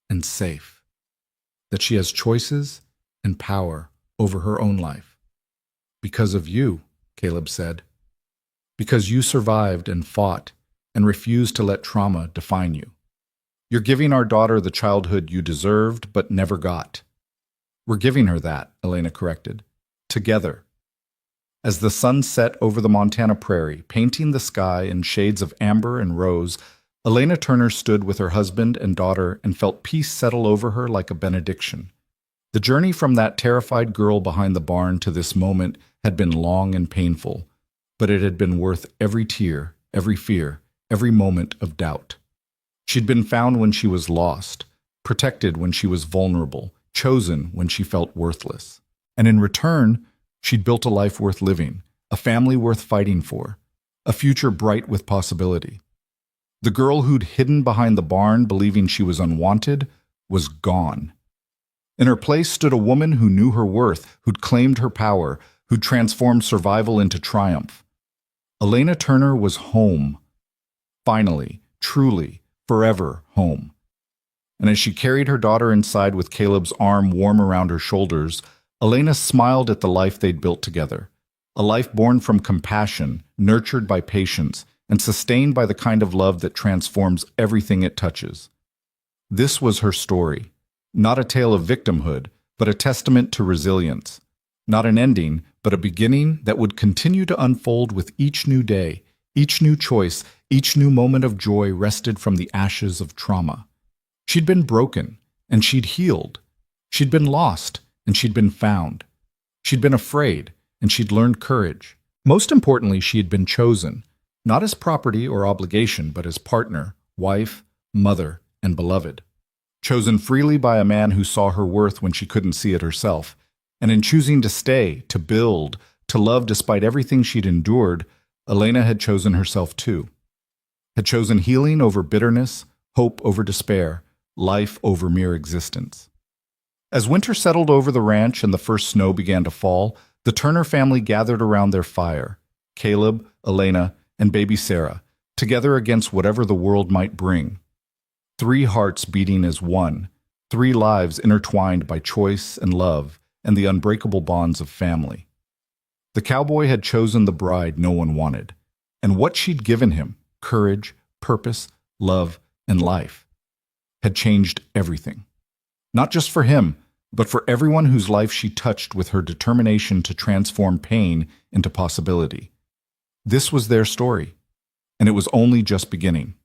and safe, that she has choices and power over her own life. Because of you," Caleb said. "Because you survived and fought and refused to let trauma define you. You're giving our daughter the childhood you deserved but never got." "We're giving her that," Elena corrected. "Together." As the sun set over the Montana prairie, painting the sky in shades of amber and rose, Elena Turner stood with her husband and daughter and felt peace settle over her like a benediction. The journey from that terrified girl behind the barn to this moment had been long and painful, but it had been worth every tear, every fear, every moment of doubt. She'd been found when she was lost, protected when she was vulnerable, chosen when she felt worthless. And in return, she'd built a life worth living, a family worth fighting for, a future bright with possibility. The girl who'd hidden behind the barn believing she was unwanted was gone. In her place stood a woman who knew her worth, who'd claimed her power, who'd transformed survival into triumph. Elena Turner was home. Finally, truly, forever home. And as she carried her daughter inside with Caleb's arm warm around her shoulders, Elena smiled at the life they'd built together, a life born from compassion, nurtured by patience, and sustained by the kind of love that transforms everything it touches. This was her story, not a tale of victimhood, but a testament to resilience, not an ending, but a beginning that would continue to unfold with each new day, each new choice, each new moment of joy wrested from the ashes of trauma. She'd been broken, and she'd healed. She'd been lost, and she'd been found. She'd been afraid, and she'd learned courage. Most importantly, she had been chosen, not as property or obligation, but as partner, wife, mother, and beloved. Chosen freely by a man who saw her worth when she couldn't see it herself. And in choosing to stay, to build, to love despite everything she'd endured, Elena had chosen herself too. Had chosen healing over bitterness, hope over despair, life over mere existence. As winter settled over the ranch and the first snow began to fall, the Turner family gathered around their fire, Caleb, Elena, and baby Sarah, together against whatever the world might bring. 3 hearts beating as one, 3 lives intertwined by choice and love, and the unbreakable bonds of family. The cowboy had chosen the bride no one wanted, and what she'd given him, courage, purpose, love, and life, had changed everything. Not just for him, but for everyone whose life she touched with her determination to transform pain into possibility. This was their story, and it was only just beginning.